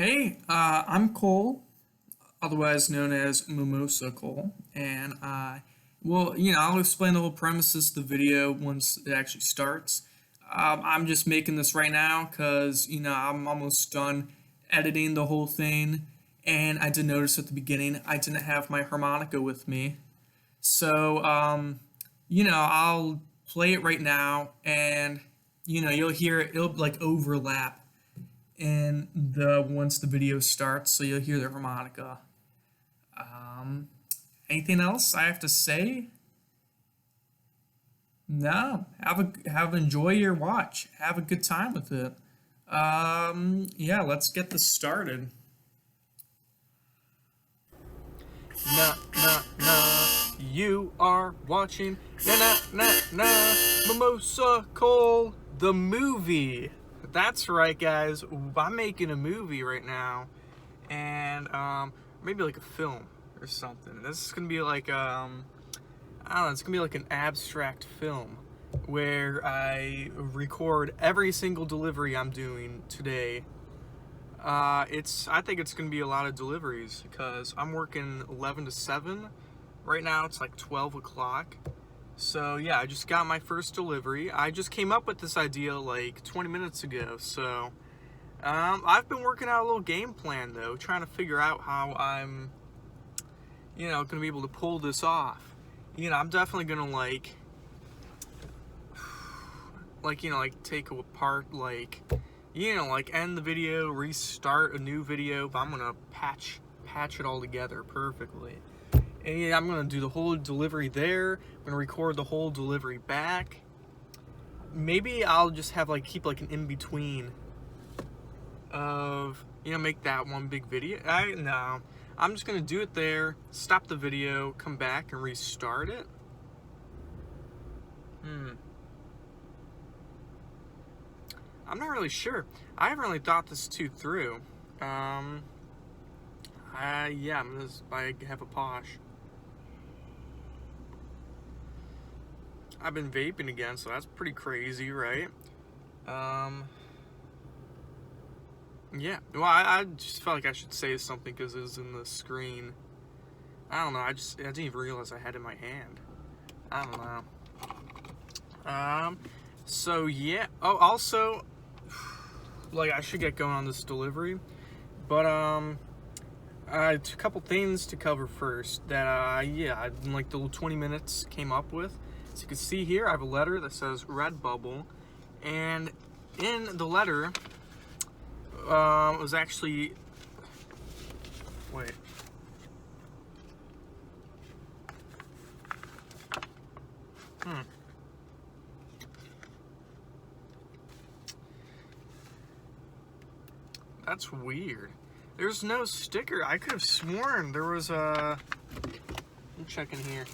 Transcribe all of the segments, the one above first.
Hey, I'm Cole, otherwise known as Mimosa Cole, and I'll explain the whole premises of the video once it actually starts. I'm just making this right now because I'm almost done editing the whole thing, and I did notice at the beginning I didn't have my harmonica with me, so I'll play it right now, and you'll hear it. It'll like overlap in the once the video starts, so you'll hear the harmonica. Um, Anything else I have to say? No. Enjoy your watch. Have a good time with it. Yeah, let's get this started. Nah, nah, nah. You are watching Nah, nah, nah, nah. Mimosa Cole, the movie. That's right, guys. I'm making a movie right now, and maybe like a film or something. This is gonna be like I don't know. It's gonna be like an abstract film where I record every single delivery I'm doing today. I think it's gonna be a lot of deliveries because I'm working 11 to 7. Right now it's like 12 o'clock. So yeah, I just got my first delivery. I just came up with this idea like 20 minutes ago. So I've been working out a little game plan though, trying to figure out how I'm, gonna be able to pull this off. I'm definitely gonna take apart like end the video, restart a new video, but I'm gonna patch it all together perfectly. And yeah, I'm gonna do the whole delivery there. I'm gonna record the whole delivery back. Maybe I'll just have keep an in between of make that one big video. No, I'm just gonna do it there, stop the video, come back and restart it. I'm not really sure. I haven't really thought this too through. I have a posh. I've been vaping again, so that's pretty crazy, right? Yeah. Well, I just felt like I should say something because it was in the screen. I don't know. I didn't even realize I had it in my hand. I don't know. So yeah. Oh, also, I should get going on this delivery, but a couple things to cover first that in the little 20 minutes came up with. So you can see here I have a letter that says Redbubble, and in the letter it was actually wait. That's weird. There's no sticker. I could have sworn there was a... I'm checking here.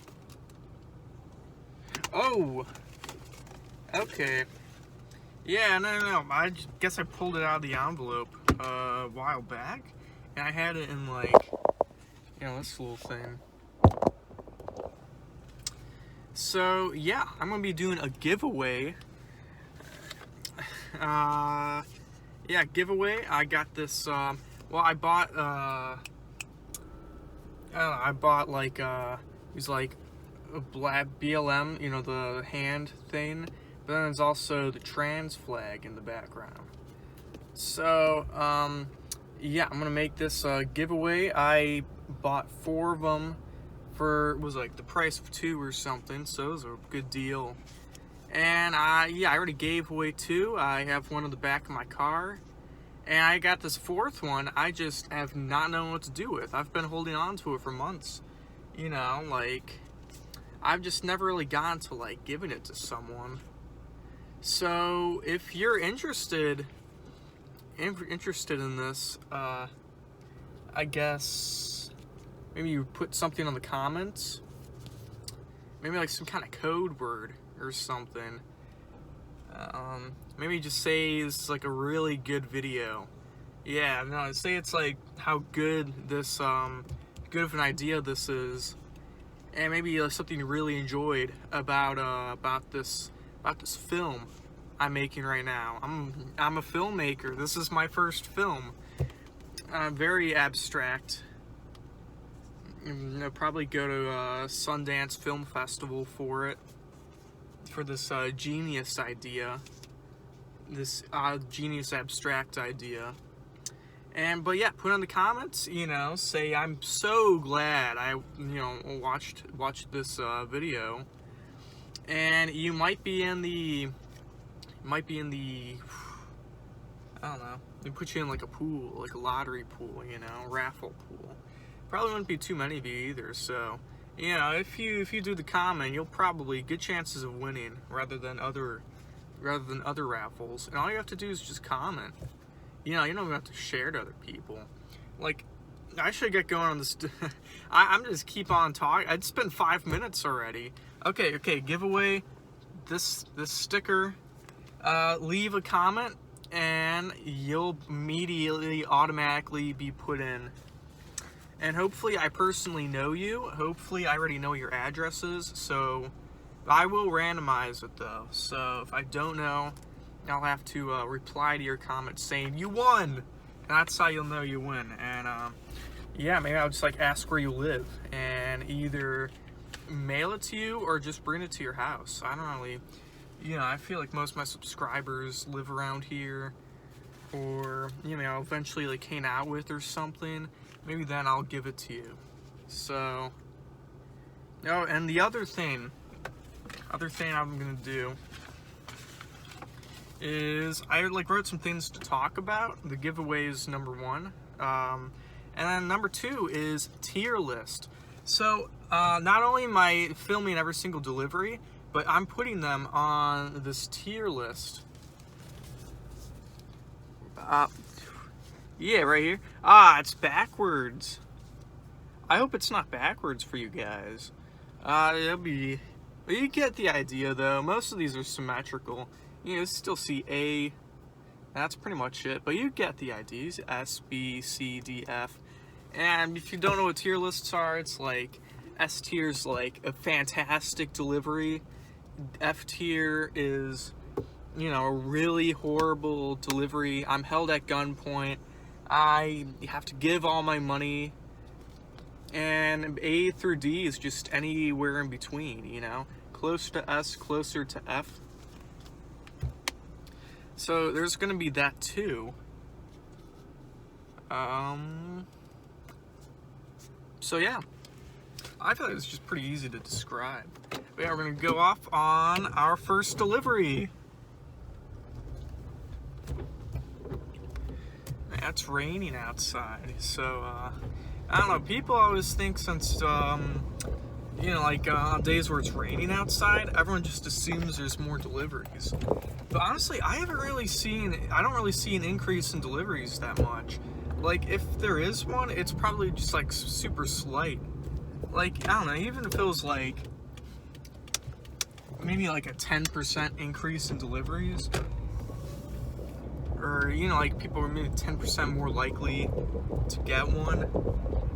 Oh! Okay. Yeah, no. I guess I pulled it out of the envelope a while back. And I had it in this little thing. So, yeah, I'm going to be doing a giveaway. Giveaway. I got this, I bought, these a black BLM, the hand thing, but then there's also the trans flag in the background. So, I'm gonna make this giveaway. I bought 4 of them for, it was the price of 2 or something, so it was a good deal. And I already gave away 2. I have one in the back of my car. And I got this 4th one. I just have not known what to do with. I've been holding on to it for months. I've just never really gotten to giving it to someone. So if you're interested in this, I guess maybe you put something on the comments. Maybe some kind of code word or something. Maybe just say it's a really good video. Yeah, no, say it's how good this good of an idea this is, and maybe something you really enjoyed about this film I'm making right now. I'm a filmmaker. This is my first film. very abstract. I'll probably go to Sundance Film Festival for it, for this genius idea, this genius abstract idea. But yeah, put in the comments, say I'm so glad I watched this video, and you might be in the I don't know, they put you in like a pool, like a lottery pool, raffle pool. Probably wouldn't be too many of you either, so if you do the comment, you'll probably good chances of winning rather than other raffles. And all you have to do is just comment. You don't even have to share to other people. Like, I should get going on this. I'm just keep on talking. I'd spent 5 minutes already. Okay, give away this sticker. Leave a comment, and you'll immediately, automatically be put in. And hopefully I personally know you. Hopefully I already know your addresses. So I will randomize it though. So if I don't know, I'll have to reply to your comment saying you won. And that's how you'll know you win. And yeah, maybe I'll just like ask where you live and either mail it to you or just bring it to your house. I don't really, I feel like most of my subscribers live around here, or eventually like hang out with or something. Maybe then I'll give it to you. So, oh, and the other thing I'm gonna do is I wrote some things to talk about. The giveaway is number one, and then number two is tier list. So not only am I filming every single delivery, but I'm putting them on this tier list. Yeah, right here. It's backwards. I hope it's not backwards for you guys. You get the idea though. Most of these are symmetrical. You still see A. That's pretty much it. But you get the ideas. S, B, C, D, F. And if you don't know what tier lists are, it's like S tier is like a fantastic delivery. F tier is, a really horrible delivery. I'm held at gunpoint. I have to give all my money. And A through D is just anywhere in between, close to S, closer to F. So there's going to be that too. So yeah, I feel like it's just pretty easy to describe. But yeah, we're going to go off on our first delivery. It's raining outside, so I don't know, people always think since on days where it's raining outside, everyone just assumes there's more deliveries. But honestly, I don't really see an increase in deliveries that much. Like, if there is one, it's probably just like super slight. Like, I don't know, even if it was like maybe like a 10% increase in deliveries, or like people are maybe 10% more likely to get one,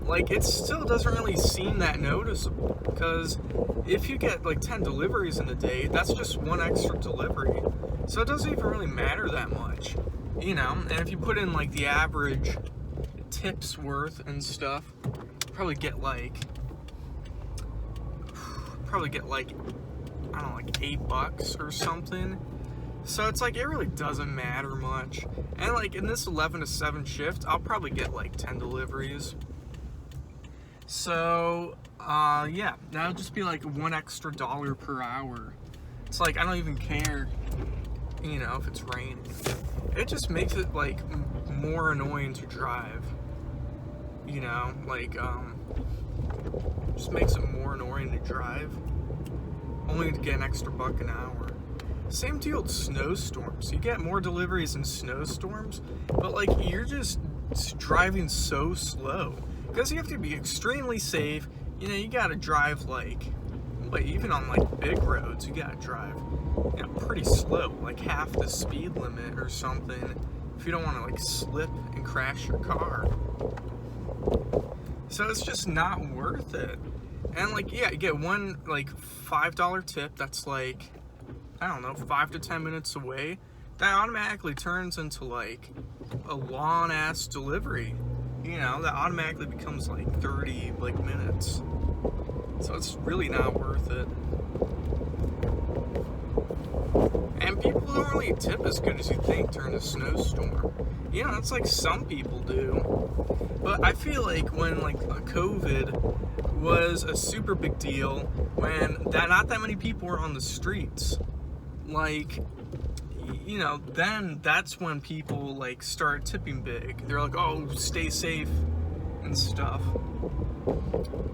like it still doesn't really seem that noticeable, because if you get like 10 deliveries in a day, that's just one extra delivery, so it doesn't even really matter that much, and if you put in like the average tips worth and stuff, probably get like I don't know, like $8 or something. So it's like, it really doesn't matter much. And like in this 11 to 7 shift, I'll probably get like 10 deliveries. So yeah, that'll just be like $1 extra per hour. It's like, I don't even care, if it's raining. It just makes it like more annoying to drive. Just makes it more annoying to drive. Only to get an extra $1 an hour. Same deal with snowstorms. You get more deliveries in snowstorms, but like you're just driving so slow, because you have to be extremely safe. You gotta drive like even on like big roads, you gotta drive pretty slow, like half the speed limit or something, if you don't want to like slip and crash your car. So it's just not worth it. And like, yeah, you get one like $5 tip that's like, I don't know, 5 to 10 minutes away. That automatically turns into like a long ass delivery. that automatically becomes like 30 like minutes. So it's really not worth it. And people don't really tip as good as you think during a snowstorm. It's like some people do. But I feel like when like COVID was a super big deal, when not that many people were on the streets, like, then that's when people like start tipping big. They're like, oh, stay safe and stuff.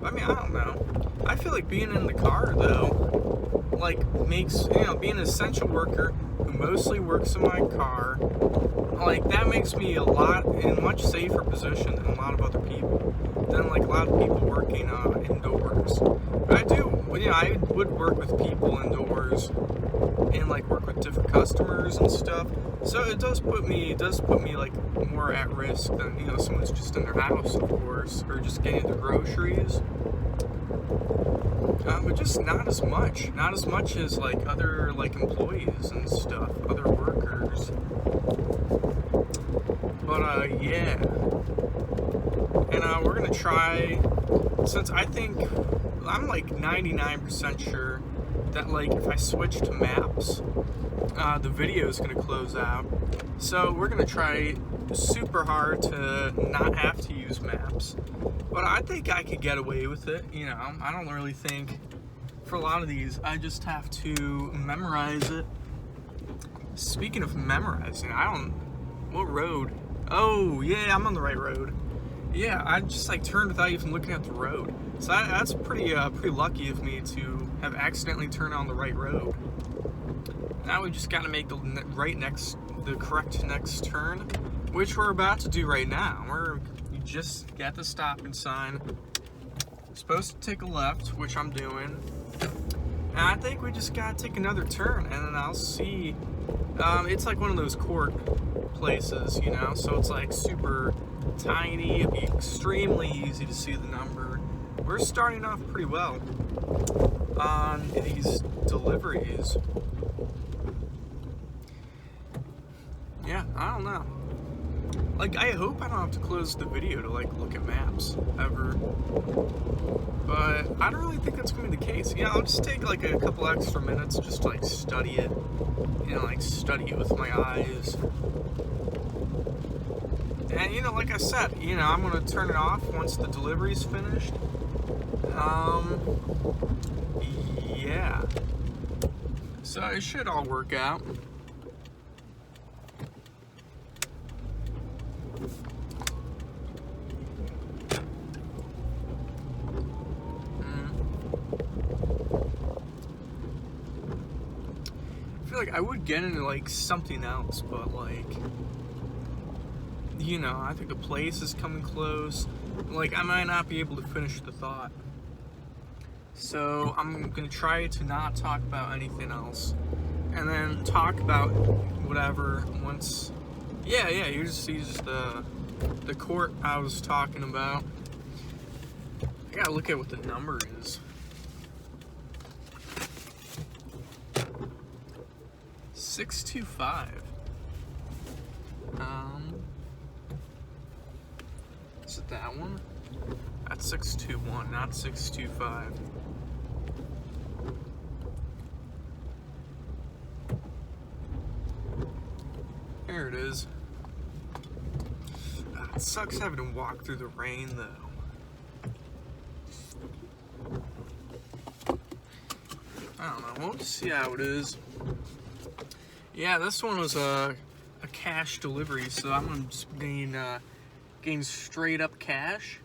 I mean, I don't know. I feel like being in the car though, like makes, being an essential worker who mostly works in my car, like that makes me in a much safer position than a lot of other people, than like a lot of people working indoors. But I would work with people indoors and like work with different customers and stuff. So it does put me like more at risk than someone's just in their house, of course, or just getting their groceries. But just not as much as like other like employees and stuff, other workers. But yeah, and we're gonna try, since I think I'm like 99% sure that like if I switch to maps, the video is gonna close out. So we're gonna try super hard to not have to use maps. But I think I could get away with it. I don't really think, for a lot of these, I just have to memorize it. Speaking of memorizing, what road? Oh, yeah, I'm on the right road. Yeah, I just like turned without even looking at the road. So that's pretty lucky of me to have accidentally turned on the right road. Now we just gotta make the correct next turn, which we're about to do right now. You just got the stopping sign. We're supposed to take a left, which I'm doing. And I think we just gotta take another turn, and then I'll see. It's like one of those court places, so it's like super tiny. It'd be extremely easy to see the number. We're starting off pretty well on these deliveries. Yeah, I don't know. Like, I hope I don't have to close the video to like look at maps ever, but I don't really think that's gonna be the case. I'll just take like a couple extra minutes just to like study it, like study it with my eyes. And like I said, I'm gonna turn it off once the delivery's finished. Yeah. So it should all work out. I feel like I would get into like something else, but like, I think the place is coming close. Like, I might not be able to finish the thought. So I'm gonna try to not talk about anything else, and then talk about whatever once. Yeah. Here's the court I was talking about. I gotta look at what the number is. 625. Is it that one? That's 621, not 625. There it is. It sucks having to walk through the rain though. I don't know, we'll just see how it is. Yeah, this one was a cash delivery, so I'm gonna just gain straight up cash.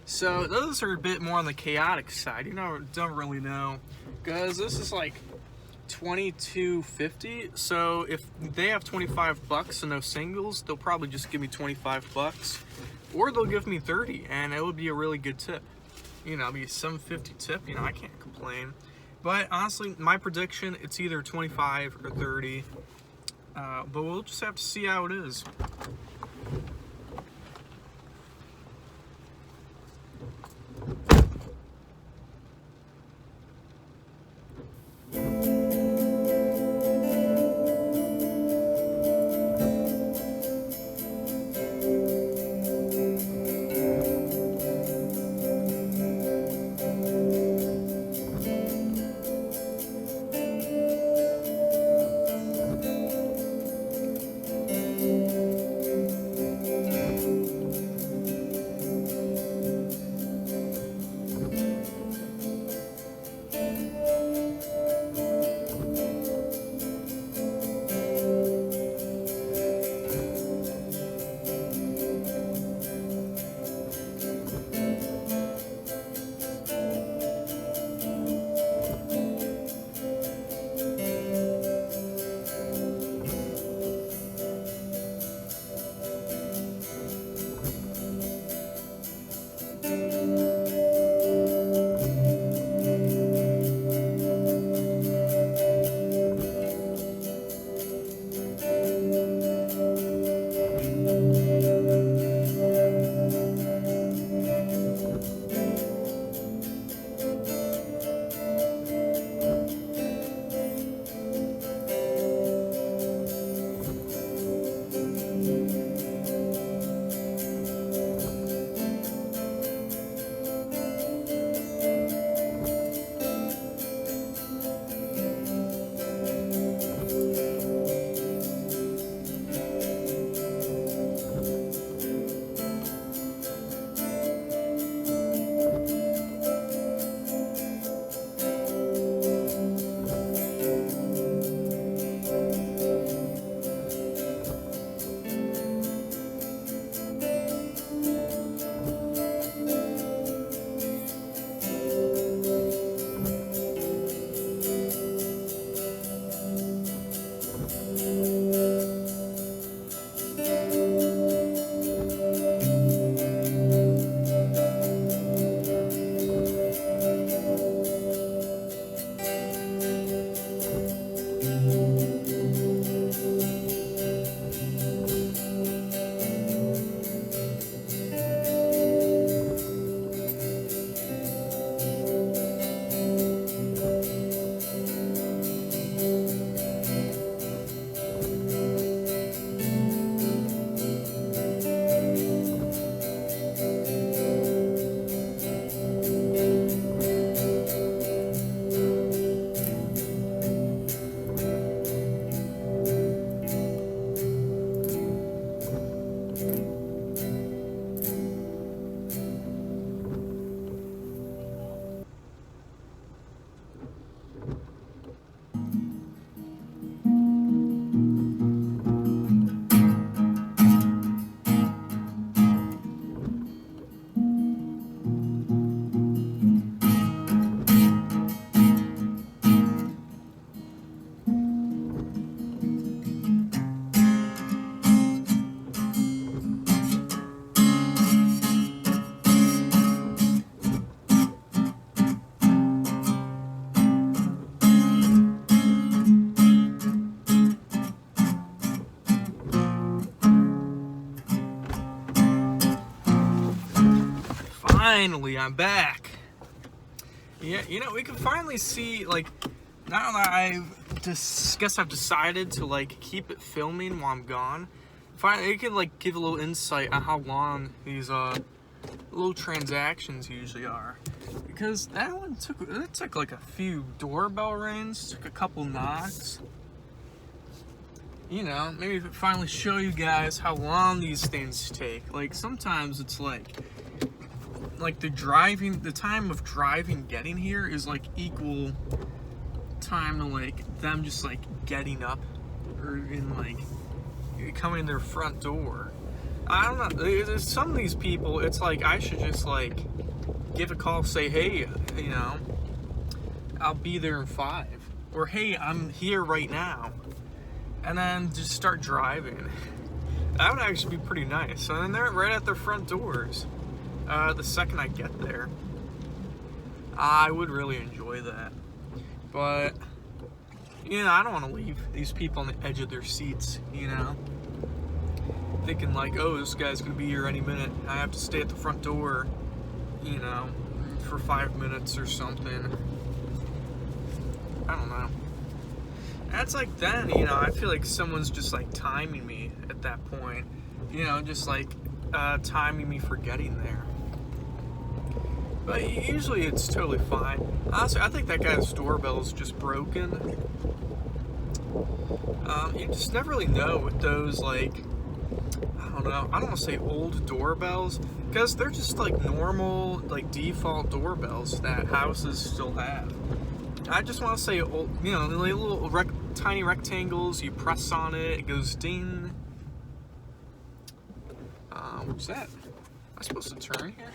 So those are a bit more on the chaotic side. Don't really know, because this is like $22.50. So if they have $25 and no singles, they'll probably just give me $25, or they'll give me 30, and it would be a really good tip. It'll be a $7.50 tip. I can't complain. But honestly, my prediction, it's either 25 or 30. But we'll just have to see how it is. finally, I'm back. Yeah, you know, we can finally see, like, now that guess I've decided to, like, keep it filming while I'm gone. Finally, it can, like, give a little insight on how long these, little transactions usually are. Because that one took like a few doorbell rings, took a couple knocks. You know, maybe finally show you guys how long these things take. Like, sometimes it's like the time of driving getting here is like equal time to like them just like getting up or in like coming in their front door. I don't know, there's some of these people, it's like I should just like give a call, say, hey, you know, I'll be there in 5, or hey, I'm here right now, and then just start driving. That would actually be pretty nice. And then they're right at their front doors the second I get there. I would really enjoy that. But, you know, I don't want to leave these people on the edge of their seats, you know, thinking like, oh, this guy's gonna be here any minute, I have to stay at the front door, you know, for 5 minutes or something. I don't know. That's like then, you know, I feel like someone's just like timing me at that point, you know, just like timing me for getting there. But usually it's totally fine. Honestly, I think that guy's doorbell is just broken. You just never really know with those, like, I don't know, I don't want to say old doorbells, because they're just like normal, like default doorbells that houses still have. I just want to say old, you know, the little tiny rectangles, you press on it, it goes ding. What's that? Am I supposed to turn here?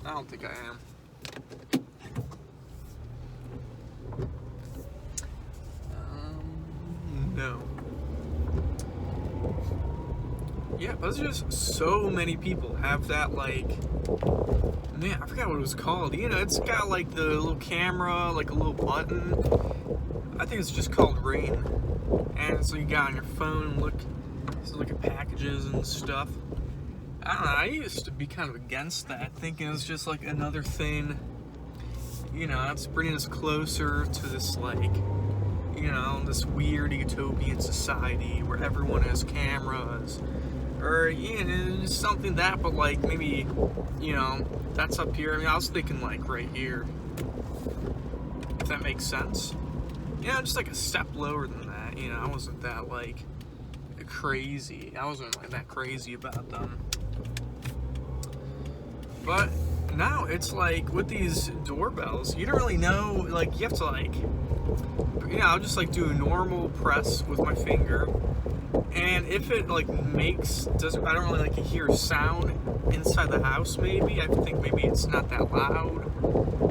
I don't think I am. No. Yeah, but there's just so many people have that, like, man, I forgot what it was called. You know, it's got like the little camera, like a little button. I think it's just called Ring. And so you got on your phone, look at packages and stuff. I don't know, I used to be kind of against that, thinking it was just like another thing, you know, it's bringing us closer to this, like, you know, this weird utopian society where everyone has cameras, or, you know, something that, but like maybe, you know, that's up here. I mean, I was thinking like right here, if that makes sense. Yeah, just like a step lower than that, you know, I wasn't that like crazy. I wasn't like that crazy about them. But now it's like with these doorbells, you don't really know, like you have to like, you know, I'll just like do a normal press with my finger, and if it like I don't really like hear sound inside the house. Maybe I think maybe it's not that loud.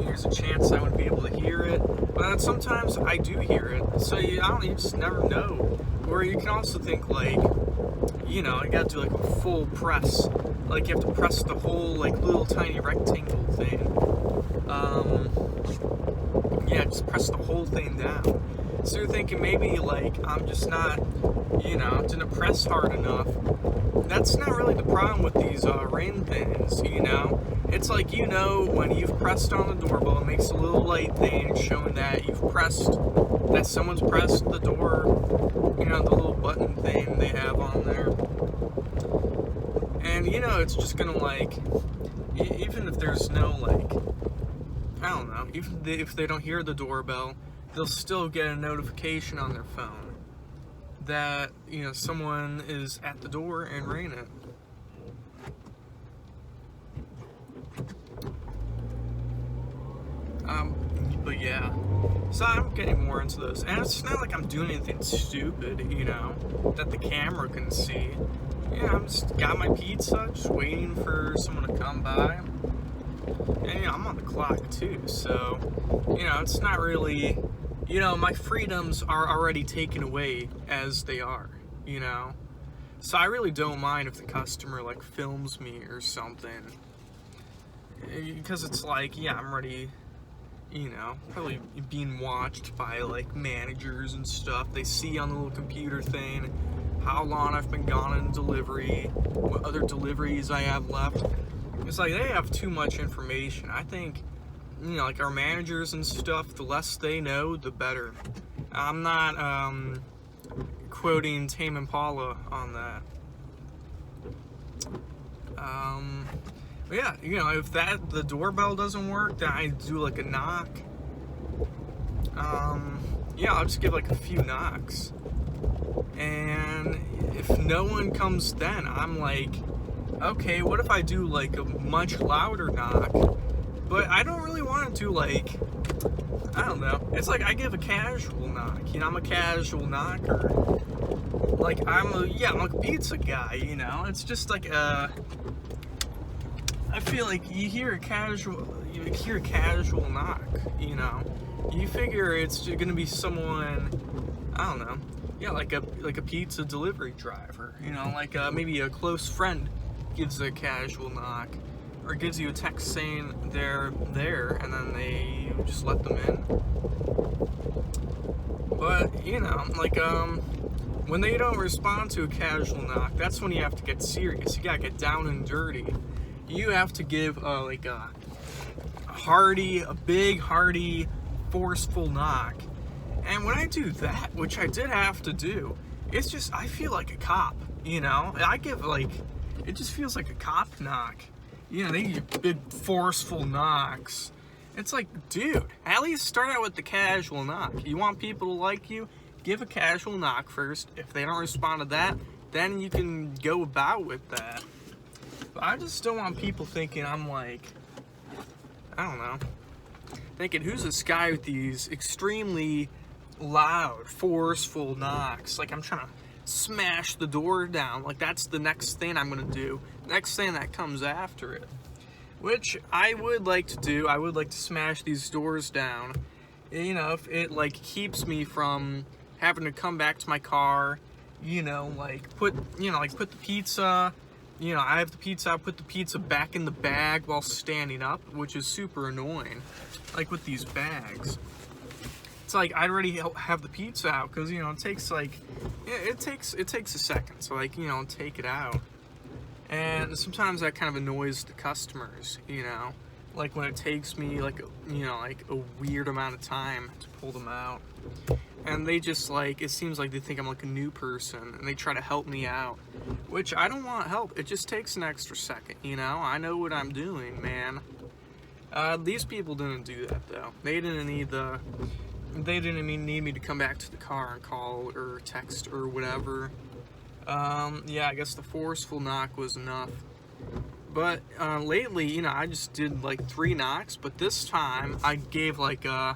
There's a chance I wouldn't be able to hear it, but sometimes I do hear it. So you just never know. Or you can also think like, you know, you gotta do like a full press. Like you have to press the whole like little tiny rectangle thing. Yeah, just press the whole thing down. So you're thinking maybe like I'm just not, you know, didn't press hard enough. That's not really the problem with these Ring things, you know. It's like, you know, when you've pressed on the doorbell, it makes a little light thing showing that that someone's pressed the door, you know, the little button thing they have on there. And, you know, it's just gonna like, even if there's no like, I don't know, even if they don't hear the doorbell, they'll still get a notification on their phone that, you know, someone is at the door and ringing it. But yeah, so I'm getting more into this, and it's not like I'm doing anything stupid, you know, that the camera can see. Yeah, I'm just got my pizza, just waiting for someone to come by, and you know, I'm on the clock too, so, you know, it's not really, you know, my freedoms are already taken away as they are, you know, so I really don't mind if the customer like films me or something, because it's like, yeah, I'm already, you know, probably being watched by like managers and stuff. They see on the little computer thing, how long I've been gone in delivery, what other deliveries I have left. It's like they have too much information. I think, like our managers and stuff, the less they know, the better. I'm not quoting Tame Impala on that. But yeah, if the doorbell doesn't work, then I do like a knock. Yeah, I'll just give like a few knocks. And if no one comes then, I'm like, okay, what if I do like a much louder knock? But I don't really want to do like, I don't know. It's like I give a casual knock. I'm a casual knocker. Like I'm like a pizza guy. It's just like I feel like you hear a casual knock. You figure it's gonna be someone, I don't know. Yeah, like a pizza delivery driver. Like maybe a close friend gives a casual knock, or gives you a text saying they're there, and then they just let them in. But like when they don't respond to a casual knock, that's when you have to get serious. You gotta get down and dirty. You have to give like a big hearty, forceful knock. And when I do that, which I did have to do, it's just, I feel like a cop. I give like, it just feels like a cop knock. They give big forceful knocks. It's like, dude, at least start out with the casual knock. You want people to like you, give a casual knock first. If they don't respond to that, then you can go about with that. But I just don't want people thinking I'm like, I don't know, thinking, who's this guy with these extremely loud, forceful knocks? Like I'm trying to smash the door down. Like that's the next thing I'm gonna do. Next thing that comes after it. Which I would like to do. I would like to smash these doors down. If it like keeps me from having to come back to my car, like put the pizza, I have the pizza, I put the pizza back in the bag while standing up, which is super annoying. Like with these bags. It's like I'd already have the pizza out because it takes like it takes a second. So like take it out, and sometimes that kind of annoys the customers. Like when it takes me like like a weird amount of time to pull them out, and they just like, it seems like they think I'm like a new person and they try to help me out, which I don't want help. It just takes an extra second. I know what I'm doing, man. These people didn't do that though. They didn't need me to come back to the car and call or text or whatever. Yeah, I guess the forceful knock was enough. But lately, I just did like 3 knocks, but this time I gave like a,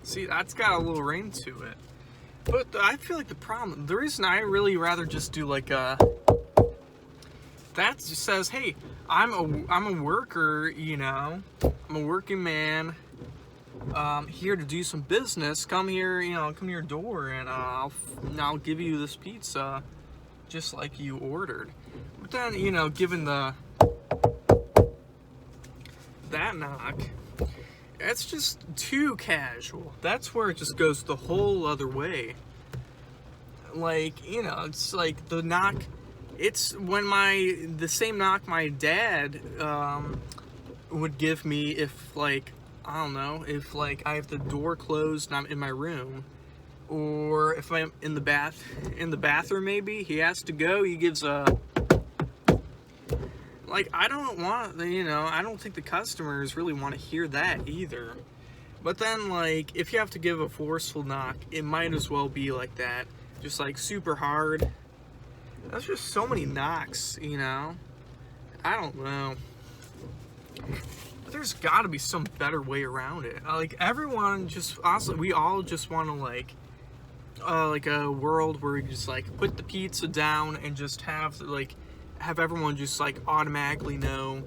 see, that's got a little ring to it. But I feel like the reason I really rather just do like a, that just says, hey, I'm a worker, I'm a working man, here to do some business. Come here, come to your door, and I'll give you this pizza, just like you ordered. But then, given that knock, it's just too casual. That's where it just goes the whole other way. Like, it's like the knock. It's when the same knock my dad would give me if like, I don't know, if like I have the door closed and I'm in my room, or if I'm in the bathroom maybe, he has to go, he gives a, like, I don't want, I don't think the customers really want to hear that either. But then like, if you have to give a forceful knock, it might as well be like that, just like super hard. That's just so many knocks, I don't know. But there's got to be some better way around it. Like everyone just, honestly, we all just want to like a world where we just like put the pizza down and just have everyone just like automatically know,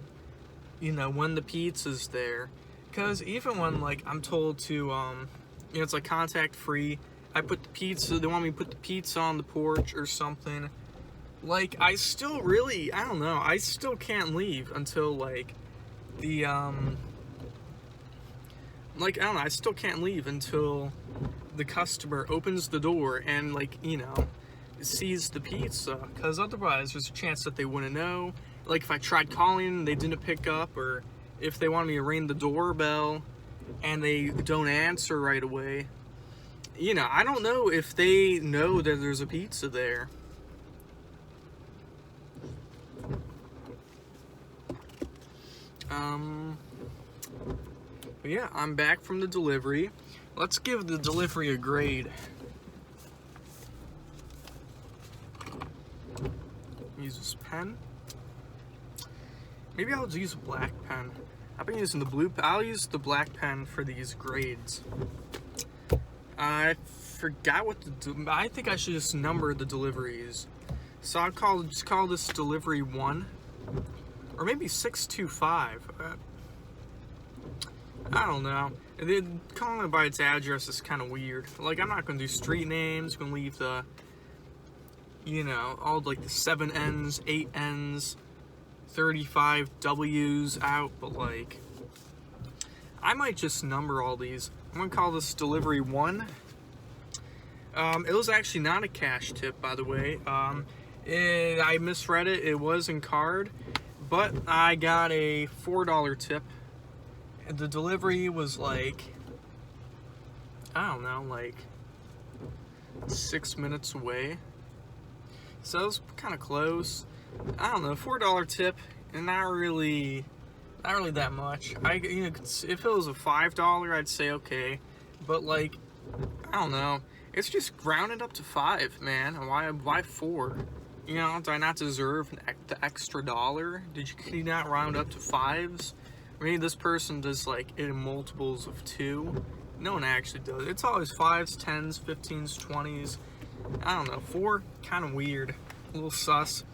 when the pizza's there. Because even when like I'm told to, it's like contact free, I put the pizza, they want me to put the pizza on the porch or something. Like, I still really, I don't know, I still can't leave until, like, I don't know, I still can't leave until the customer opens the door and, like, you know, sees the pizza, because otherwise there's a chance that they wouldn't know. Like, if I tried calling, they didn't pick up, or if they wanted me to ring the doorbell and they don't answer right away, you know, I don't know if they know that there's a pizza there. But yeah, I'm back from the delivery. Let's give the delivery a grade. Use this pen. Maybe I'll use a black pen. I've been using the blue pen. I'll use the black pen for these grades. I forgot what I think I should just number the deliveries. So I'll just call this delivery 1. Or maybe 625. I don't know. Calling it by its address is kind of weird. Like, I'm not going to do street names. Going to leave the, you know, all like the 7 N's, 8 N's, 35 W's out. But like, I might just number all these. I'm going to call this delivery 1. It was actually not a cash tip, by the way. I misread it. It was in card. But I got a $4 tip. And the delivery was like, I don't know, like 6 minutes away. So it was kind of close. I don't know, $4 tip, and not really that much. You know, if it was a $5, I'd say okay. But like, I don't know. It's just rounded up to 5, man. Why 4? You know, do I not deserve the extra dollar? Can you not round up to 5s? Maybe this person does like in multiples of 2. No one actually does. It's always 5s, 10s, 15s, 20s. I don't know. 4, kind of weird. A little sus.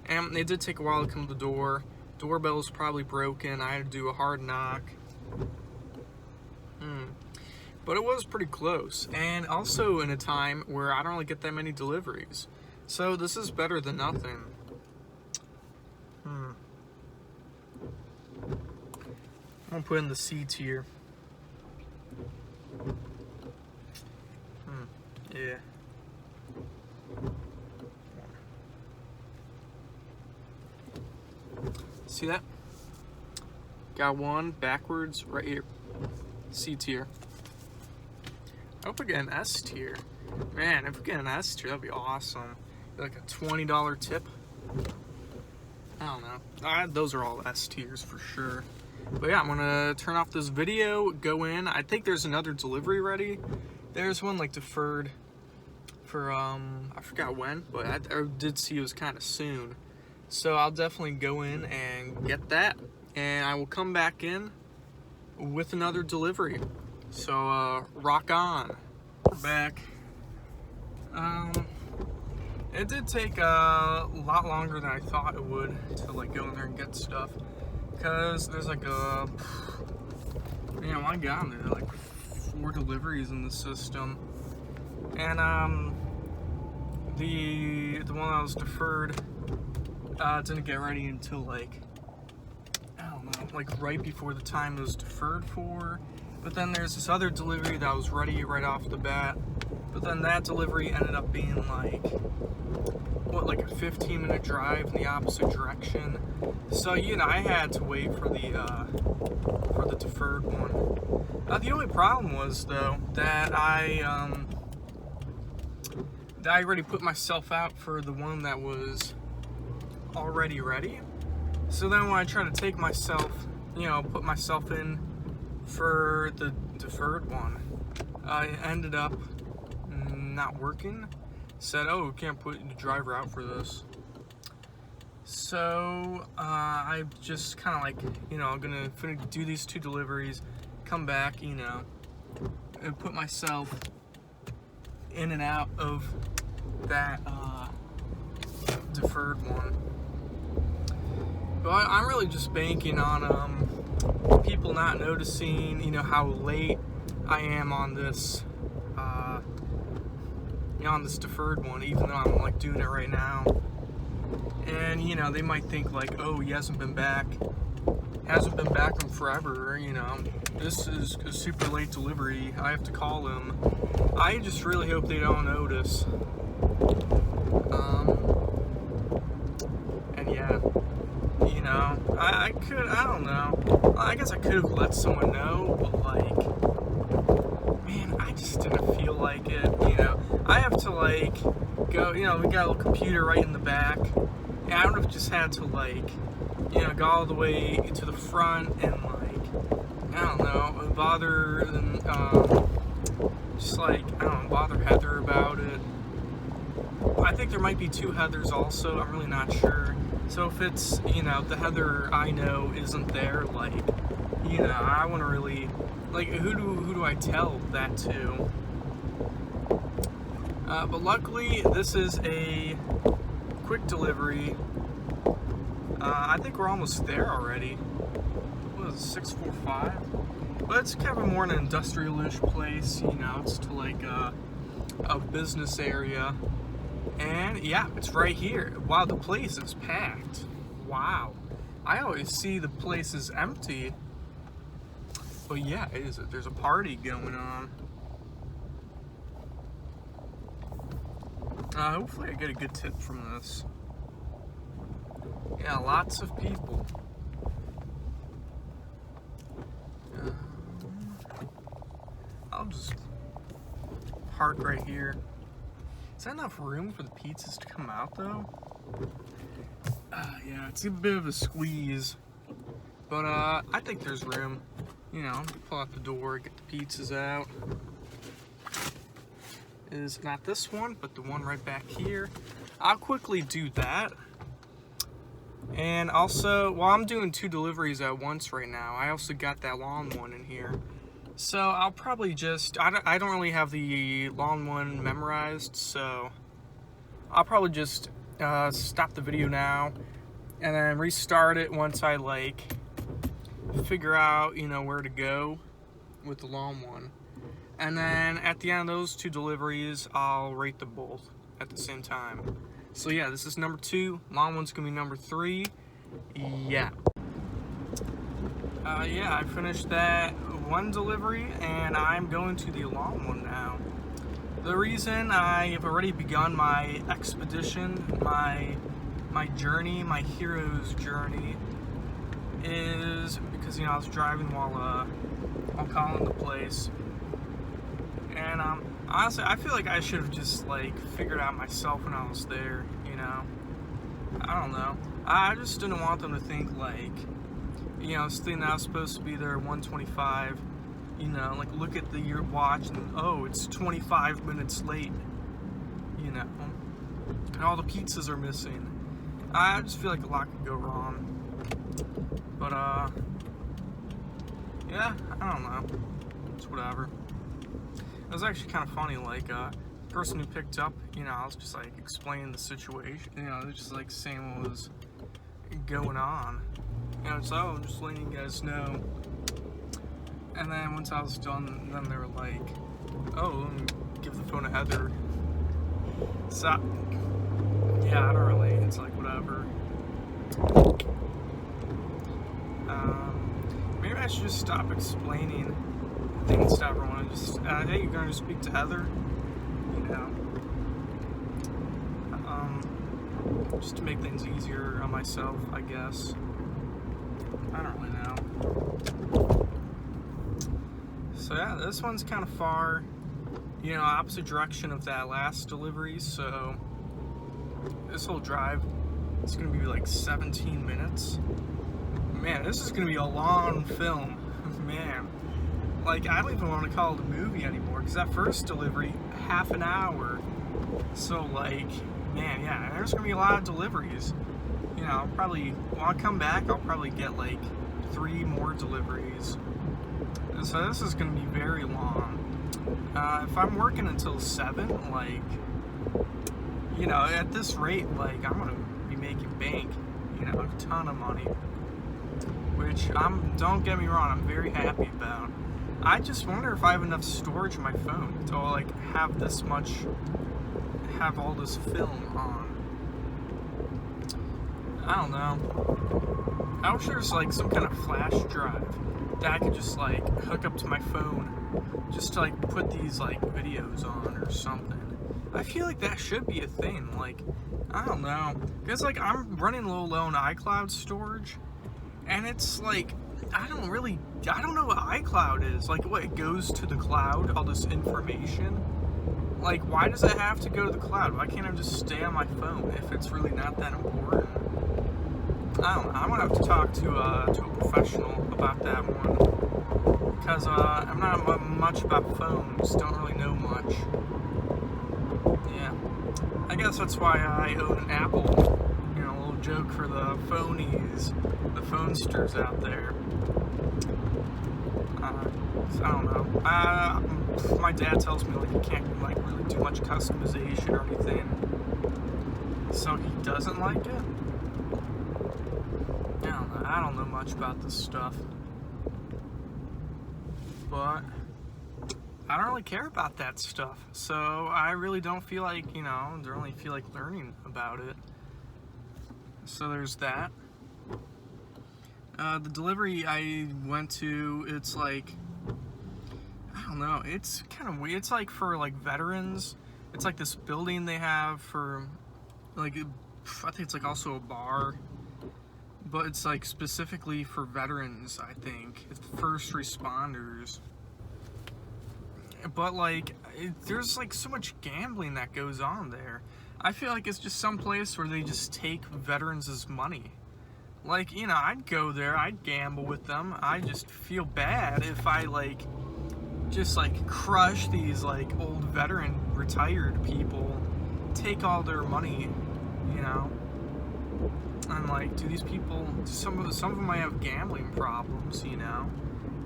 And it did take a while to come to the door. Doorbell was probably broken. I had to do a hard knock. But it was pretty close. And also in a time where I don't really get that many deliveries. So this is better than nothing. I'm gonna put in the C tier. Yeah. See that? Got one backwards right here. C tier. I hope I get an S tier. Man, if we get an S tier, that'd be awesome. Like a $20 tip. I don't know. Those are all S tiers for sure. But yeah, I'm gonna turn off this video, go in. I think there's another delivery ready. There's one like deferred for I forgot when, but I did see it was kind of soon. So I'll definitely go in and get that, and I will come back in with another delivery. So rock on. We're back. It did take a lot longer than I thought it would to like go in there and get stuff. Because there's like a, man, I got in there like 4 deliveries in the system, and the one that was deferred didn't get ready until like, I don't know, like right before the time it was deferred for. But then there's this other delivery that was ready right off the bat, but then that delivery ended up being like, what, like a 15-minute drive in the opposite direction. So, you know, I had to wait for the deferred one. The only problem was, though, that I already put myself out for the one that was already ready. So then when I tried to take myself, you know, put myself in for the deferred one, it ended up not working. Said, oh, we can't put the driver out for this. So I just kind of like, you know, I'm gonna do these 2 deliveries, come back, you know, and put myself in and out of that deferred one. But I'm really just banking on people not noticing, you know, how late I am on this on this deferred one, even though I'm like doing it right now. And you know, they might think like, oh, he hasn't been back hasn't been back in forever, you know. This is a super late delivery. I have to call him. I just really hope they don't notice. And yeah, you know, I don't know. I guess I could have let someone know, but like, man, I just didn't feel like it, you know. I have to like go, you know, we got a little computer right in the back, and I would have just had to like, you know, go all the way to the front and like, I don't know, bother them, just like, I don't know, bother Heather about it. I think there might be 2 Heathers also, I'm really not sure. So if it's, you know, the Heather I know isn't there, like, you know, I want to really, like, who do I tell that to? But luckily, this is a quick delivery. I think we're almost there already. What is it, 645? But it's kind of more an industrial-ish place, you know, it's to like a business area. And yeah, it's right here. Wow, the place is packed. Wow. I always see the place is empty. But yeah, it is. There's a party going on. Hopefully I get a good tip from this. Yeah, lots of people. I'll just park right here. Is that enough room for the pizzas to come out though? Yeah, it's a bit of a squeeze. But I think there's room. You know, pull out the door, get the pizzas out. Is not this one, but the one right back here. I'll quickly do that. And also, while I'm doing 2 deliveries at once right now, I also got that long one in here. So I'll probably just, I don't really have the long one memorized, so I'll probably just stop the video now and then restart it once I like figure out, you know, where to go with the long one. And then at the end of those 2 deliveries, I'll rate them both at the same time. So yeah, this is number 2, long one's gonna be number 3. Yeah. Yeah, I finished that 1 delivery and I'm going to the long one now. The reason I have already begun my expedition, my journey, my hero's journey, is because, you know, I was driving while calling the place. And honestly, I feel like I should have just like figured out myself when I was there, you know. I don't know. I just didn't want them to think like, you know, this thing that I was supposed to be there at 1:25, you know, like look at your watch and oh, it's 25 minutes late, you know, and all the pizzas are missing. I just feel like a lot could go wrong. But yeah, I don't know. It's whatever. It was actually kind of funny, like, the person who picked up, you know, I was just, like, explaining the situation, you know, just, like, saying what was going on. You know, it's, oh, I'm just letting you guys know. And then once I was done, then they were like, oh, let me give the phone to Heather. So, yeah, I don't really, it's like, whatever. Maybe I should just stop explaining things to everyone and just, hey, you're going to speak to Heather? You know. Just to make things easier on myself, I guess. I don't really know. So yeah, this one's kind of far, you know, opposite direction of that last delivery, so this whole drive, it's going to be like 17 minutes. Man, this is going to be a long film. Man. Like, I don't even want to call it a movie anymore, because that first delivery, half an hour. So, like, man, yeah, there's going to be a lot of deliveries. You know, I'll probably, when I come back, I'll probably get, like, 3 more deliveries. So this is going to be very long. If I'm working until 7, like, you know, at this rate, like, I'm going to be making bank, you know, a ton of money. Which, don't get me wrong, I'm very happy about. I just wonder if I have enough storage in my phone to, like, have this much, have all this film on. I don't know. I wish there was like some kind of flash drive that I could just like hook up to my phone just to like put these like videos on or something. I feel like that should be a thing. Like, I don't know. Because like I'm running a little low on iCloud storage, and it's like I don't know what iCloud is. Like, what, it goes to the cloud, all this information? Like, why does it have to go to the cloud? Why can't I just stay on my phone if it's really not that important? I don't know. I'm gonna have to talk to a professional about that one, because I'm not much about phones. Don't really know much. Yeah, I guess that's why I own an Apple. You know, a little joke for the phonies, the phonesters out there. I don't know. My dad tells me like you can't like really do much customization or anything, so he doesn't like it. I don't know. I don't know much about this stuff, but I don't really care about that stuff. So I really don't feel like, don't really feel like learning about it. So there's that. The delivery I went to, it's like, I don't know, it's kind of weird. It's like for like veterans. It's like this building they have for like, I think it's like also a bar, but it's like specifically for veterans, I think. It's first responders. But like, there's like so much gambling that goes on there. I feel like it's just some place where they just take veterans' money. Like, I'd go there, I'd gamble with them. I just feel bad if I like just like crush these like old veteran retired people, take all their money, and like, do these people, some of them might have gambling problems, and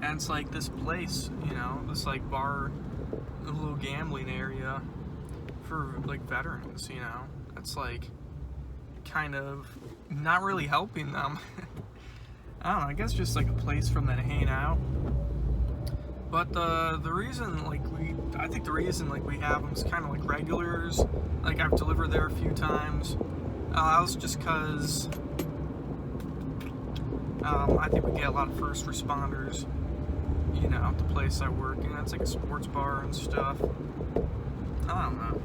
it's like this place, this like bar, a little gambling area for like veterans, that's like kind of not really helping them. I don't know, I guess just like a place for them to hang out. But the reason I think the reason like we have them is kind of like regulars. Like, I've delivered there a few times. That was just because I think we get a lot of first responders, at the place I work. It's like a sports bar and stuff. I don't know.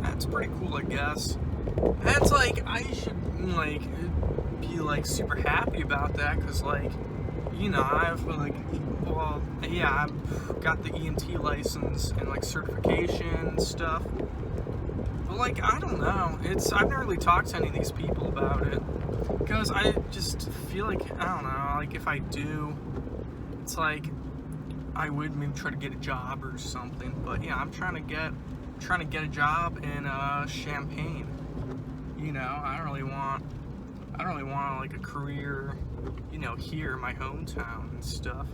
That's pretty cool, I guess. And it's like, I should like be like super happy about that, because like, I've like, well, yeah, I've got the EMT license and like certification and stuff. But like, I don't know. I've never really talked to any of these people about it, because I just feel like, I don't know, like if I do, it's like I would maybe try to get a job or something. But yeah, I'm trying to get a job in Champaign. I don't really want like a career, here in my hometown and stuff.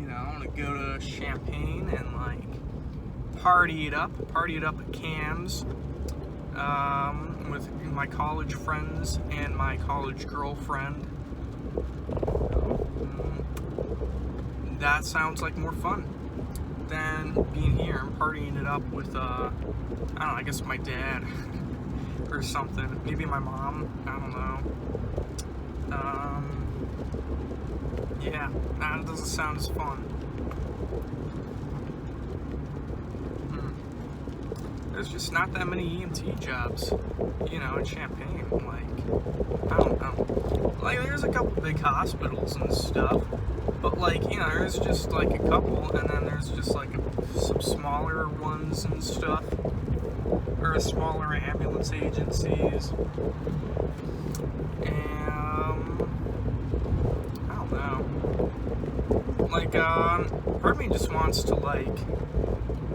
I want to go to Champaign and like party it up at Cam's, with my college friends and my college girlfriend. That sounds like more fun than being here and partying it up with, I don't know, I guess my dad or something. Maybe my mom, I don't know. Yeah, that doesn't sound as fun. There's just not that many EMT jobs, in Champaign. Like, I don't know. Like, there's a couple big hospitals and stuff, but like, there's just like a couple, and then there's just like some smaller ones and stuff, or smaller ambulance agencies. And I don't know. Like, part of me just wants to like,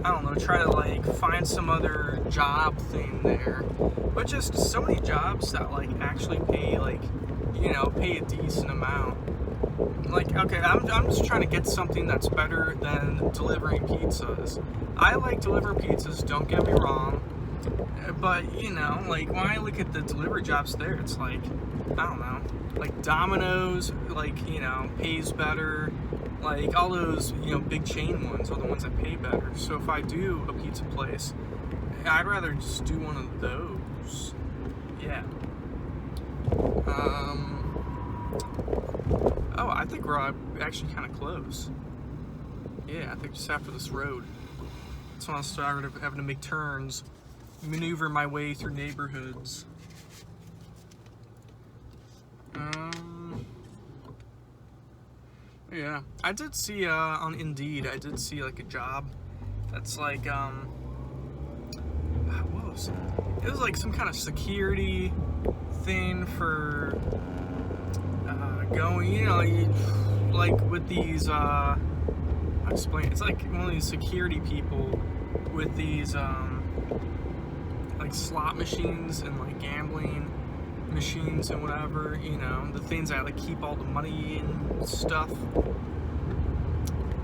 I don't know, try to like find some other job thing there. But just so many jobs that like actually pay like, pay a decent amount. Like, okay, I'm just trying to get something that's better than delivering pizzas. I like delivering pizzas, don't get me wrong. But, like, when I look at the delivery jobs there, it's like, I don't know, like Domino's, like, pays better. Like, all those, big chain ones are the ones that pay better. So if I do a pizza place, I'd rather just do one of those. Yeah. Oh, I think we're actually kind of close. Yeah, I think just after this road. That's when I started having to make turns, maneuver my way through neighborhoods. Yeah, I did see on Indeed, I did see like a job that's like what was it? It was like some kind of security thing for going, like with these I'll explain. It's like one of these security people with these like slot machines and like gambling machines and whatever, the things that like keep all the money and stuff.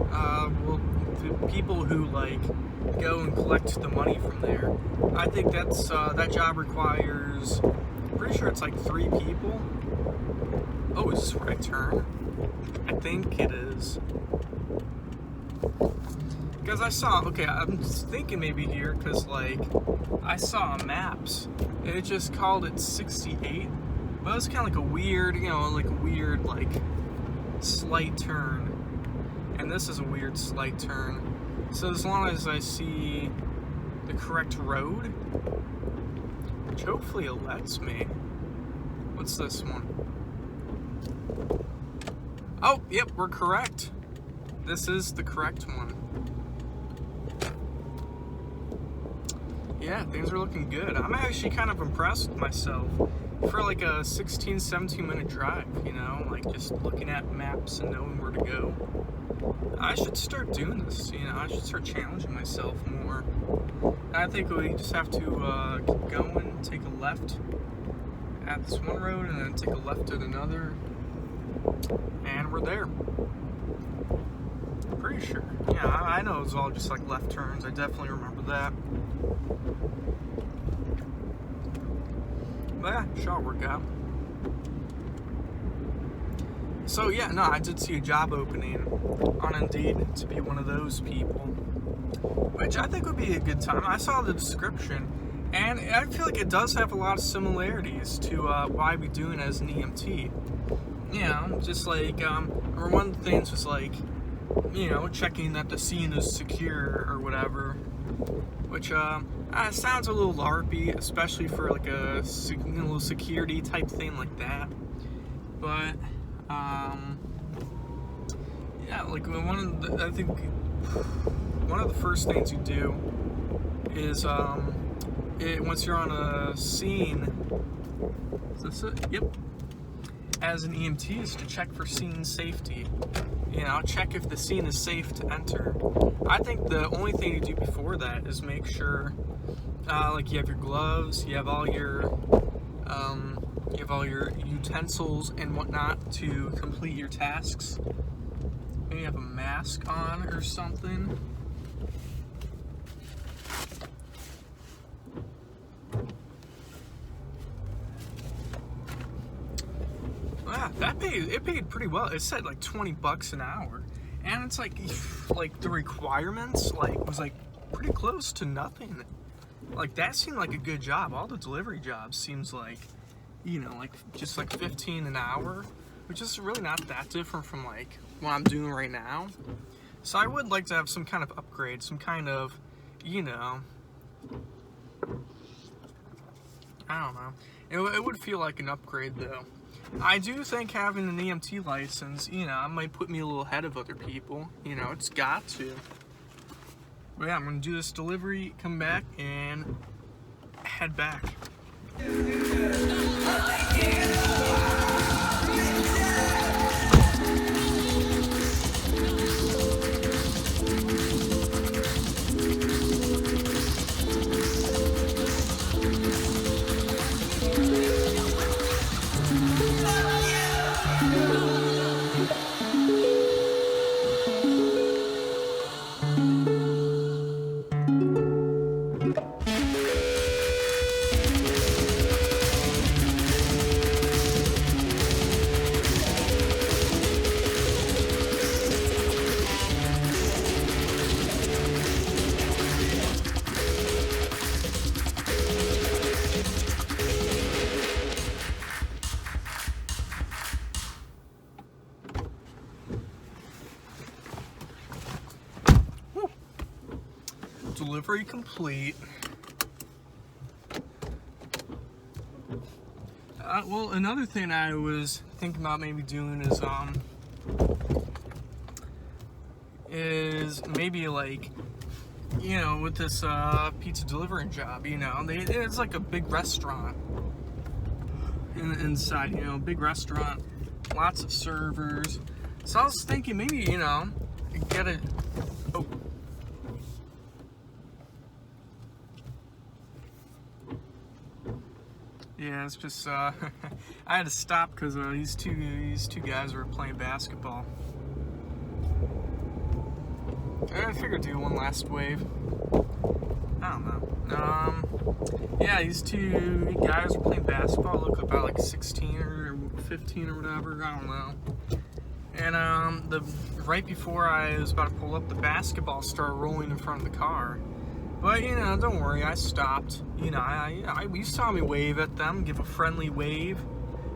Well, the people who like go and collect the money from there, I think that's that job requires, I'm pretty sure it's like 3 people. Oh, is this a right turn? I think it is. Because I saw, okay, I'm thinking maybe here, because like I saw maps and it just called it 68, but it was kind of like a weird, like slight turn, and this is a weird slight turn. So as long as I see the correct road, which hopefully it lets me. What's this one? Oh, yep, we're correct. This is the correct one. Yeah, things are looking good. I'm actually kind of impressed with myself for like a 16, 17 minute drive, like just looking at maps and knowing where to go. I should start doing this, I should start challenging myself more. I think we just have to keep going, take a left at this one road and then take a left at another, and we're there. Pretty sure. Yeah, I know it was all just like left turns. I definitely remember that. But yeah, shall work out. So yeah, no, I did see a job opening on Indeed to be one of those people, which I think would be a good time. I saw the description, and I feel like it does have a lot of similarities to what I'd be doing as an EMT. Just like, or one of the things was like, checking that the scene is secure or whatever, which sounds a little LARPy, especially for like a little security type thing like that. But yeah, like I think one of the first things you do is once you're on a scene. Is this it? Yep. As an EMT, is to check for scene safety. Check if the scene is safe to enter. I think the only thing you do before that is make sure, like you have your gloves, you have all your utensils and whatnot to complete your tasks. Maybe you have a mask on or something. Yeah, it paid pretty well. It said like $20 an hour, and it's like the requirements was like pretty close to nothing. Like that seemed like a good job. All the delivery jobs seems like, like just like 15 an hour, which is really not that different from like what I'm doing right now. So I would like to have some kind of upgrade, some kind of, I don't know. It would feel like an upgrade though. I do think having an EMT license, might put me a little ahead of other people. It's got to. But yeah, I'm going to do this delivery, come back, and head back. Delivery complete. Well, another thing I was thinking about maybe doing is maybe like, you know, with this pizza delivering job, you know, it's like a big restaurant inside, you know, big restaurant, lots of servers. So I was thinking maybe, you know, get a, oh. Yeah, it's just, I had to stop because these two guys were playing basketball. I figured do one last wave. I don't know. Yeah, these two guys were playing basketball. Look about like 16 or 15 or whatever. I don't know. And right before I was about to pull up, the basketball started rolling in front of the car. But you know, don't worry. I stopped. You know, you saw me wave at them, give a friendly wave,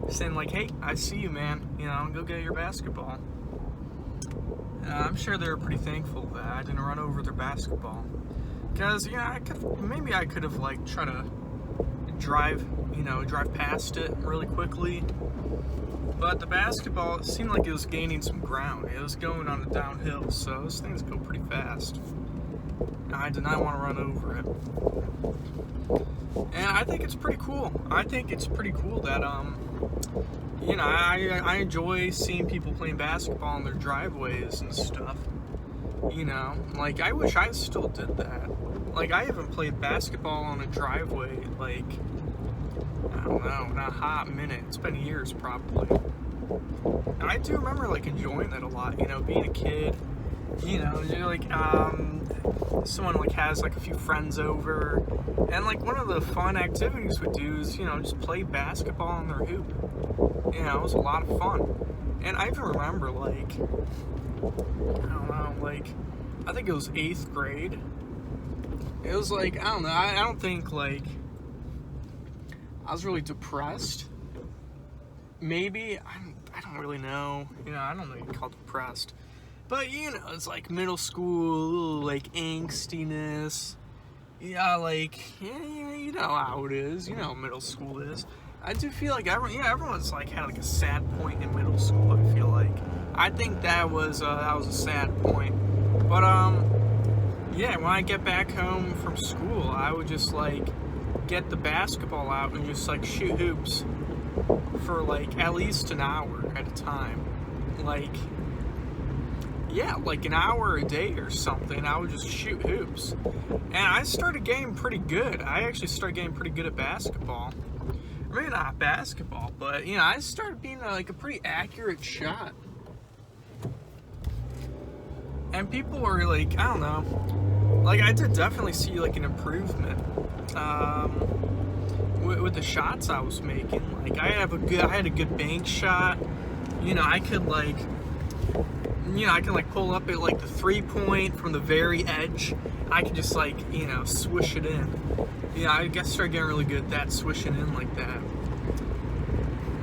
saying like, "Hey, I see you, man. You know, go get your basketball." I'm sure they were pretty thankful that I didn't run over their basketball. Because, yeah, maybe I could have, like, tried to drive past it really quickly. But the basketball, it seemed like it was gaining some ground. It was going on a downhill, so those things go pretty fast. I did not want to run over it. And I think it's pretty cool. I think it's pretty cool that, you know, I enjoy seeing people playing basketball in their driveways and stuff. You know, like, I wish I still did that. Like, I haven't played basketball on a driveway, like, I don't know, in a hot minute. It's been years, probably. And I do remember, like, enjoying that a lot, you know, being a kid. You know, you're like, someone, like, has, like, a few friends over. And, like, one of the fun activities we'd do is, you know, just play basketball on their hoop. You know, it was a lot of fun. And I even remember, like, I don't know, like, I think it was 8th grade. It was like, I don't know, I don't think, like, I was really depressed. Maybe, I don't really know. You know, I don't know what you call depressed. But, you know, it's like middle school, like, angstiness. Yeah, like, yeah, you know how it is. You know how middle school is. I do feel like everyone's like had like a sad point in middle school. I feel like I think that was a sad point. But yeah, when I get back home from school, I would just like get the basketball out and just like shoot hoops for like at least an hour at a time. Like, yeah, like an hour a day or something. I would just shoot hoops, and I started getting pretty good. I actually started getting pretty good at basketball. Maybe not basketball, but, you know, I started being like a pretty accurate shot. And people were like, I don't know, like, I did definitely see like an improvement with the shots I was making. Like, I had a good bank shot. You know, I could like pull up at like the 3-point from the very edge. I could just like, you know, swish it in. Yeah, I guess I started getting really good at that, swishing in like that.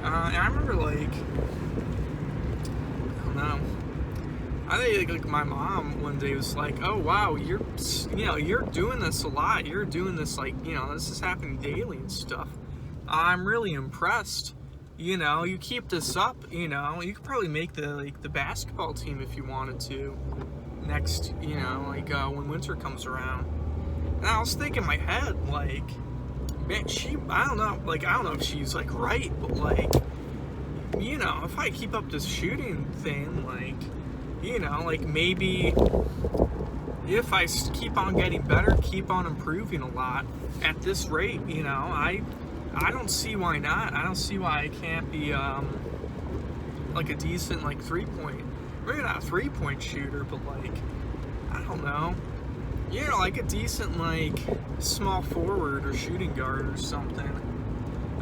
And I remember, like, I don't know. I think like my mom one day was like, "Oh wow, you're doing this a lot. You're doing this like, you know, this is happening daily and stuff. I'm really impressed. You know, you keep this up. You know, you could probably make the basketball team if you wanted to next. You know, like when winter comes around." And I was thinking in my head, like, man, I don't know if she's, like, right, but, like, you know, if I keep up this shooting thing, like, you know, like, maybe if I keep on getting better, keep on improving a lot at this rate, you know, I don't see why not. I don't see why I can't be, like, a decent, like, 3-point, maybe not a 3-point shooter, but, like, I don't know. You know, like a decent, like, small forward or shooting guard or something.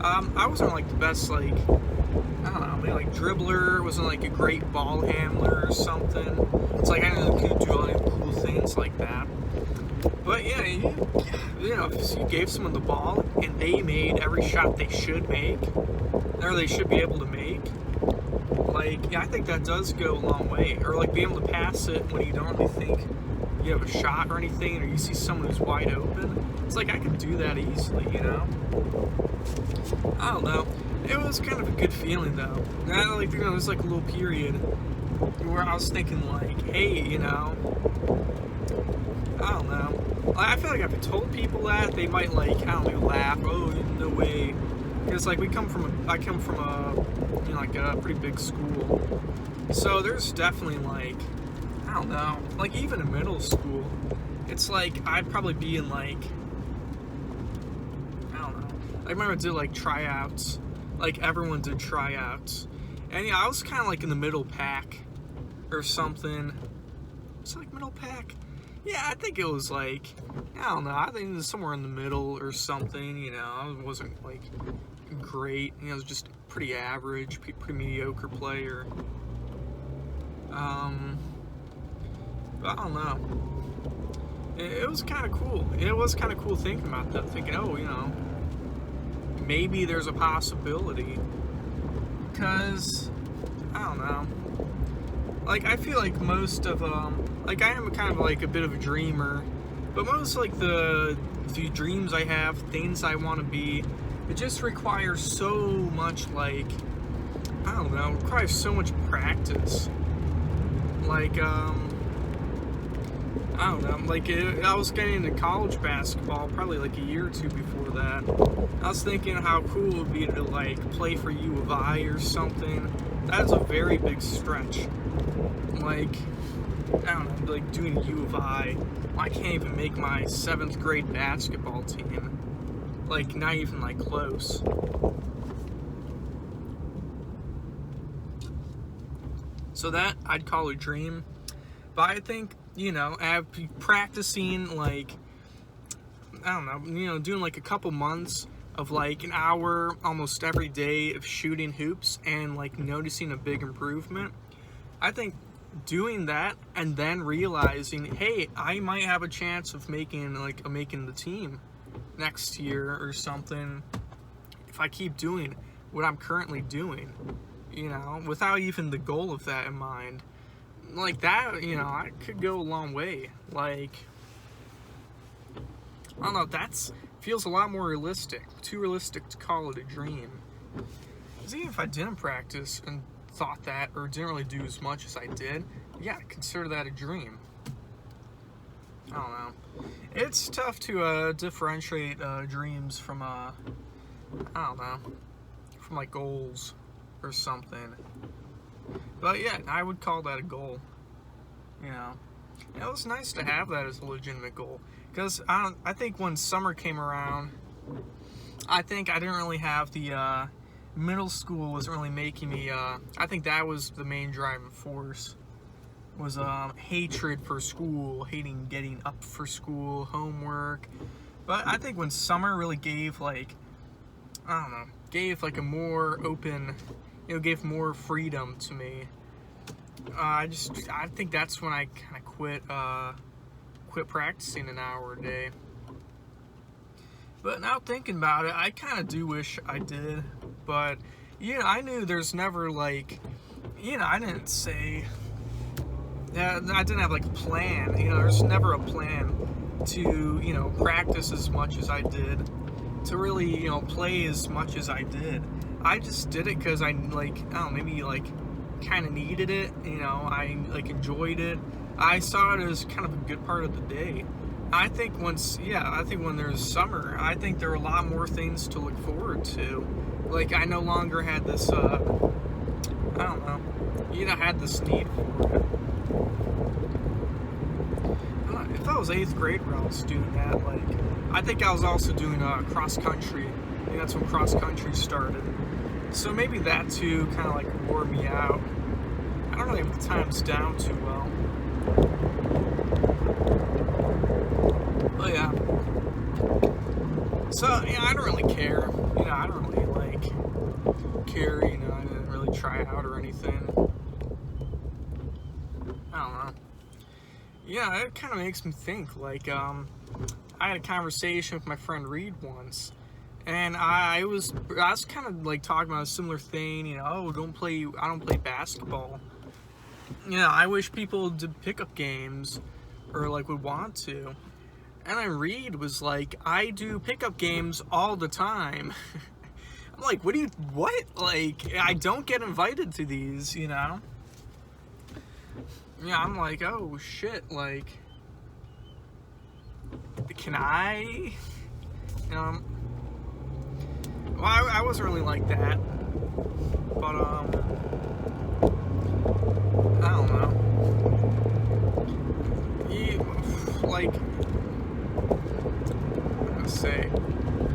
I wasn't, like, the best, like, I don't know, maybe, like, dribbler, wasn't, like, a great ball handler or something. It's like, I didn't do any cool things like that. But, yeah, you know, if you gave someone the ball and they made every shot they should make, or they should be able to make, like, yeah, I think that does go a long way. Or, like, being able to pass it when you don't really think you have a shot or anything, or you see someone who's wide open, it's like I could do that easily, you know? I don't know. It was kind of a good feeling though. And I, like, you know, there's like a little period where I was thinking like, hey, you know, I don't know. I feel like if I told people that, they might like, I don't know, laugh. Oh, no way. Because like I come from a, you know, like a pretty big school. So there's definitely like, I don't know, like even in middle school, it's like I'd probably be in like, I don't know. I remember I did like tryouts, like everyone did tryouts, and yeah, I was kind of like in the middle pack or something. It's like middle pack. Yeah, I think it was like, I don't know, I think it was somewhere in the middle or something, you know. I wasn't like great, you know, I was just pretty average, pretty mediocre player. But I don't know. It was kind of cool. It was kind of cool thinking about that, thinking, oh, you know, maybe there's a possibility. Because, I don't know. Like, I feel like most of, like, I am kind of like a bit of a dreamer, but most, like, the dreams I have, things I want to be, it just requires so much, like, I don't know, it requires so much practice. Like, I don't know, like, I was getting into college basketball probably like a year or two before that. I was thinking how cool it would be to, like, play for U of I or something. That's a very big stretch. Like, I don't know, like, doing U of I can't even make my 7th grade basketball team. Like, not even, like, close. So that I'd call a dream. But I think, you know, after practicing, like, I don't know, you know, doing like a couple months of like an hour almost every day of shooting hoops and like noticing a big improvement, I think doing that and then realizing, hey, I might have a chance of making the team next year or something if I keep doing what I'm currently doing, you know, without even the goal of that in mind. Like that, you know, I could go a long way. Like, I don't know, that's feels a lot more realistic. Too realistic to call it a dream. Because even if I didn't practice and thought that, or didn't really do as much as I did, yeah, consider that a dream. I don't know. It's tough to differentiate dreams from, I don't know, from like goals or something. But yeah, I would call that a goal. You know, it was nice to have that as a legitimate goal. Because I think when summer came around, I think I didn't really have the middle school wasn't really making me. I think that was the main driving force. Was hatred for school, hating getting up for school, homework. But I think when summer really gave like, I don't know, gave like a more open, you know, gave more freedom to me. I think that's when I kind of quit practicing an hour a day. But now thinking about it, I kind of do wish I did. But, you know, I knew there's never like, you know, I didn't say, I didn't have like a plan. You know, there's never a plan to, you know, practice as much as I did, to really, you know, play as much as I did. I just did it because I, like, I don't know, maybe like kind of needed it, you know, I like enjoyed it. I saw it as kind of a good part of the day. I think I think when there's summer, I think there are a lot more things to look forward to. Like, I no longer had this, I don't know, you know, had this need for it. If I was 8th grade where I was doing that, like, I think I was also doing cross country. I think that's when cross country started. So maybe that too kind of like wore me out. I don't really have the times down too well. But yeah. So, yeah, I don't really care. You know, I don't really like care, you know, I didn't really try out or anything. I don't know. Yeah, it kind of makes me think, like, I had a conversation with my friend Reed once, and I was kind of like talking about a similar thing, you know, oh, I don't play basketball. You know, I wish people did pickup games or like would want to. And then Reed was like, I do pickup games all the time. I'm like, what? Like, I don't get invited to these, you know? Yeah, I'm like, oh shit, like, can I? Well, I wasn't really like that, but, I don't know. Like, let's say,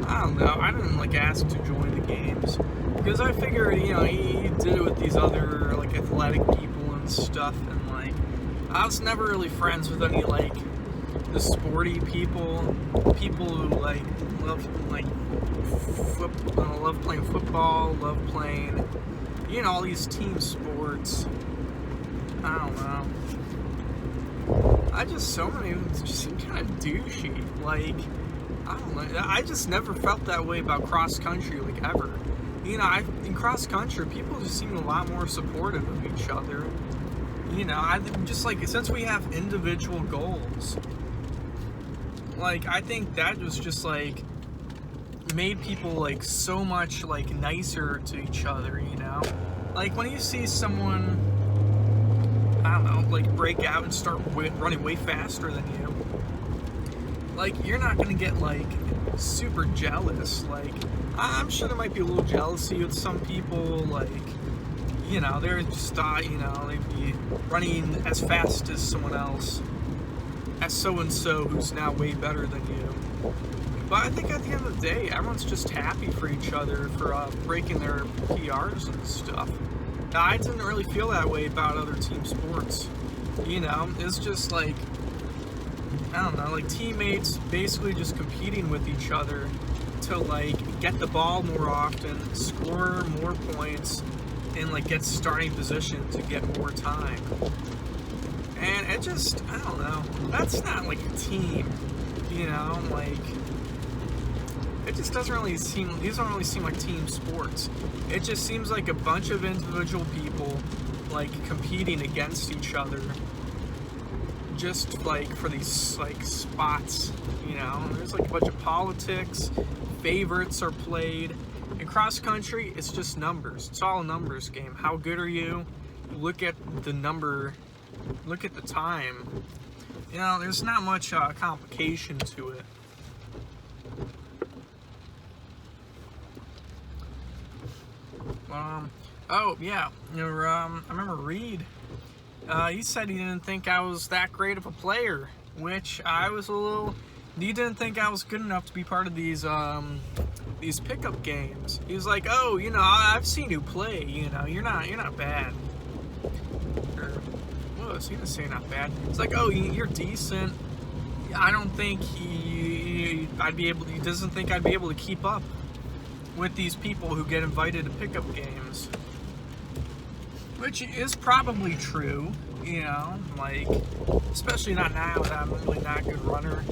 I don't know, I didn't, like, ask to join the games, because I figured, you know, he did it with these other, like, athletic people and stuff, and, like, I was never really friends with any, like, the sporty people who, like, love, like, love playing football, love playing, you know, all these team sports. I don't know. So many of them just seem kind of douchey. Like, I don't know. I just never felt that way about cross country, like, ever. You know, in cross country, people just seem a lot more supportive of each other. You know, I just, like, since we have individual goals, like, I think that was just, like, made people, like, so much, like, nicer to each other, you know? Like, when you see someone, I don't know, like, break out and start running way faster than you, like, you're not gonna get, like, super jealous. Like, I'm sure there might be a little jealousy with some people, like, you know, they're just, you know, they'd be running as fast as someone else, as so-and-so who's now way better than you. But I think at the end of the day, everyone's just happy for each other for breaking their PRs and stuff. Now, I didn't really feel that way about other team sports. You know, it's just like, I don't know, like teammates basically just competing with each other to, like, get the ball more often, score more points, and, like, get starting position to get more time. And it just, I don't know, that's not like a team, you know, like, it just doesn't really seem, these don't really seem like team sports. It just seems like a bunch of individual people, like, competing against each other, just, like, for these, like, spots, you know. There's, like, a bunch of politics, favorites are played. In cross country, it's just numbers. It's all a numbers game. How good are you? Look at the number, look at the time. You know, there's not much complication to it. Oh yeah, you know, I remember Reed. He said he didn't think I was that great of a player, which I was a little. He didn't think I was good enough to be part of these pickup games. He was like, "Oh, you know, I've seen you play. You know, you're not bad." Or, what was he gonna say? Not bad. It's like, "Oh, you're decent." I don't think I'd be able. He doesn't think I'd be able to keep up with these people who get invited to pickup games, which is probably true, you know, like, especially not now that I'm really not a good runner.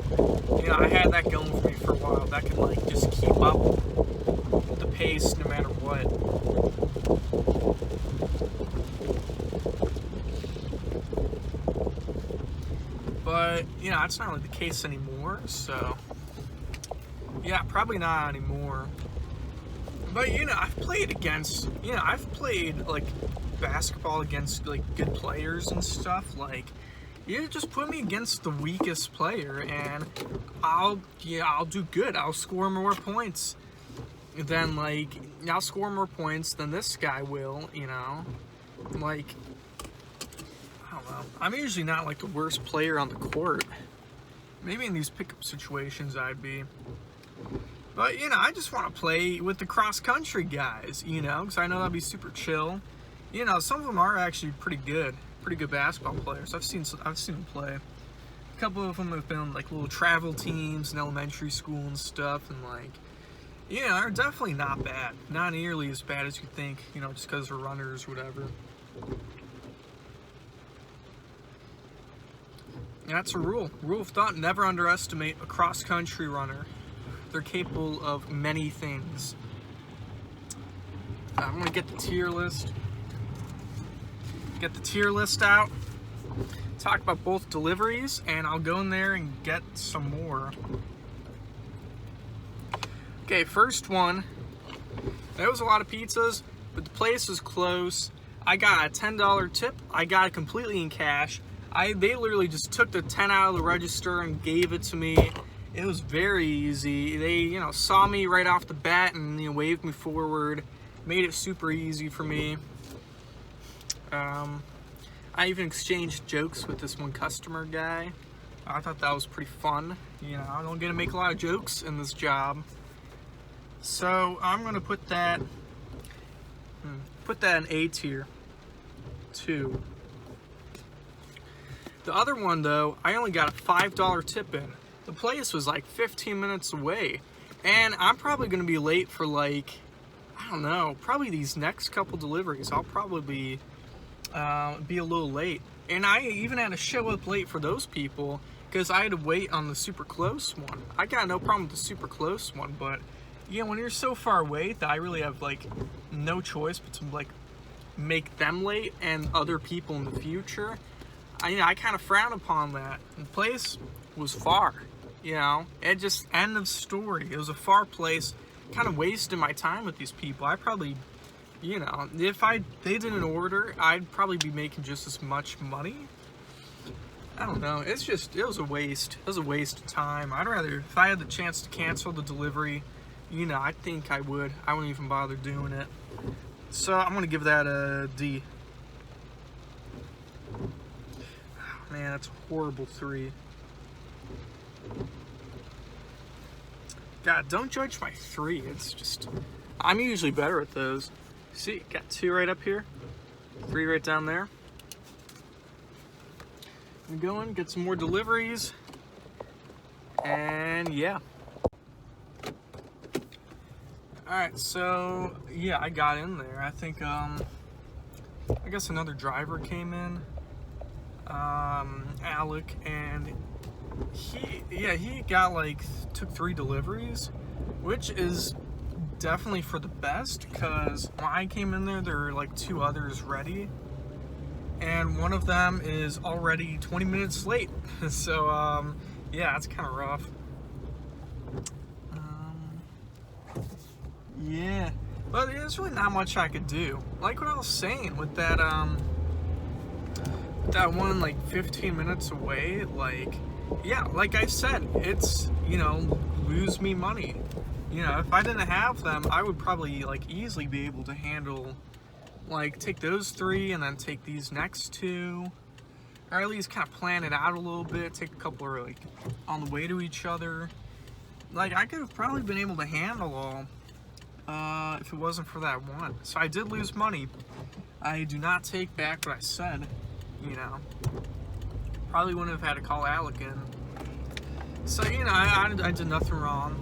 You know, I had that going for me for a while, that could, like, just keep up with the pace no matter what. But, you know, it's not really the case anymore, so, yeah, probably not anymore. But, you know, I've played, like, basketball against, like, good players and stuff. Like, you just put me against the weakest player and I'll do good. I'll score more points than, like, I'll score more points than this guy will, you know. Like, I don't know. I'm usually not, like, the worst player on the court. Maybe in these pickup situations I'd be. But, you know, I just want to play with the cross-country guys, you know, because I know that'd be super chill. You know, some of them are actually pretty good basketball players. I've seen them play. A couple of them have been, like, little travel teams in elementary school and stuff, and, like, you know, they're definitely not bad. Not nearly as bad as you think, you know, just because they're runners or whatever. And that's a rule. Rule of thought, never underestimate a cross-country runner. They're capable of many things. I'm gonna get the tier list. Get the tier list out. talk about both deliveries, and I'll go in there and get some more. Okay, first one. There was a lot of pizzas, but the place was close. I got a $10 tip. I got it completely in cash. They literally just took the 10 out of the register and gave it to me. It was very easy. They, saw me right off the bat and waved me forward. Made it super easy for me. I even exchanged jokes with this one customer guy. I thought that was pretty fun. I don't get to make a lot of jokes in this job. So I'm gonna put that in A tier 2. The other one though, I only got a $5 tip in. The place was like 15 minutes away, and I'm probably gonna be late for like, I don't know, probably these next couple deliveries. I'll probably be a little late, and I even had to show up late for those people because I had to wait on the super close one. I got no problem with the super close one, but when you're so far away that I really have like no choice but to like make them late and other people in the future, I kind of frown upon that. The place was far, it just, end of story. It was a far place. Kind of wasted my time with these people. I probably, if they didn't order, I'd probably be making just as much money. I don't know. It was a waste. It was a waste of time. I'd rather, if I had the chance to cancel the delivery, I think I would. I wouldn't even bother doing it. So I'm gonna give that a D. Oh, man, that's a horrible 3. God, don't judge my 3. It's just, I'm usually better at those. See, got 2 right up here, 3 right down there. I'm going, get some more deliveries, and yeah. Alright, so yeah, I got in there. I think I guess another driver came in, Alec, and he got took 3 deliveries, which is definitely for the best, because when I came in there were like 2 others ready, and one of them is already 20 minutes late. So yeah, it's kind of rough. Yeah, but there's really not much I could do. Like what I was saying with that one 15 minutes away, yeah, like I said, it's, lose me money. If I didn't have them, I would probably easily be able to handle, take those 3 and then take these next 2, or at least kind of plan it out a little bit, take a couple are on the way to each other. I could have probably been able to handle all, if it wasn't for that one. So I did lose money. I do not take back what I said, Probably wouldn't have had to call Alec in. So, I did nothing wrong.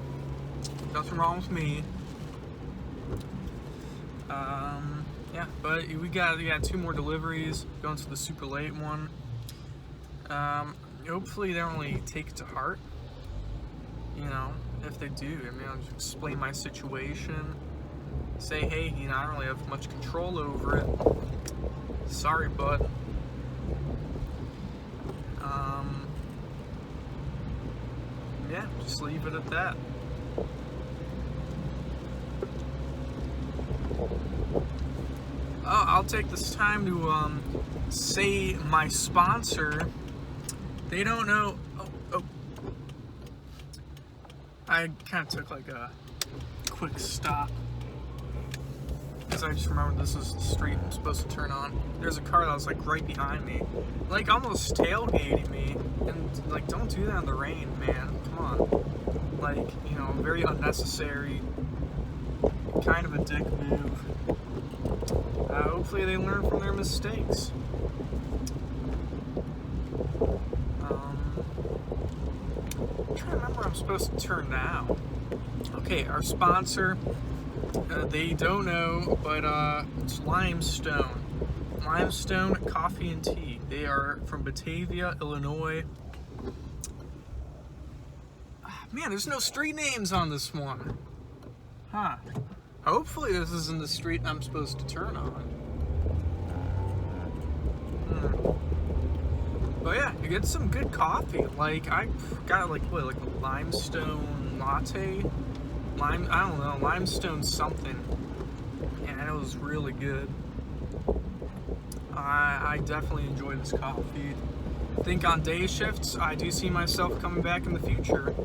Nothing wrong with me. Yeah, but we got 2 more deliveries, going to the super late one. Hopefully they don't really take it to heart. If they do, I'll just explain my situation. Say, hey, I don't really have much control over it. Sorry, bud. Yeah, just leave it at that. I'll take this time to say my sponsor. They don't know. Oh. I kind of took a quick stop because I just remembered this is the street I'm supposed to turn on. There's a car that was right behind me, almost tailgating me, and don't do that in the rain, man. Come on, very unnecessary, kind of a dick move. Hopefully they learn from their mistakes. I'm trying to remember where I'm supposed to turn now. Okay, our sponsor, they don't know, but it's Limestone. Limestone Coffee and Tea. They are from Batavia, Illinois. Man, there's no street names on this one. Huh. Hopefully this isn't the street I'm supposed to turn on. But yeah, you get some good coffee. Like I got like what, like a limestone latte, I don't know, limestone something, and it was really good. I definitely enjoy this coffee. I think on day shifts, I do see myself coming back in the future.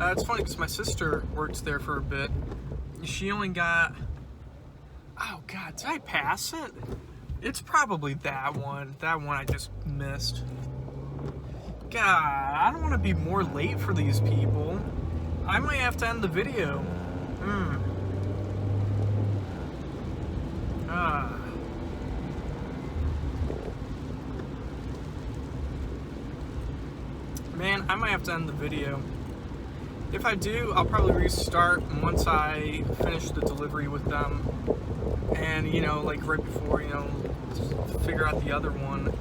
It's funny because my sister worked there for a bit. She only got, oh God, did I pass it? It's probably that one. That one I just missed. God, I don't want to be more late for these people. I might have to end the video. Ah. Man, I might have to end the video. If I do, I'll probably restart once I finish the delivery with them. And, you know, like right before, you know, figure out the other one.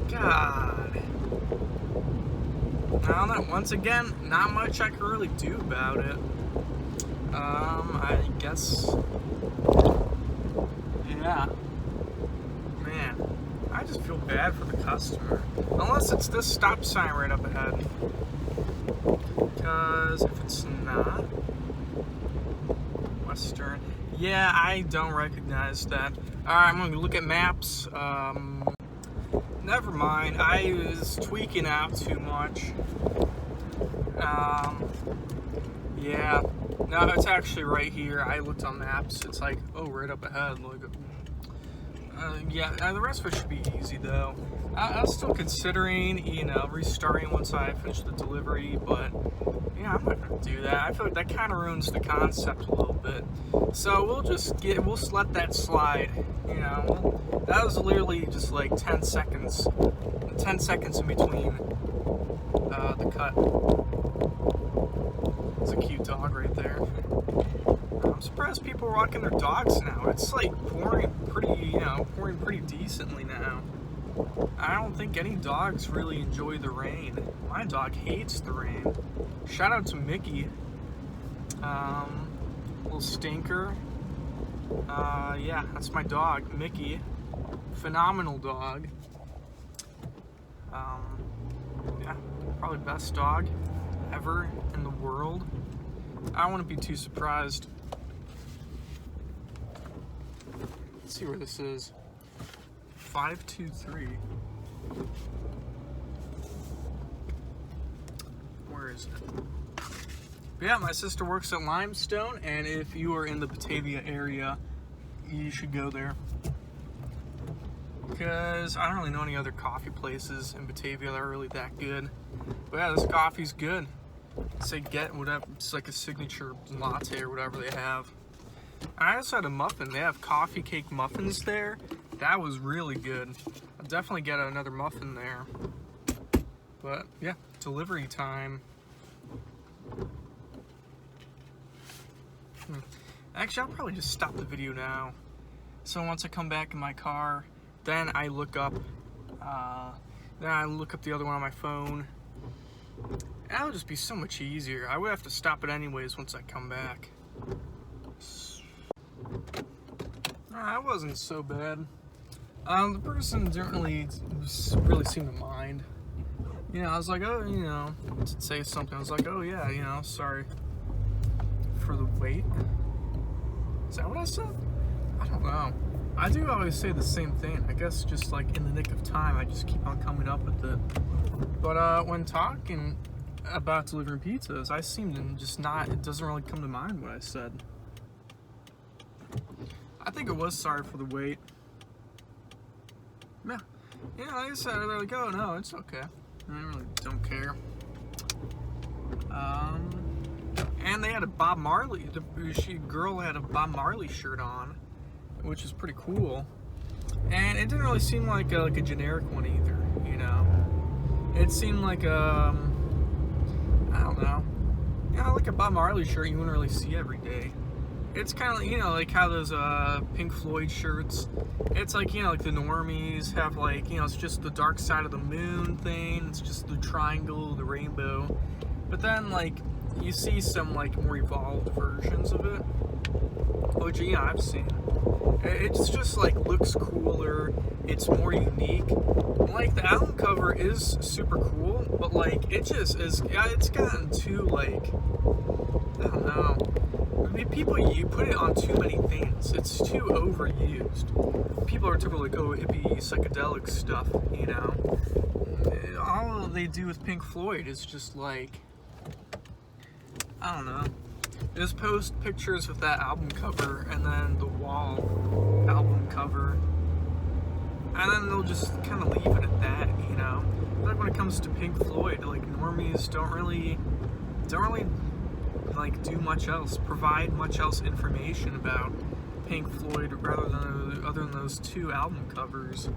God. Now that, once again, not much I can really do about it. I guess. Yeah. Man, I just feel bad for the customer. Unless it's this stop sign right up ahead. Because if it's not Western, yeah, I don't recognize that. Alright, I'm gonna look at maps. Never mind, I was tweaking out too much. Yeah, no, it's actually right here. I looked on maps, it's like, oh, right up ahead. Like, yeah, the rest of it should be easy though. I was still considering, you know, restarting once I finish the delivery, but yeah, I'm not gonna do that. I feel like that kind of ruins the concept a little bit. So we'll let that slide. You know, that was literally just like 10 seconds in between the cut. It's a cute dog right there. I'm surprised people are walking their dogs now. It's like pouring pretty decently now. I don't think any dogs really enjoy the rain. My dog hates the rain. Shout out to Mickey. Little stinker. Yeah, that's my dog, Mickey. Phenomenal dog. Yeah, probably best dog ever in the world. I wouldn't be too surprised. Let's see where this is. 523. Where is it? But yeah, my sister works at Limestone, and if you are in the Batavia area, you should go there. Because I don't really know any other coffee places in Batavia that are really that good. But yeah, this coffee's good. Say get whatever, it's like a signature latte or whatever they have. I also had a muffin. They have coffee cake muffins there. That was really good. I'll definitely get another muffin there. But yeah, delivery time. Actually, I'll probably just stop the video now. So once I come back in my car, then I look up the other one on my phone. That'll just be so much easier. I would have to stop it anyways once I come back. That wasn't so bad. The person didn't really seem to mind. You know, I was like, oh, you know, to say something. I was like, oh yeah, you know, sorry for the wait. Is that what I said? I don't know. I do always say the same thing. I guess just like in the nick of time, I just keep on coming up with it. But when talking about delivering pizzas, I seem to just not, it doesn't really come to mind what I said. I think it was sorry for the wait. Yeah. Yeah, like I said, they're like, oh no, it's okay. I really don't care. And they had a Bob Marley, girl had a Bob Marley shirt on, which is pretty cool. And it didn't really seem like a generic one either, you know. It seemed like I don't know, you know, like a Bob Marley shirt you wouldn't really see every day. It's kind of, you know, like how those Pink Floyd shirts, it's like, you know, like the normies have like, you know, it's just the dark side of the moon thing, it's just the triangle, the rainbow. But then, like, you see some, like, more evolved versions of it, which, you know, I've seen. It's just like looks cooler. It's more unique. Like the album cover is super cool, but like it just is. Yeah, it's gotten too like, I don't know. I mean, people, you put it on too many things. It's too overused. People are typically like, oh, hippie psychedelic stuff, you know. All they do with Pink Floyd is just like, I don't know. Just post pictures of that album cover and then the Wall album cover, and then they'll just kind of leave it at that, you know. Like when it comes to Pink Floyd, like normies don't really like do much else, provide much else information about Pink Floyd other than those two album covers,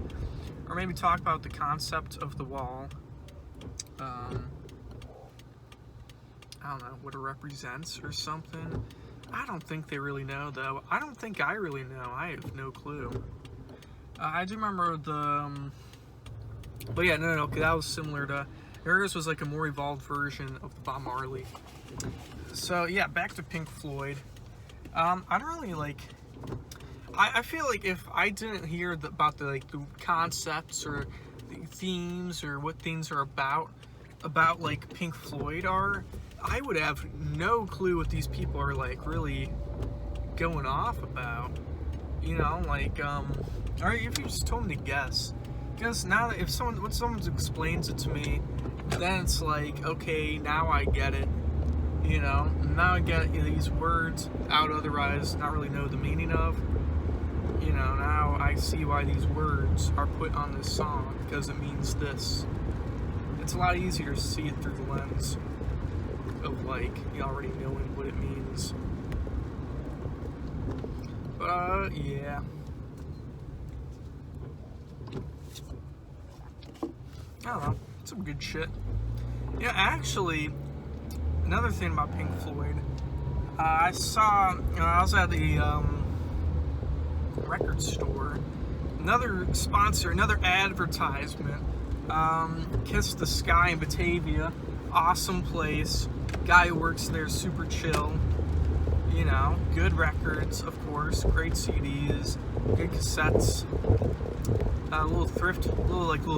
or maybe talk about the concept of the Wall. I don't know what it represents or something. I don't think they really know, though. I don't think I really know. I have no clue. I do remember but yeah, no, that was similar to, theirs was like a more evolved version of the Bob Marley. So yeah, back to Pink Floyd. I don't really like, I feel like if I didn't hear about the concepts or the themes or what things are about like Pink Floyd are, I would have no clue what these people are like really going off about, you know, like, or if you just told me to guess, because now that when someone explains it to me, then it's like, okay, now I get it, you know, now I get these words I would otherwise not really know the meaning of, you know, now I see why these words are put on this song, because it means this. It's a lot easier to see it through the lens of like you already knowing what it means. But yeah, I don't know, some good shit. Yeah, actually, another thing about Pink Floyd, I saw, I was at the record store, another sponsor, another advertisement, Kiss the Sky in Batavia, awesome place. Guy who works there, super chill, you know, good records, of course, great CDs, good cassettes, little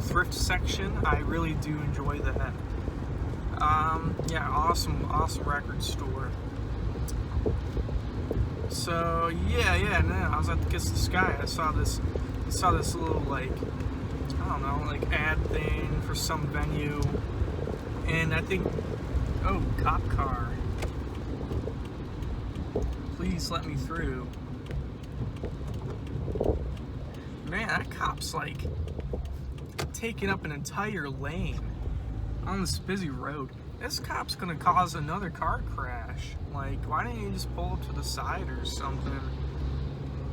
thrift section. I really do enjoy that. Yeah, awesome record store. So yeah, no, I was at the Kiss the Sky. I saw this little like, I don't know, like ad thing for some venue, and I think, oh, cop car. Please let me through. Man, that cop's like taking up an entire lane on this busy road. This cop's gonna cause another car crash. Like, why didn't he just pull up to the side or something?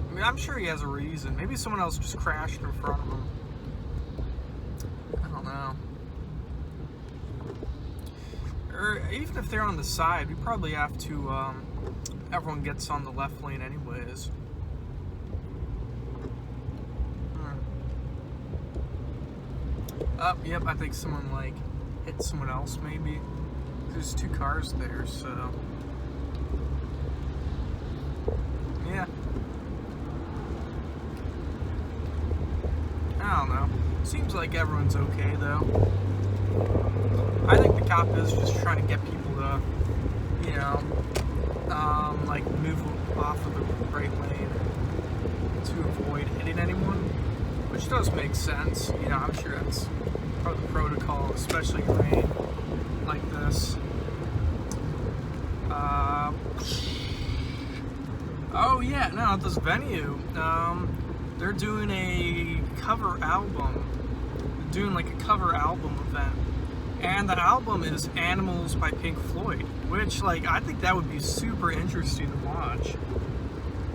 I mean, I'm sure he has a reason. Maybe someone else just crashed in front of him. I don't know. Or even if they're on the side, we probably have to, everyone gets on the left lane anyways. Oh, yep, I think someone, like, hit someone else, maybe. There's two cars there, so... yeah. I don't know. Seems like everyone's okay, though. I think the cop is just trying to get people to, you know, like, move off of the right lane to avoid hitting anyone, which does make sense. You know, I'm sure that's part of the protocol, especially in rain like this. Oh yeah, no, at this venue, they're doing a cover album. They're doing like a cover album event. And the album is Animals by Pink Floyd, which, like, I think that would be super interesting to watch.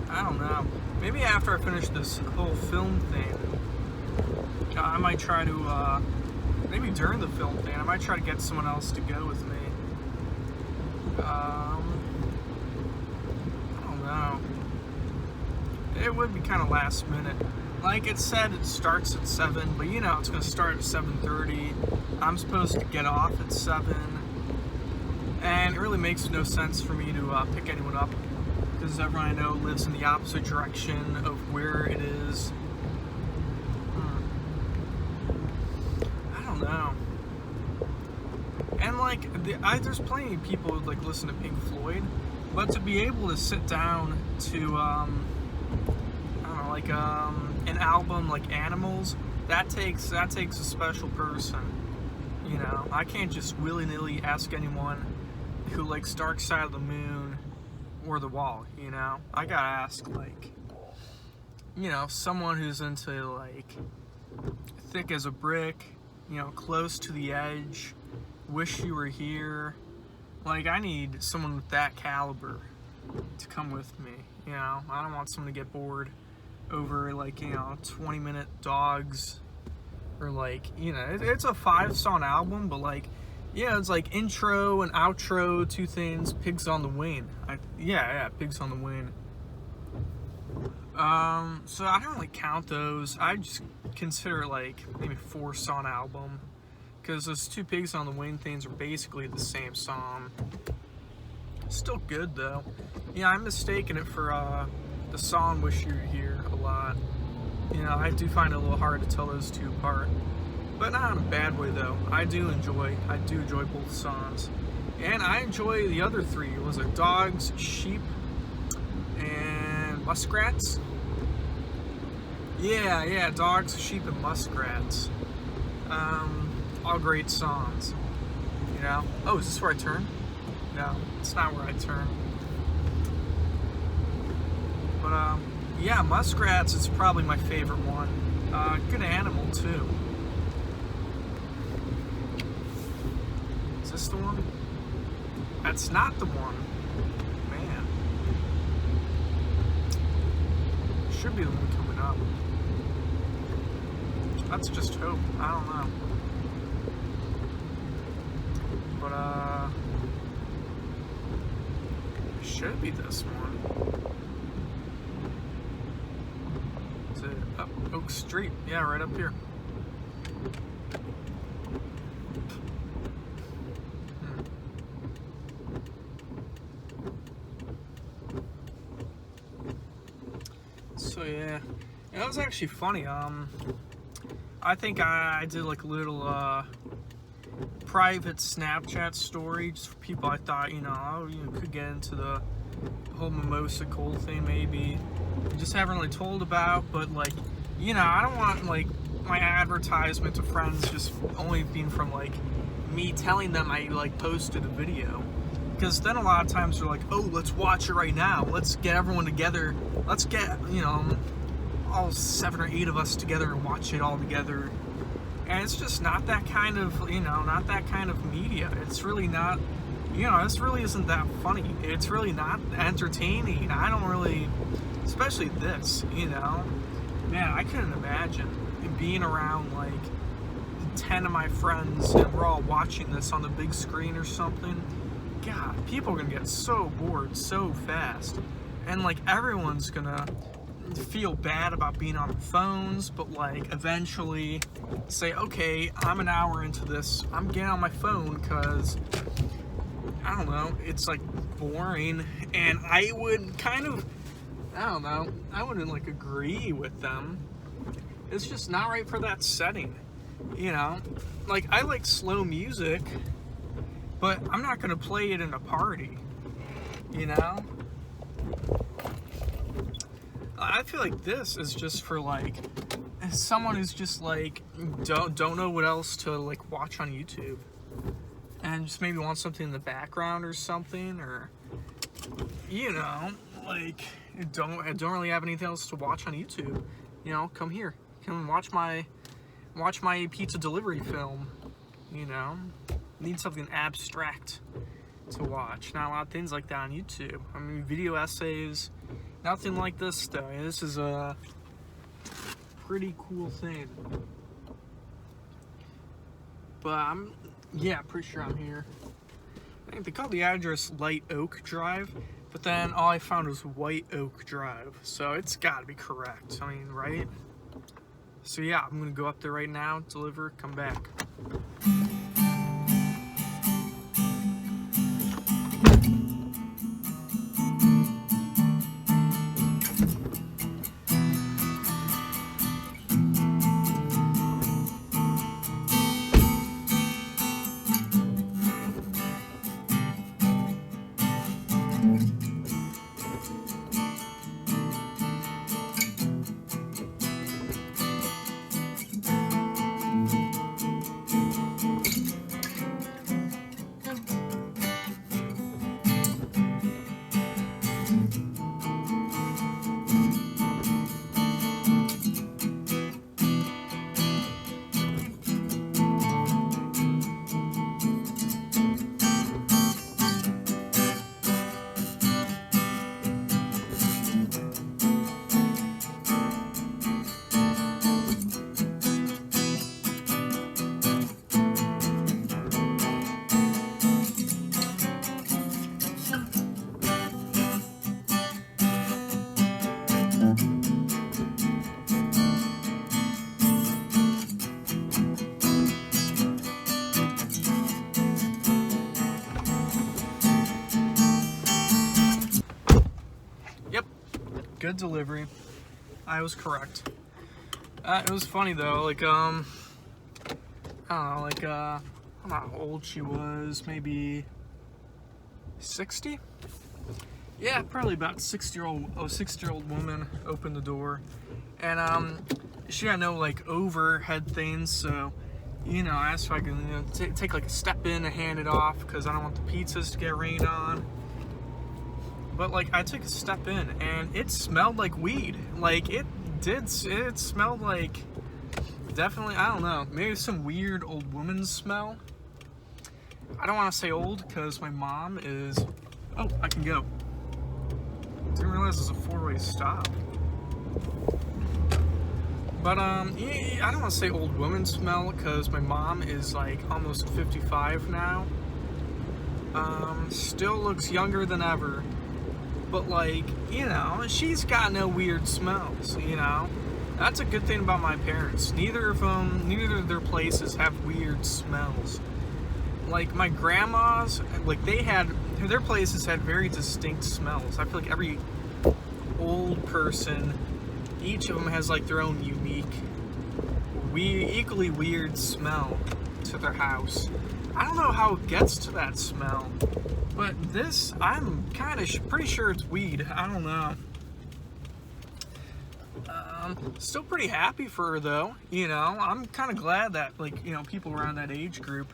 I don't know. Maybe after I finish this whole film thing, I might try to, maybe during the film thing, I might try to get someone else to go with me. I don't know. It would be kind of last minute. Like it said, it starts at 7, but you know it's going to start at 7:30. I'm supposed to get off at 7, and it really makes no sense for me to pick anyone up, because everyone I know lives in the opposite direction of where it is. I don't know. And like, there's plenty of people who like listen to Pink Floyd, but to be able to sit down to I don't know, like an album like Animals, that takes a special person. You know, I can't just willy-nilly ask anyone who likes Dark Side of the Moon or The Wall, you know? I gotta ask, like, you know, someone who's into, like, Thick as a Brick, you know, Close to the Edge, Wish You Were Here. Like, I need someone with that caliber to come with me, you know? I don't want someone to get bored over, like, you know, 20-minute Dogs. Or like, you know, it's a 5-song album, but like, yeah, it's like intro and outro, 2 things, Pigs on the Wing. Yeah, Pigs on the Wing. So I don't really count those. I just consider it like maybe 4-song album, because those 2 Pigs on the Wing things are basically the same song. Still good though. Yeah, I'm mistaking it for the song Wish You Were Here a lot. You know, I do find it a little hard to tell those 2 apart, but not in a bad way though. I do enjoy both songs, and I enjoy the other 3. Was it Dogs, Sheep, and Muskrats? Yeah, Dogs, Sheep, and Muskrats. All great songs. You know. Oh, is this where I turn? No, it's not where I turn. But yeah, Muskrats is probably my favorite one. Good animal, too. Is this the one? That's not the one. Man. Should be the one coming up. Let's just hope. I don't know. But, should be this one. Up Oak Street. Yeah, right up here. So yeah, that was actually funny. I think I did like a little private Snapchat story just for people I thought, you know, could get into the whole Mimosa Cole thing maybe. Just haven't really told about, but like, you know, I don't want like my advertisement to friends just only being from like me telling them I like posted a video, because then a lot of times they're like, oh, let's watch it right now, let's get everyone together, let's get, you know, all 7 or 8 of us together and watch it all together. And it's just not that kind of, you know, not that kind of media. It's really not, you know, this really isn't that funny. It's really not entertaining. I don't really, especially this, you know. Man, I couldn't imagine being around like 10 of my friends and we're all watching this on the big screen or something. God, people are gonna get so bored so fast. And like everyone's gonna feel bad about being on their phones, but like eventually say, okay, I'm an hour into this, I'm getting on my phone because, I don't know, it's like boring. And I would kind of, I don't know, I wouldn't like agree with them. It's just not right for that setting, you know? Like, I like slow music, but I'm not gonna play it in a party, you know? I feel like this is just for like someone who's just like don't know what else to like watch on YouTube, and just maybe want something in the background or something, or you know, like don't really have anything else to watch on YouTube. You know, come here, come watch my pizza delivery film. You know, need something abstract to watch. Not a lot of things like that on YouTube. I mean, video essays. Nothing like this though. This is a pretty cool thing. But yeah, pretty sure I'm here. I think they called the address Light Oak Drive, but then all I found was White Oak Drive. So it's gotta be correct. I mean, right? So yeah, I'm gonna go up there right now, deliver, come back. Yep, good delivery. I was correct. It was funny though, like I don't know, like I don't know how old she was, maybe 60? Yeah, probably about 60-year-old woman opened the door, and she had no like overhead things, so I asked if I could take like a step in and hand it off because I don't want the pizzas to get rained on. But like I took a step in and it smelled like weed. Like it smelled like, definitely, I don't know, maybe some weird old woman smell. I don't want to say old because my mom is, oh, I can go. Didn't realize there's a 4-way stop. But yeah, I don't want to say old woman smell because my mom is like almost 55 now. Still looks younger than ever. But like, she's got no weird smells, That's a good thing about my parents. Neither of their places have weird smells. Like my grandma's, like their places had very distinct smells. I feel like every old person, each of them has like their own unique, equally weird smell to their house. I don't know how it gets to that smell, but this, I'm kind of pretty sure it's weed. I don't know. Still pretty happy for her though. I'm kind of glad that like people around that age group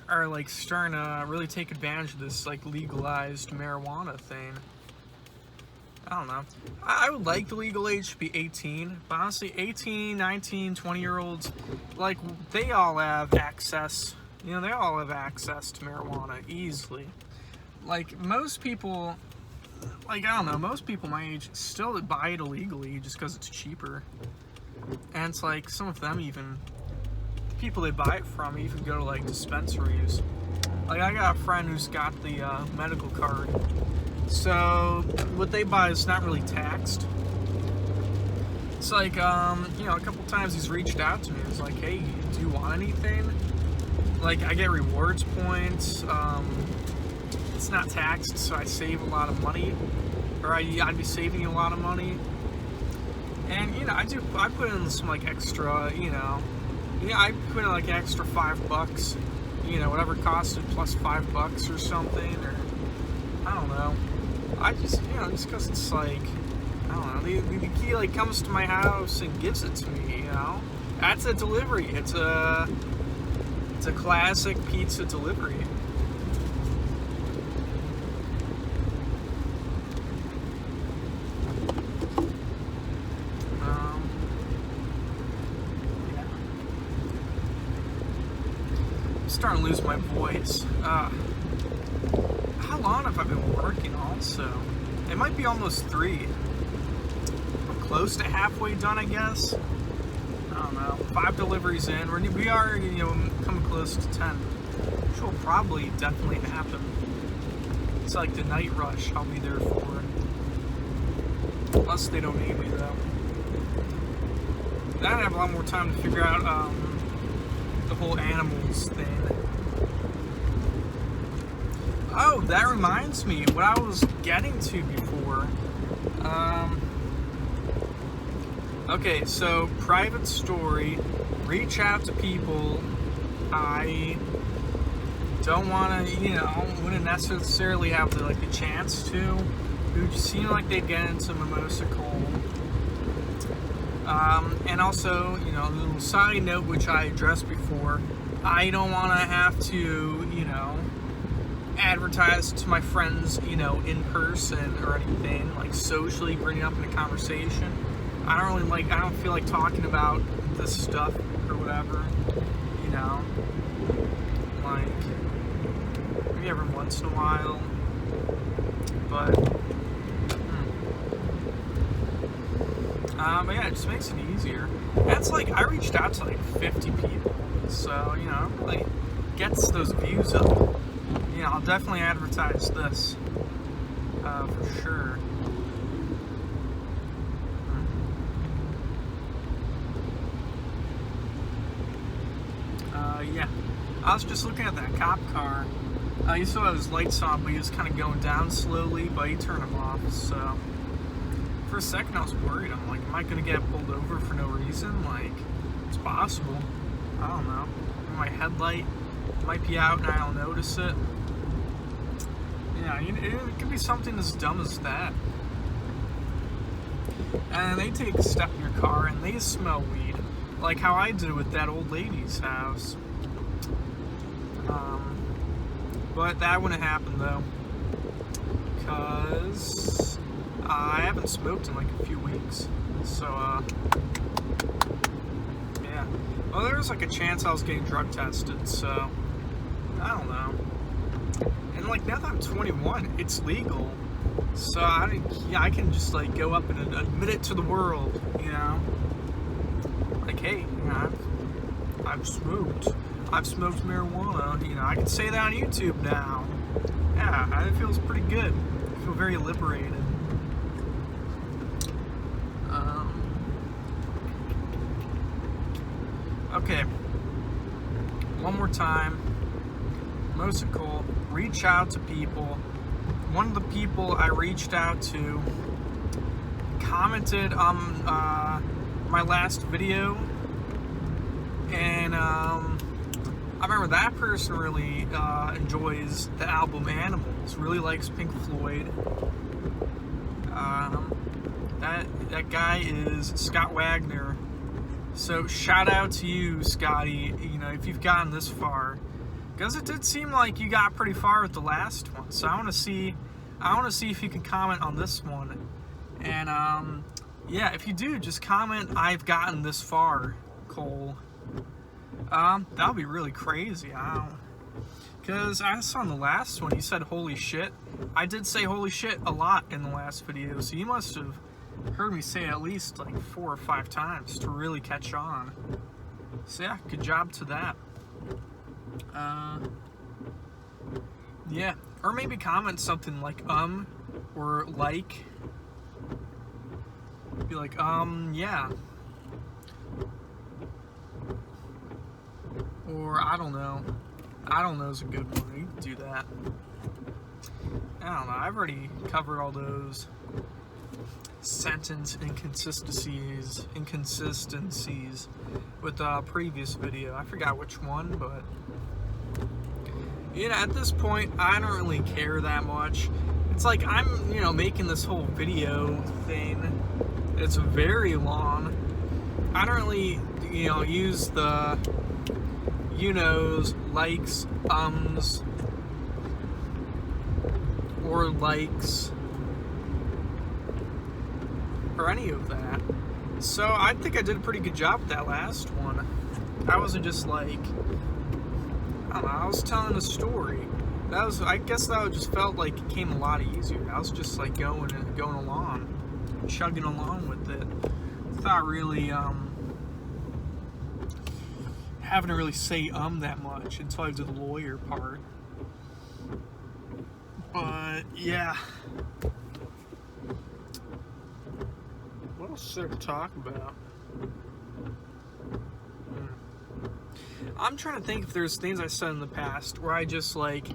are like starting to really take advantage of this like legalized marijuana thing. I don't know. I would like the legal age to be 18, but honestly 18, 19, 20-year-olds, like they all have access. They all have access to marijuana easily. Like most people, like I don't know, most people my age still buy it illegally just because it's cheaper. And it's like some of them even, the people they buy it from even go to like dispensaries. Like I got a friend who's got the medical card. So what they buy is not really taxed. It's like, a couple times he's reached out to me. He's like, hey, do you want anything? Like I get rewards points. It's not taxed, so I save a lot of money, or I'd be saving a lot of money. And I put in some like extra, I put in like an extra $5, whatever it costed plus $5 or something, or I don't know. I just, just because it's like, I don't know, the key like comes to my house and gives it to me, That's a delivery. It's a classic pizza delivery. I'm starting to lose my voice. How long have I been working also? It might be almost 3. I'm close to halfway done, I guess. I don't know. 5 deliveries in. We are, coming close to 10. Which will probably definitely happen. It's like the night rush I'll be there for. Unless they don't need me, though. Then I have a lot more time to figure out the whole animals thing. Oh, that reminds me, what I was getting to before. Okay, so private story, reach out to people I don't want to, wouldn't necessarily have the chance to, who just seem like they'd get into Mimosa Cole. And also, a little side note, which I addressed before, I don't want to have to, advertise to my friends, in person or anything, like socially bring it up in a conversation. I don't feel like talking about this stuff or whatever, like, maybe every once in a while, but yeah, it just makes it easier. And it's like, I reached out to like 50 people, so, like, gets those views up. I'll definitely advertise this, for sure. yeah, I was just looking at that cop car. He still had his lights on, but he was kind of going down slowly, but he turned them off, so for a second I was worried. I'm like, am I going to get pulled over for no reason? Like, it's possible. I don't know. My headlight might be out and I don't notice it. Yeah, it could be something as dumb as that. And they take a step in your car and they smell weed, like how I did with that old lady's house. But that wouldn't happen though, because I haven't smoked in like a few weeks. So, yeah. Well, there was like a chance I was getting drug tested, so I don't know. And like now that I'm 21, it's legal. So I can just like go up and admit it to the world, you know? Like, hey, you know, I've smoked marijuana, you know, I can say that on YouTube now. Yeah, it feels pretty good. I feel very liberated. Okay, one more time. Mosicle, reach out to people. One of the people I reached out to commented on my last video, and I remember that person really enjoys the album Animals, really likes Pink Floyd. That guy is Scott Wagner. So shout out to you, Scotty, you know, if you've gotten this far. Because it did seem like you got pretty far with the last one. So I want to see if you can comment on this one. And yeah, if you do, just comment, I've gotten this far, Cole. That would be really crazy. Because I saw in the last one, you said holy shit. I did say holy shit a lot in the last video, so you must have heard me say it at least like 4 or 5 times to really catch on. So yeah, good job to that. Yeah, or maybe comment something like or like. Be like, yeah. Or I don't know. I don't know is a good one. You can do that. I don't know. I've already covered all those sentence inconsistencies with the previous video. I forgot which one, but you know, at this point, I don't really care that much. It's like I'm, you know, making this whole video thing. It's very long. I don't really, you know, use the you-knows, likes, or likes, or any of that. So I think I did a pretty good job with that last one. I wasn't just like, I don't know, I was telling a story. I guess that just felt like it came a lot easier. I was just like going along, chugging along with it. Without really, having to really say that much until I did the lawyer part. But yeah. What else is there to talk about? I'm trying to think if there's things I said in the past where I just like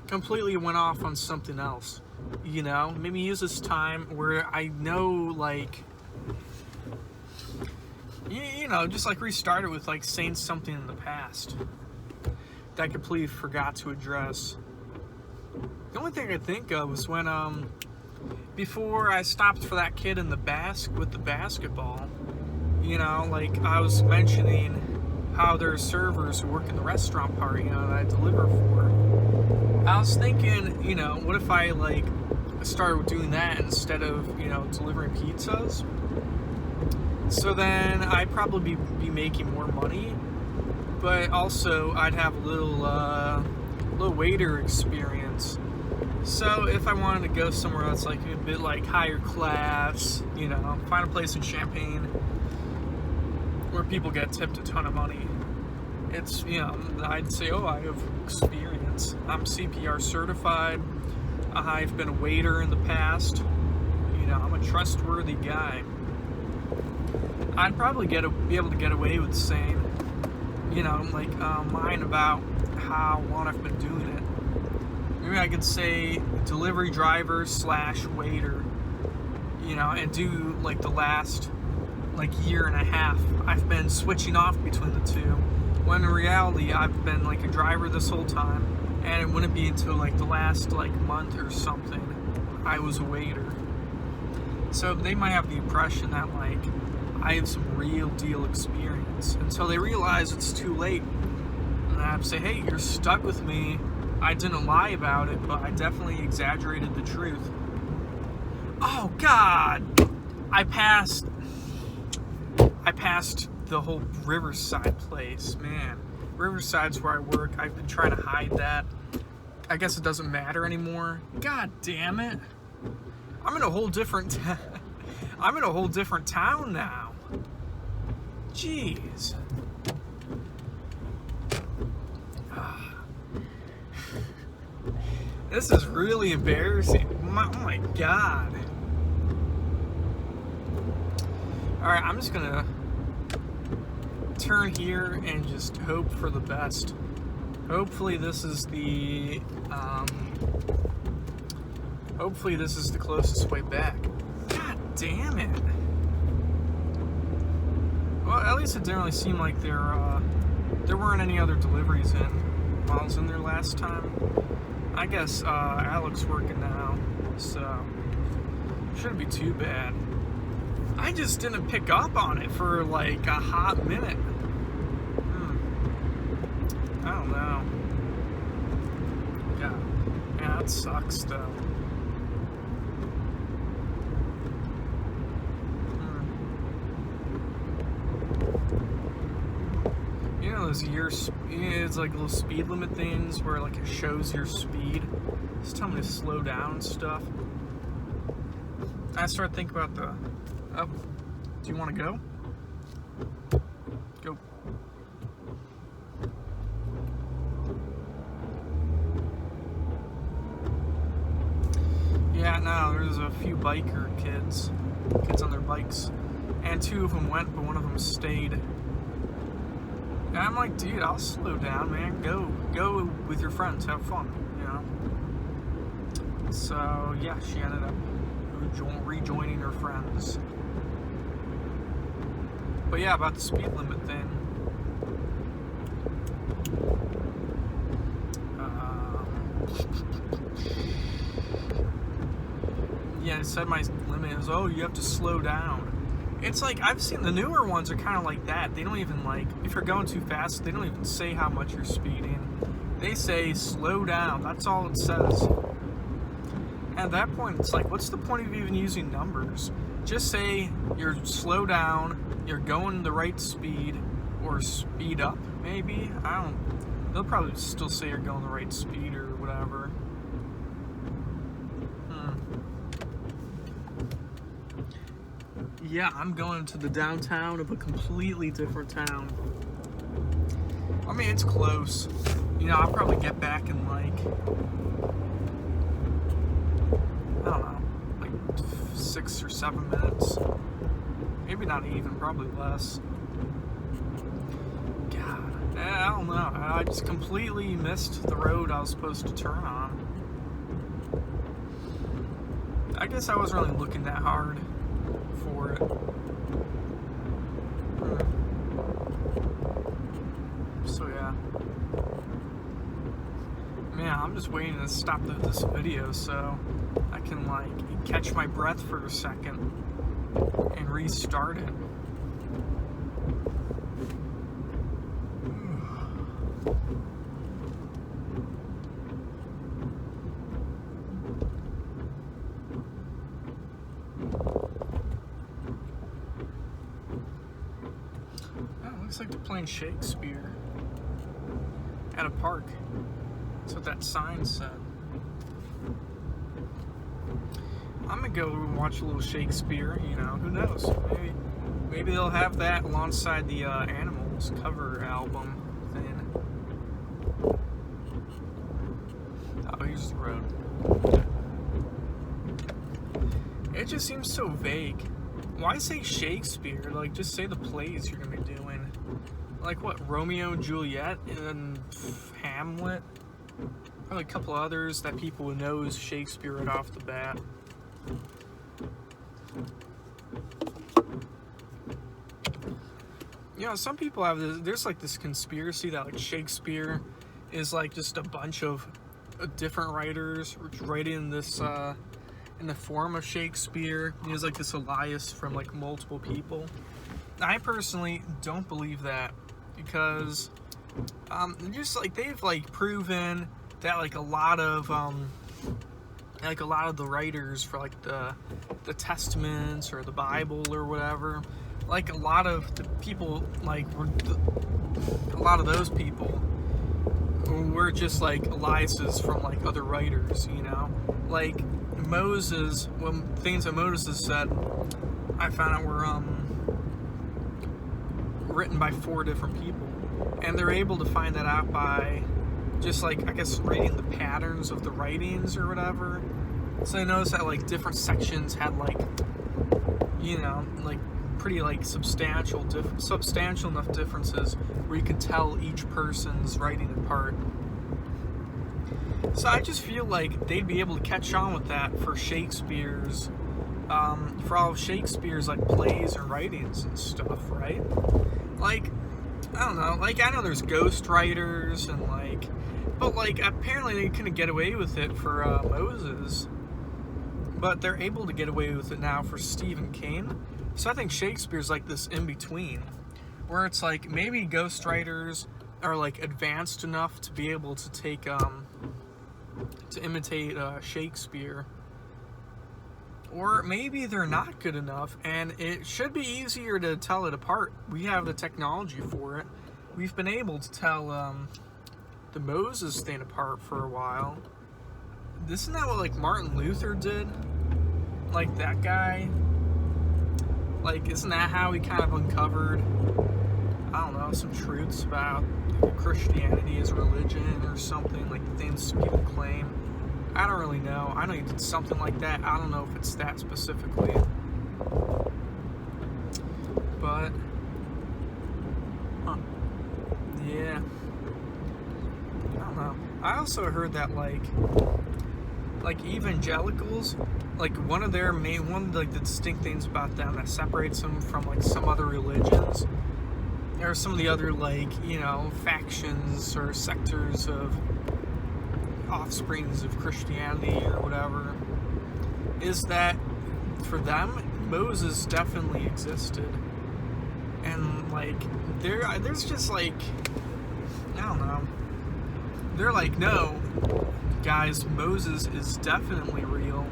completely went off on something else. You know, maybe use this time where I know, like, you know, just like restart it with like saying something in the past that I completely forgot to address. The only thing I could think of was when before I stopped for that kid in the with the basketball, you know, like I was mentioning how there are servers who work in the restaurant part, you know, that I deliver for. I was thinking, you know, what if I like started doing that instead of, you know, delivering pizzas? So then I'd probably be making more money, but also I'd have a little waiter experience. So if I wanted to go somewhere that's like a bit like higher class, you know, find a place in Champaign where people get tipped a ton of money, it's, you know, I'd say, oh, I have experience. I'm CPR certified. I've been a waiter in the past. You know, I'm a trustworthy guy. I'd probably be able to get away with saying, mine about how long I've been doing it. Maybe I could say delivery driver / waiter, and do like the last year and a half I've been switching off between the two, when in reality I've been like a driver this whole time, and it wouldn't be until like the last month or something I was a waiter. So they might have the impression that I have some real deal experience until they realize it's too late. And I have to say, hey, you're stuck with me. I didn't lie about it, but I definitely exaggerated the truth. Oh God! I passed the whole Riverside place, man. Riverside's where I work. I've been trying to hide that. I guess it doesn't matter anymore. God damn it! I'm in a whole different I'm in a whole different town now. Jeez. This is really embarrassing. Oh my God. Alright, I'm just gonna turn here and just hope for the best. Hopefully this is the closest way back. God damn it. Well, at least it didn't really seem like there weren't any other deliveries in while I was in there last time. I guess Alex working now, so shouldn't be too bad. I just didn't pick up on it for a hot minute. I don't know. Yeah, that sucks though. It's like little speed limit things where it shows your speed. It's telling me to slow down and stuff. I start thinking about do you want to go? Go. Yeah, no, there's a few biker kids on their bikes, and 2 of them went, but 1 of them stayed. And I'm like, dude, I'll slow down, man. Go with your friends, have fun, So yeah, she ended up rejoining her friends. But yeah, about the speed limit thing. Yeah, it said my limit is, you have to slow down. It's I've seen the newer ones are kind of like that. They don't even if you're going too fast, they don't even say how much you're speeding. They say slow down. That's all it says. At that point, it's what's the point of even using numbers? Just say you're slow down, you're going the right speed, or speed up, maybe? They'll probably still say you're going the right speed or whatever. Yeah, I'm going to the downtown of a completely different town. I mean, it's close. I'll probably get back in I don't know, 6 or 7 minutes. Maybe not even, probably less. God, I don't know. I just completely missed the road I was supposed to turn on. I guess I wasn't really looking that hard for it. So yeah. Man, I'm just waiting to stop this video so I can catch my breath for a second and restart it. Looks like they're playing Shakespeare at a park. That's what that sign said. I'm gonna go watch a little Shakespeare, who knows? Maybe they'll have that alongside the Animals cover album thing. Oh, here's the road. It just seems so vague. Why say Shakespeare? Just say the plays you're gonna be doing. like what, Romeo and Juliet and Hamlet, probably a couple others that people would know as Shakespeare right off the bat. You know, some people have this, there's like this conspiracy that like Shakespeare is like just a bunch of different writers writing this in the form of Shakespeare. He was like this Elias from like multiple people. I personally don't believe that, because just like they've like proven that like a lot of the writers for like the Testaments or the Bible or whatever, like a lot of the people like a lot of those people were just like Eliases from like other writers, you know, like Moses. When things that Moses said, I found out were written by 4 different people, and they're able to find that out by just like, I guess, reading the patterns of the writings or whatever. So I noticed that like different sections had like, you know, like pretty like substantial enough differences where you could tell each person's writing apart. So I just feel like they'd be able to catch on with that for Shakespeare's for all of Shakespeare's like plays and writings and stuff, right? Like, I don't know, like I know there's ghostwriters and like, but like apparently they couldn't get away with it for Moses, but they're able to get away with it now for Stephen King. So I think Shakespeare's like this in between, where it's like maybe ghostwriters are like advanced enough to be able to take to imitate Shakespeare, or maybe they're not good enough, and it should be easier to tell it apart. We have the technology for it. We've been able to tell the Moses thing apart for a while. Isn't that what like Martin Luther did? Like that guy? Like, isn't that how he kind of uncovered, I don't know, some truths about Christianity as a religion or something, like the things people claim? I don't really know. I know he did something like that. I don't know if it's that specifically. But, yeah. I don't know. I also heard that like evangelicals, like one of the distinct things about them that separates them from like some other religions, or some of the other like, you know, factions or sectors of offsprings of Christianity or whatever, is that for them Moses definitely existed, and like there's just like, I don't know, they're like, no guys, Moses is definitely real,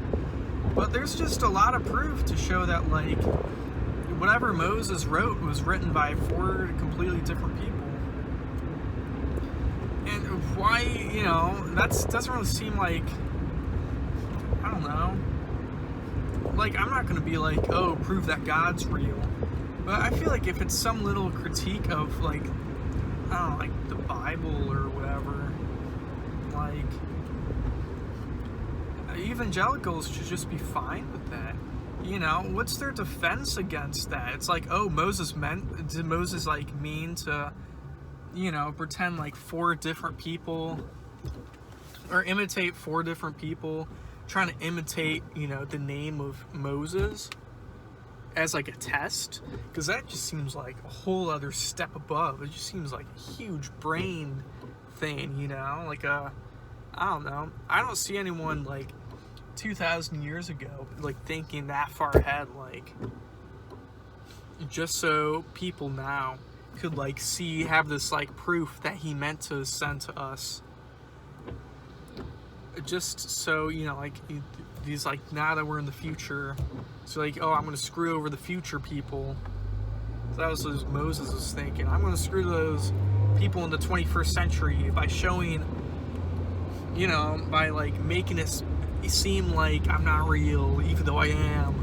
but there's just a lot of proof to show that like whatever Moses wrote was written by 4 completely different people. And why, you know, that doesn't really seem like, I don't know, like I'm not going to be like, oh, prove that God's real, but I feel like if it's some little critique of like, I don't know, like the Bible or whatever, like evangelicals should just be fine with that. You know, what's their defense against that? It's like, oh, did Moses like mean to, you know, pretend like 4 different people, or imitate 4 different people, trying to imitate, you know, the name of Moses as like a test? Because that just seems like a whole other step above. It just seems like a huge brain thing, you know, like I don't know. I don't see anyone like 2,000 years ago like thinking that far ahead, like just so people now could like have this like proof that he meant to send to us, just so, you know, like these, like, now that we're in the future, so like, oh, I'm gonna screw over the future people. So that was what Moses was thinking. I'm gonna screw those people in the 21st century by showing, you know, by like making it seem like I'm not real, even though I am.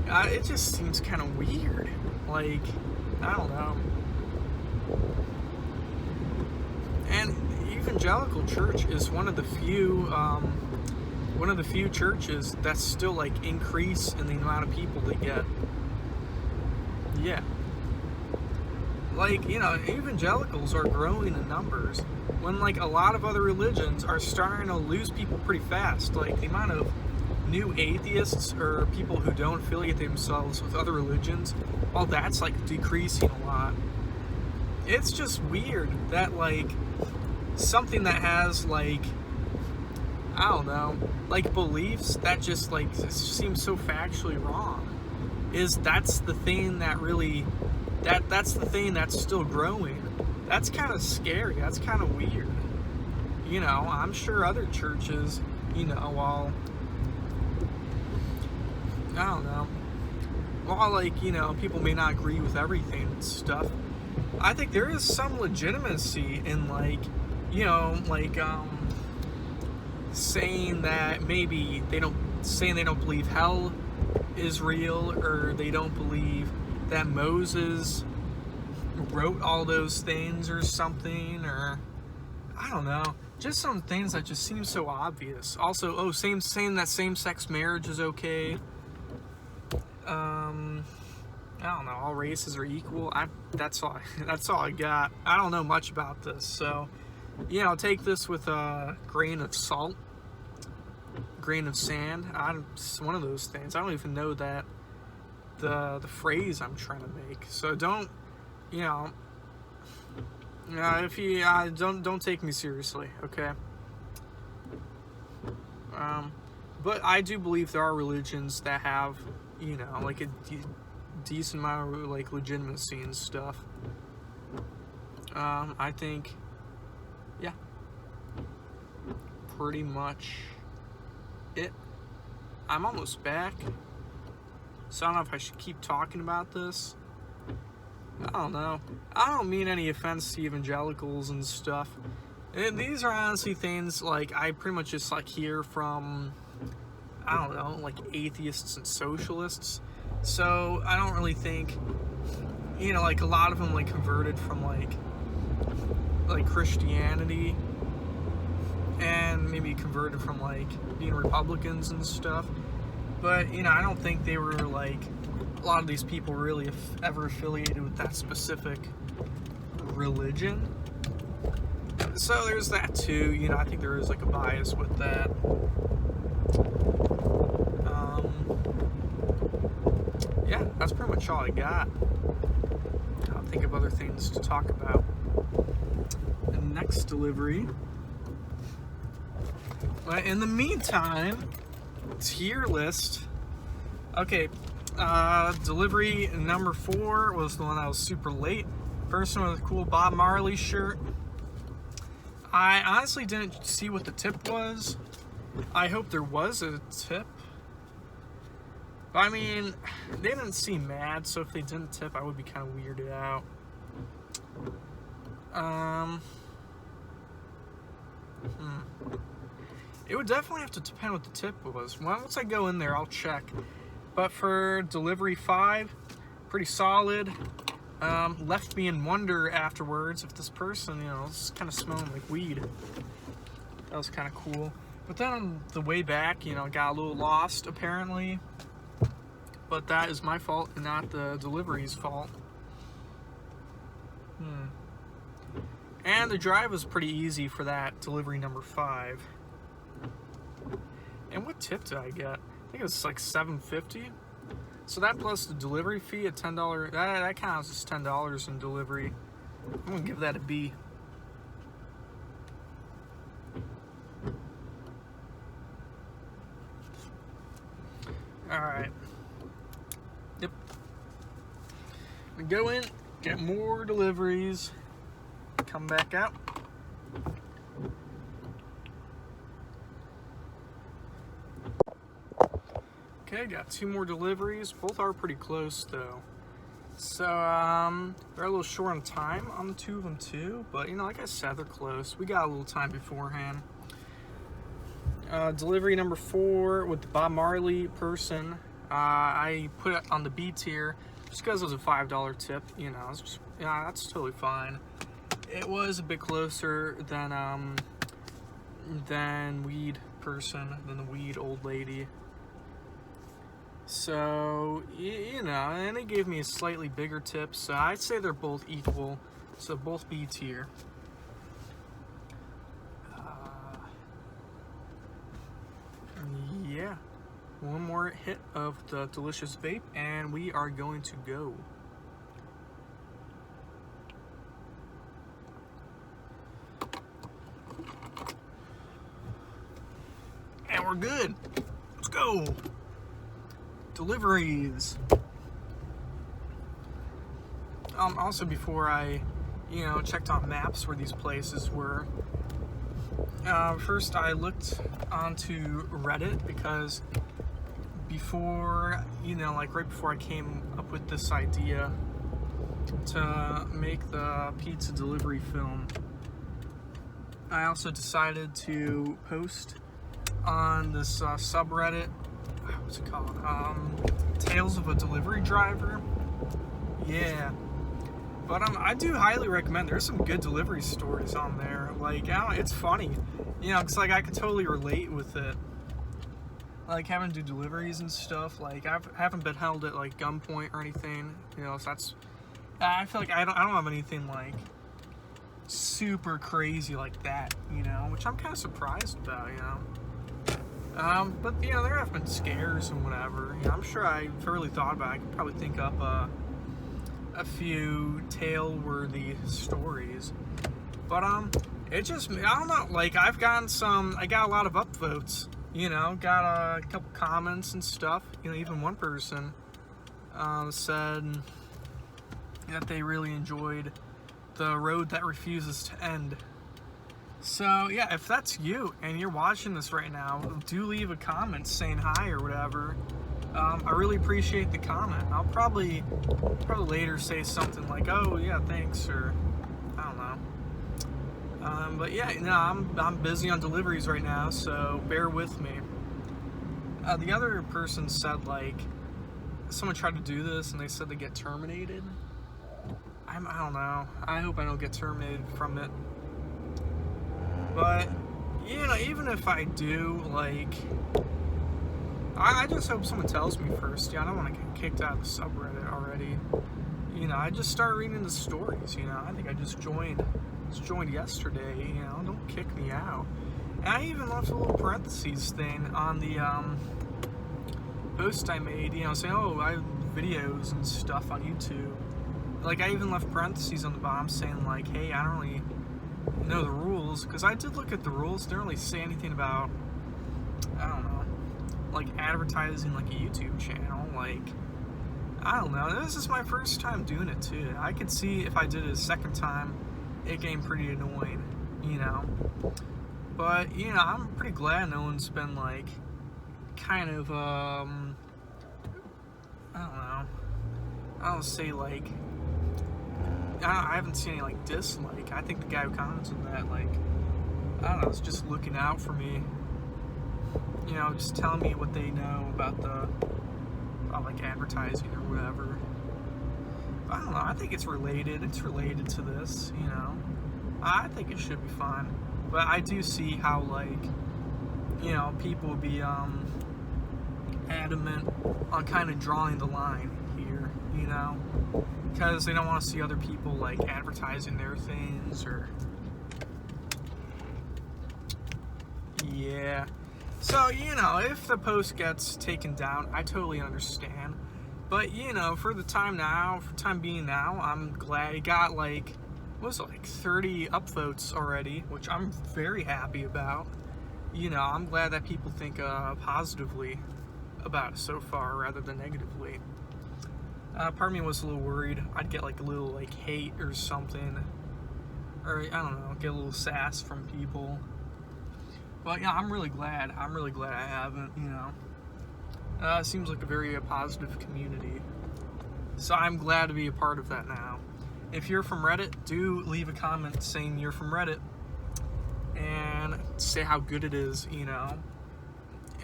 It just seems kind of weird. Like, I don't know. And evangelical church is one of the few churches that's still like increase in the amount of people they get. Yeah. like, you know, evangelicals are growing in numbers when, like, a lot of other religions are starting to lose people pretty fast. Like, the amount of new atheists or people who don't affiliate themselves with other religions, well, that's, like, decreasing a lot. It's just weird that, like, something that has, like, I don't know, like, beliefs that just, like, seem so factually wrong, that's the thing that really, that's the thing that's still growing. That's kind of scary. That's kind of weird. You know, I'm sure other churches, you know, I don't know, while, like, you know, people may not agree with everything and stuff, I think there is some legitimacy in, like, you know, like, saying that maybe they don't believe hell is real, or they don't believe that Moses wrote all those things or something, or I don't know, just some things that just seem so obvious. Also, saying that same-sex marriage is okay. I don't know, all races are equal. That's all I got. I don't know much about this, so, you know, take this with a grain of salt, grain of sand. It's one of those things. I don't even know that the phrase I'm trying to make. So don't, you know, if you don't take me seriously, okay? But I do believe there are religions that have, you know, like a decent amount of, like, legitimacy and stuff. I think, yeah, pretty much it. I'm almost back, so I don't know if I should keep talking about this. I don't know. I don't mean any offense to evangelicals and stuff. And these are honestly things, like, I pretty much just, like, hear from, I don't know, like, atheists and socialists. So I don't really think, you know, like, a lot of them, like, converted from, like Christianity, and maybe converted from, like, being Republicans and stuff. But, you know, I don't think they were, like, a lot of these people really ever affiliated with that specific religion. So there's that too. You know, I think there is, like, a bias with that. Yeah, that's pretty much all I got. I'll think of other things to talk about. The next delivery. But in the meantime, tier list. Okay, delivery number 4 was the one that was super late. Person with a cool Bob Marley shirt. I honestly didn't see what the tip was. I hope there was a tip. But I mean, they didn't seem mad, so if they didn't tip, I would be kind of weirded out. It would definitely have to depend what the tip was. Once I go in there, I'll check. But for delivery 5, pretty solid. Left me in wonder afterwards if this person, you know, was kind of smelling like weed. That was kind of cool. But then on the way back, you know, got a little lost apparently. But that is my fault and not the delivery's fault. And the drive was pretty easy for that delivery number 5. And what tip did I get? I think it was like $7.50. So that plus the delivery fee at $10, that counts as $10 in delivery. I'm gonna give that a B. Alright. Yep. We go in, get more deliveries, come back out. Okay, got 2 more deliveries. Both are pretty close though. So, they're a little short on time on the 2 of them too, but, you know, like I said, they're close. We got a little time beforehand. Delivery number 4 with the Bob Marley person. I put it on the B tier just because it was a $5 tip. You know, it's just, yeah, that's totally fine. It was a bit closer than weed person, than the weed old lady. So, you know, and they gave me a slightly bigger tip, so I'd say they're both equal, so both B tier. Yeah, one more hit of the delicious vape, and we are going to go. And we're good. Let's go. Deliveries. Also, before I, checked on maps where these places were, first I looked onto Reddit because before, like right before I came up with this idea to make the pizza delivery film, I also decided to post on this subreddit, what's it called? Tales of a Delivery Driver. Yeah. But I do highly recommend. There's some good delivery stories on there. Like, it's funny, because like I could totally relate with it. Like having to do deliveries and stuff. Like I haven't been held at like gunpoint or anything. So that's. I feel like I don't have anything like super crazy like that. Which I'm kind of surprised about. But there have been scares and whatever. I'm sure if I really thought about it, I could probably think up a few tale-worthy stories. But it just, I don't know, like I got a lot of upvotes, got a couple comments and stuff. Even one person said that they really enjoyed the road that refuses to end. So yeah, if that's you and you're watching this right now, do leave a comment saying hi or whatever. I really appreciate the comment. I'll probably later say something like, "Oh yeah, thanks," or I don't know. But yeah, I'm busy on deliveries right now, so bear with me. The other person said like someone tried to do this and they said they get terminated. I don't know. I hope I don't get terminated from it. But even if I do, like, I just hope someone tells me first. I don't want to get kicked out of the subreddit already. I just start reading the stories. I think I just joined yesterday. Don't kick me out. And I even left a little parentheses thing on the post I made. Saying, oh, I have videos and stuff on YouTube. Like I even left parentheses on the bottom saying like, hey, I don't really know the rules, because I did look at the rules. They don't really say anything about, I don't know, like advertising like a YouTube channel. Like, I don't know, this is my first time doing it too. I could see if I did it a second time it getting pretty annoying, but I'm pretty glad no one's been like kind of I don't know, I don't say like, I haven't seen any like dislike. I think the guy who commented that, like, I don't know, is just looking out for me. Just telling me what they know about like advertising or whatever. I don't know. I think it's related. It's related to this. I think it should be fine. But I do see how like people would be adamant on kind of drawing the line here. Because they don't want to see other people like advertising their things or yeah. So if the post gets taken down, I totally understand. But for the time being now, I'm glad it got like, what was it, like 30 upvotes already, which I'm very happy about. I'm glad that people think positively about it so far rather than negatively. Part of me was a little worried I'd get like a little like hate or something, or I don't know, get a little sass from people. But I'm really glad I haven't. It seems like a very positive community, so I'm glad to be a part of that now. If you're from Reddit, do leave a comment saying you're from Reddit and say how good it is.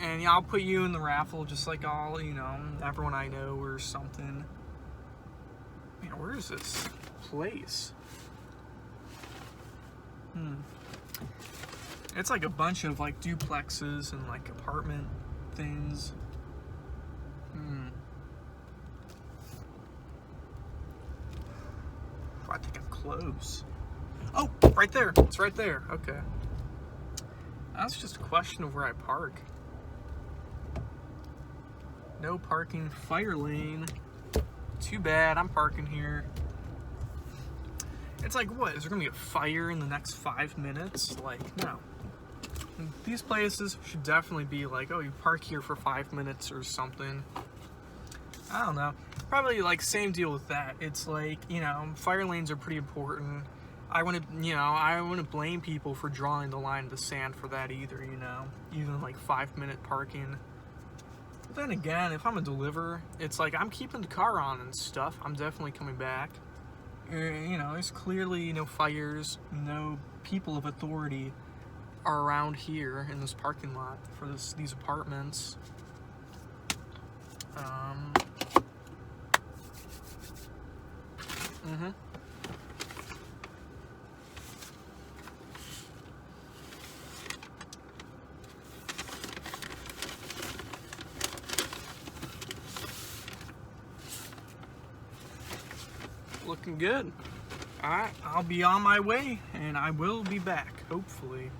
And I'll put you in the raffle just like all everyone I know or something. Man, where is this place? It's like a bunch of like duplexes and like apartment things. I think I'm close. Oh, right there. It's right there. Okay. That's just a question of where I park. No parking, fire lane. Too bad, I'm parking here. It's like, what? Is there gonna be a fire in the next 5 minutes? Like, no. These places should definitely be like, oh, you park here for 5 minutes or something. I don't know. Probably like same deal with that. It's like, you know, fire lanes are pretty important. I wouldn't blame people for drawing the line in the sand for that either, you know. Even like 5-minute parking. But then again, if I'm a deliverer, it's like I'm keeping the car on and stuff. I'm definitely coming back. You know, there's clearly no fires, no people of authority are around here in this parking lot for these apartments. Looking good. Alright, I'll be on my way, and I will be back, hopefully.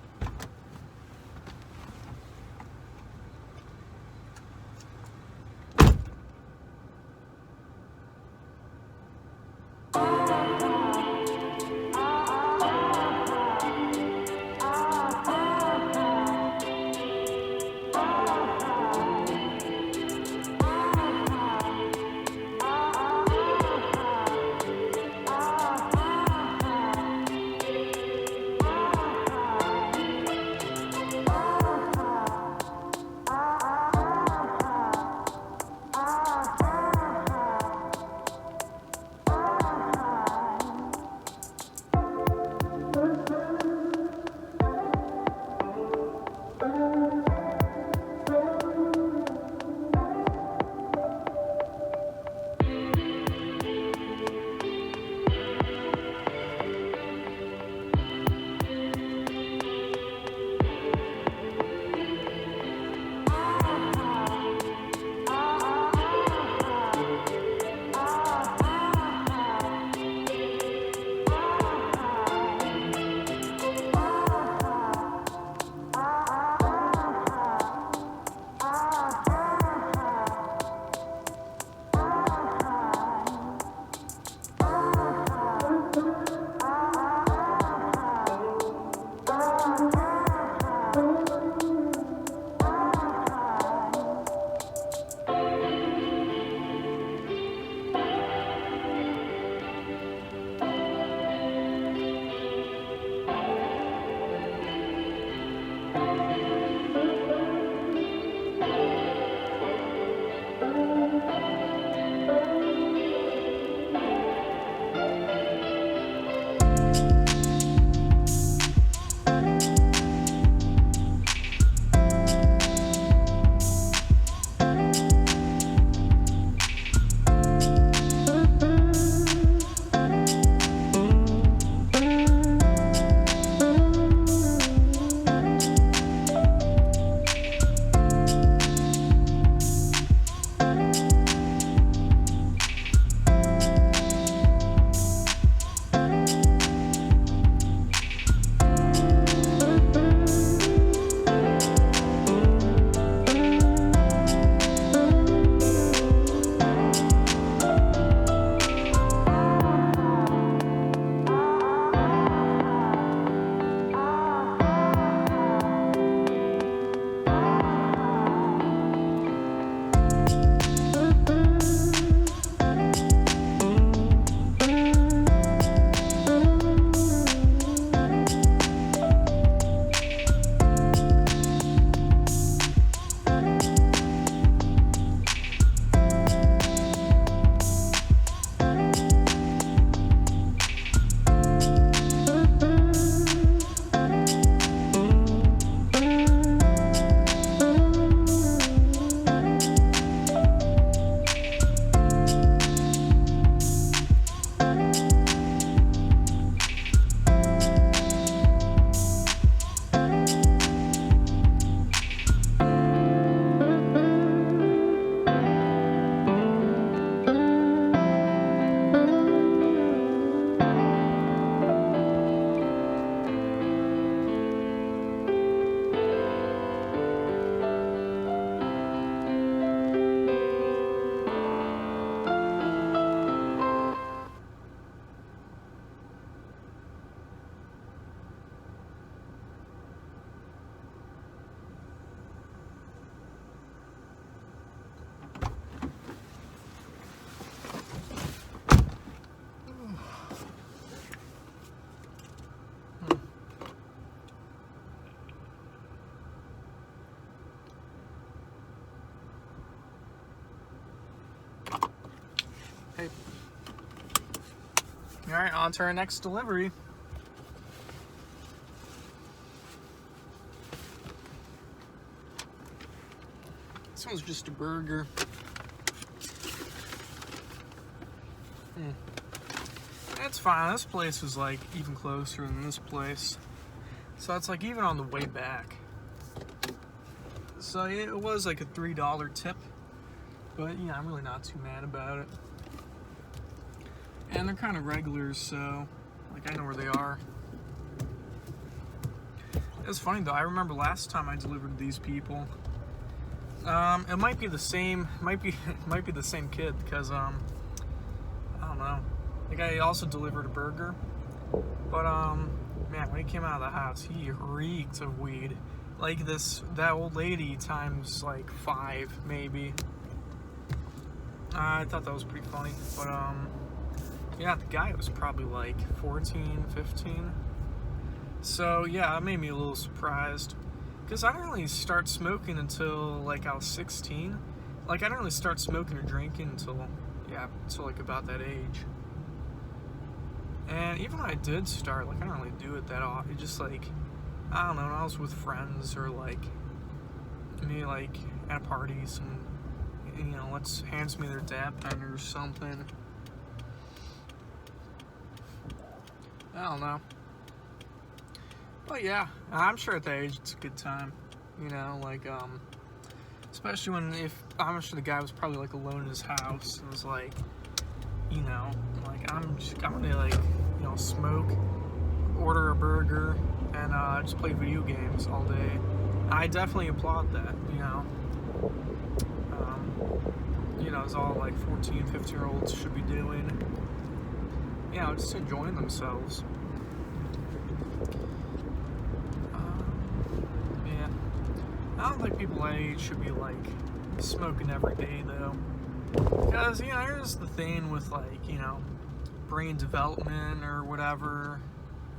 Alright, on to our next delivery. This one's just a burger. That's fine. This place is like even closer than this place. So it's like even on the way back. So it was like a $3 tip. But yeah, I'm really not too mad about it. And they're kind of regulars, so like I know where they are. It's funny though, I remember last time I delivered to these people. It might be the same, might be the same kid, because I don't know. The guy also delivered a burger, but man, when he came out of the house, he reeked of weed. Like that old lady times like 5 maybe. I thought that was pretty funny, but yeah, the guy was probably like 14, 15. So yeah, that made me a little surprised. Because I didn't really start smoking until like I was 16. Like I didn't really start smoking or drinking until like about that age. And even when I did start, like I don't really do it that often. It just like, I don't know, when I was with friends or like maybe like at parties and you know, hands me their dab pen or something. I don't know. But yeah, I'm sure at that age it's a good time, you know, like, especially I'm sure the guy was probably like alone in his house, and was like, you know, like, I'm gonna like, you know, smoke, order a burger, and, just play video games all day. I definitely applaud that, you know. You know, it's all like 14, 15-year-olds should be doing, you know, just enjoying themselves. I don't think people that age should be like smoking every day though, because you know there's the thing with like, you know, brain development or whatever,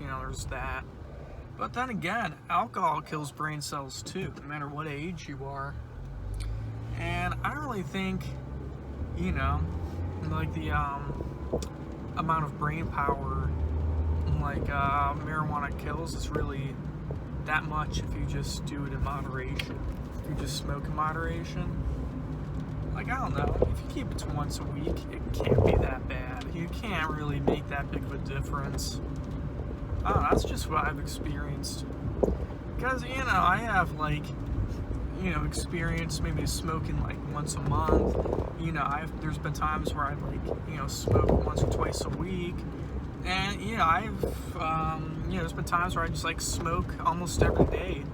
you know, there's that. But then again, alcohol kills brain cells too, no matter what age you are. And I don't really think, you know, like the amount of brain power like marijuana kills is really that much if you just do it in moderation. If you just smoke in moderation. Like, I don't know, if you keep it to once a week, it can't be that bad. You can't really make that big of a difference. I don't know, that's just what I've experienced. Because, you know, I have, like, you know, experience maybe smoking, like, once a month. You know, there's been times where I've, like, you know, smoked once or twice a week. And, you know, you know, there's been times where I just, like, smoke almost every day.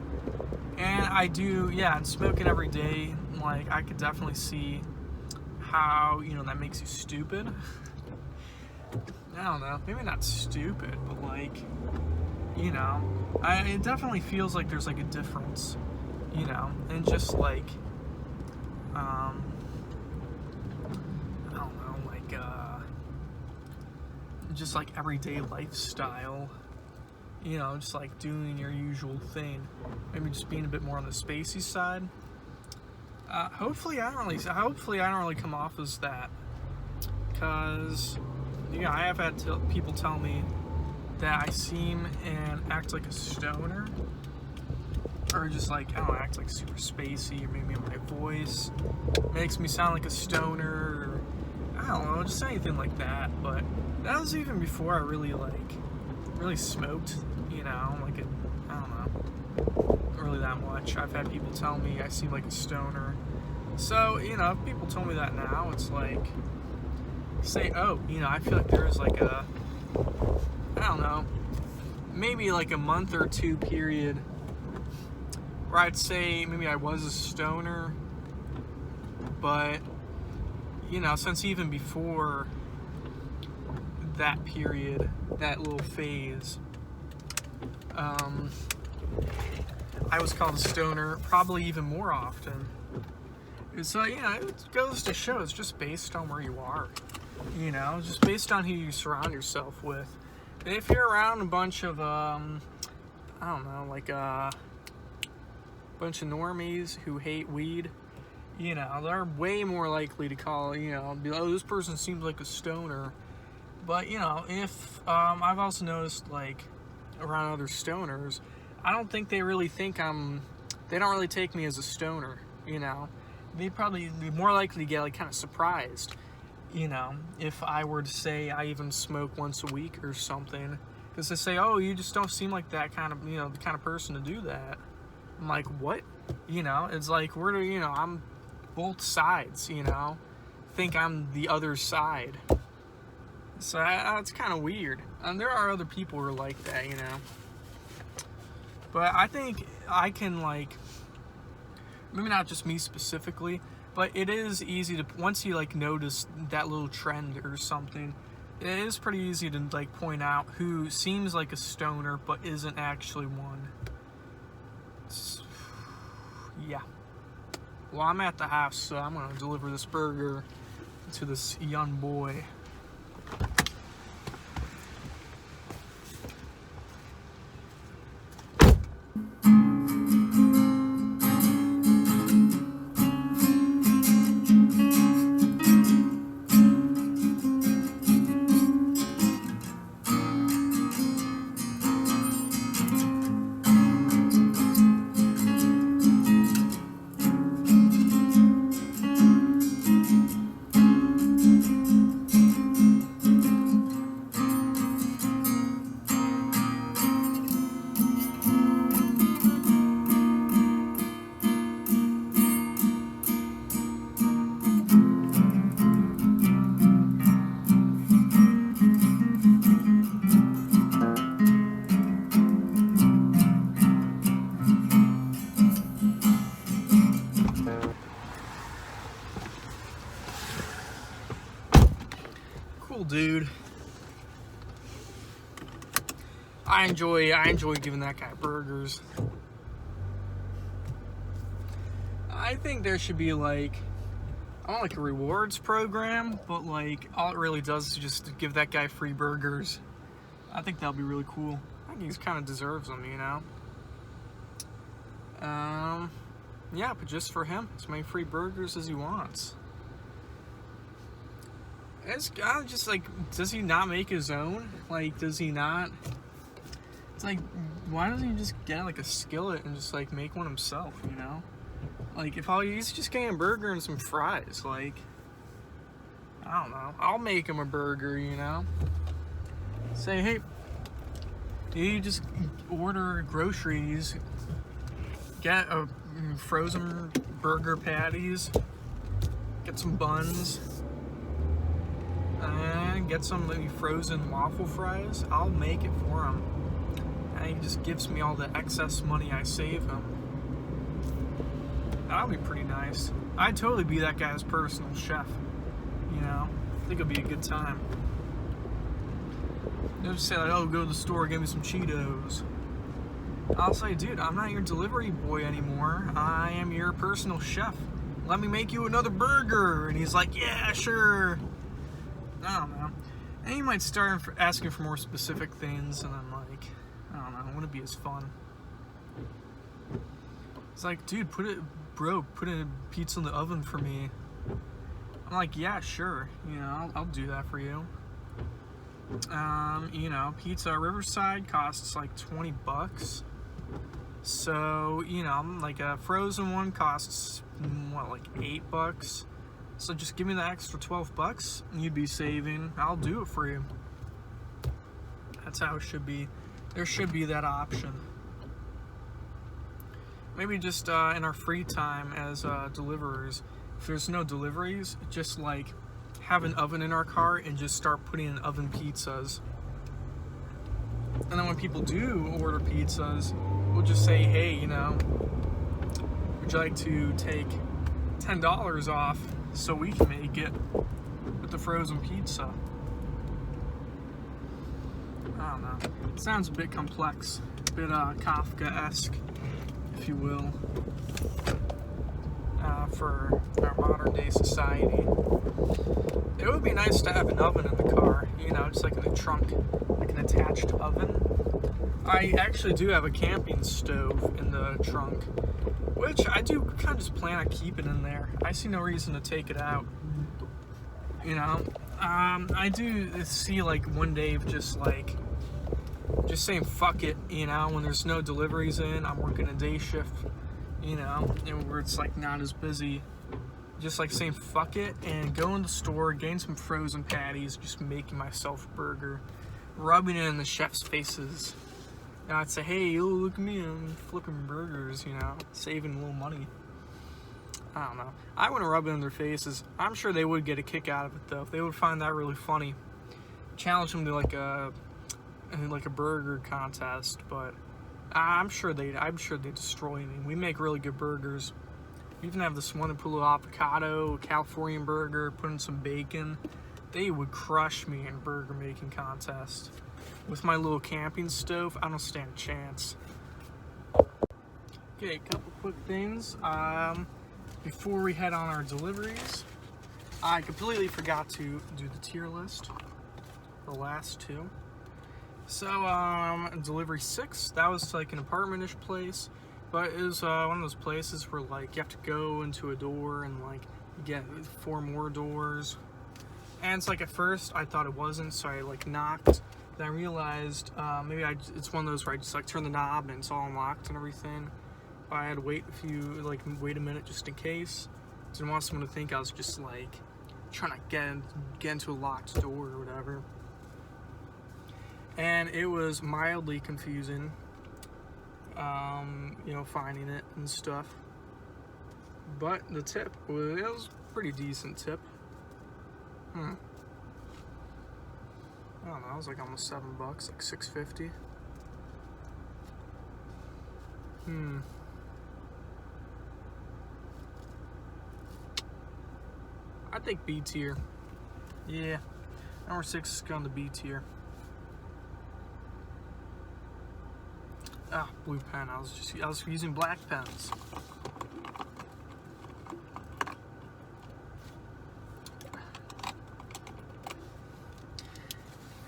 And I do, yeah, and smoking every day, like, I could definitely see how, you know, that makes you stupid. I don't know, maybe not stupid, but, like, you know, it definitely feels like there's, like, a difference, you know, and just, like, I don't know, like, just like everyday lifestyle, you know, just like doing your usual thing, maybe just being a bit more on the spacey side. Hopefully I don't really come off as that, because yeah, I have had people tell me that I seem and act like a stoner, or just like, I don't know, act like super spacey, or maybe my voice makes me sound like a stoner, or I don't know, just anything like that. But that was even before I really smoked, you know, like I don't know, really that much. I've had people tell me I seem like a stoner. So, you know, if people tell me that now, it's like, say, oh, you know, I feel like there's like a, I don't know, maybe like a month or two period where I'd say maybe I was a stoner, but, you know, since even before that period, that little phase, I was called a stoner probably even more often. So, you know, it goes to show it's just based on where you are, you know, just based on who you surround yourself with. If you're around a bunch of, I don't know, like a bunch of normies who hate weed, you know, they're way more likely to call, you know, be, oh, this person seems like a stoner, But you know, if I've also noticed, like, around other stoners, I don't think they really think they don't really take me as a stoner, you know. They'd probably be more likely to get like kind of surprised, you know, if I were to say I even smoke once a week or something, because they say, oh, you just don't seem like that kind of, you know, the kind of person to do that. I'm like, what? You know, it's like, you know, I'm both sides, you know, think I'm the other side. So it's kind of weird. And there are other people who are like that, you know. But I think I can, like, maybe not just me specifically, but it is easy to, once you like notice that little trend or something, it is pretty easy to like point out who seems like a stoner but isn't actually one. Yeah. Well, I'm at the house, so I'm gonna deliver this burger to this young boy. Cool, dude. I enjoy giving that guy burgers. I think there should be like, I don't like a rewards program, but like all it really does is just give that guy free burgers. I think that'll be really cool. I think he kind of deserves them, you know. Yeah, but just for him, as many free burgers as he wants. It's just like, does he not make his own? Like, does he not? It's like, why doesn't he just get like a skillet and just like make one himself, you know? Like, if he's just getting a burger and some fries, like, I don't know. I'll make him a burger, you know? Say, hey, you just order groceries, get a frozen burger patties, get some buns, and get some frozen waffle fries. I'll make it for him. And he just gives me all the excess money I save him. That'll be pretty nice. I'd totally be that guy's personal chef, you know? I think it'll be a good time. They'll just say like, oh, go to the store, get me some Cheetos. I'll say, dude, I'm not your delivery boy anymore. I am your personal chef. Let me make you another burger. And he's like, yeah, sure. I don't know. And he might start asking for more specific things, and I'm like, I don't know, it wouldn't be as fun. It's like, dude, put a pizza in the oven for me. I'm like, yeah, sure. You know, I'll do that for you. You know, pizza at Riverside costs like $20. So, you know, like a frozen one costs, what, like $8? So just give me the extra $12 and you'd be saving. I'll do it for you. That's how it should be. There should be that option. Maybe just in our free time as deliverers, if there's no deliveries, just like have an oven in our car and just start putting in oven pizzas. And then when people do order pizzas, we'll just say, hey, you know, would you like to take $10 off so we can make it with the frozen pizza? I don't know. It sounds a bit complex, a bit Kafka-esque, if you will, for our modern day society. It would be nice to have an oven in the car, you know, just like in the trunk, like an attached oven. I actually do have a camping stove in the trunk, which I do kind of just plan on keeping in there. I see no reason to take it out. You know, I do see like one day of just saying fuck it, you know, when there's no deliveries in, I'm working a day shift, you know, and where it's like not as busy. Just like saying fuck it and going to the store, getting some frozen patties, just making myself a burger, rubbing it in the chef's faces. And I'd say, hey, yo, look at me, I'm flipping burgers, you know, saving a little money. I don't know. I wouldn't rub it in their faces. I'm sure they would get a kick out of it though. They would find that really funny. Challenge them to like a burger contest, but I'm sure they destroy me. We make really good burgers. We even have this one that put a little avocado, a Californian burger, put in some bacon. They would crush me in burger making contest. With my little camping stove, I don't stand a chance. Okay, a couple quick things. Before we head on our deliveries, I completely forgot to do the tier list, the last two. So, delivery 6, that was like an apartment-ish place, but it was one of those places where like you have to go into a door and like you get 4 more doors. And it's like at first I thought it wasn't, so I like knocked. Then I realized it's one of those where I just like turn the knob and it's all unlocked and everything. I had to wait a minute just in case. Didn't want someone to think I was just like trying to get into a locked door or whatever. And it was mildly confusing, you know, finding it and stuff. But the tip was a pretty decent tip. I don't know, it was like almost $7, like $6.50. I think B tier. Yeah, number 6 is on the B tier. Ah, blue pen. I was using black pens.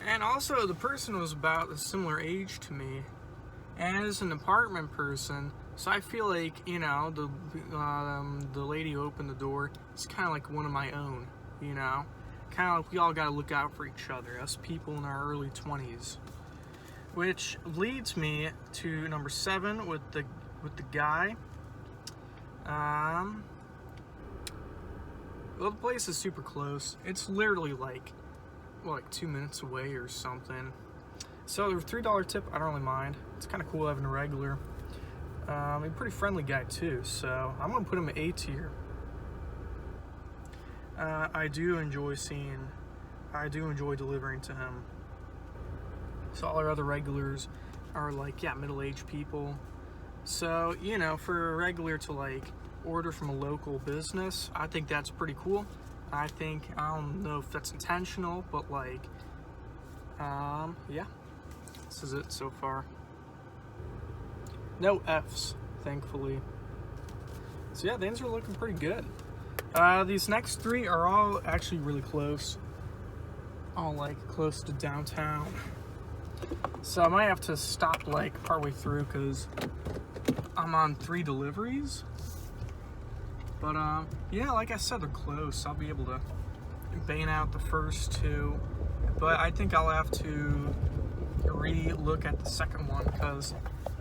And also, the person was about a similar age to me, and is an apartment person. So I feel like, you know, the lady who opened the door is kind of like one of my own, you know? Kind of like we all got to look out for each other, us people in our early 20s. Which leads me to number 7 with the guy. Well, the place is super close. It's literally like 2 minutes away or something. So the $3 tip, I don't really mind. It's kind of cool having a regular. A pretty friendly guy too, so I'm gonna put him at A tier. I do enjoy delivering to him. So all our other regulars are like, yeah, middle-aged people. So, you know, for a regular to like order from a local business, I think that's pretty cool. I don't know if that's intentional, but like, yeah, this is it so far. No F's, thankfully. So yeah, things are looking pretty good. These next 3 are all actually really close. All like close to downtown. So I might have to stop like partway through because I'm on 3 deliveries. But yeah, like I said, they're close. I'll be able to bang out the first 2. But I think I'll have to re-look at the second one because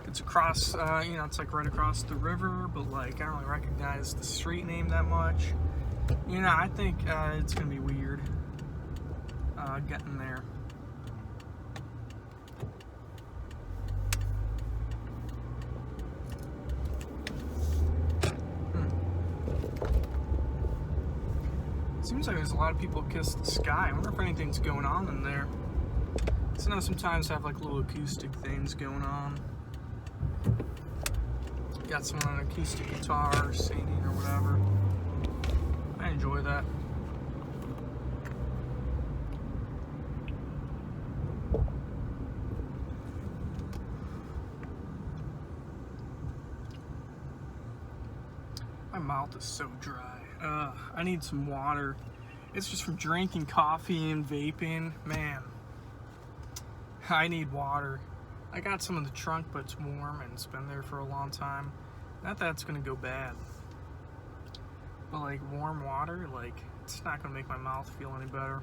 it's across, you know, it's like right across the river, but like I don't really recognize the street name that much. You know, I think it's gonna be weird getting there. Seems like there's a lot of people kiss the sky. I wonder if anything's going on in there. So I know sometimes have like little acoustic things going on. Got someone on an acoustic guitar or singing or whatever. I enjoy that. My mouth is so dry. I need some water. It's just from drinking coffee and vaping. Man, I need water. I got some in the trunk, but it's warm and it's been there for a long time. Not that it's gonna go bad, but like warm water, like it's not gonna make my mouth feel any better.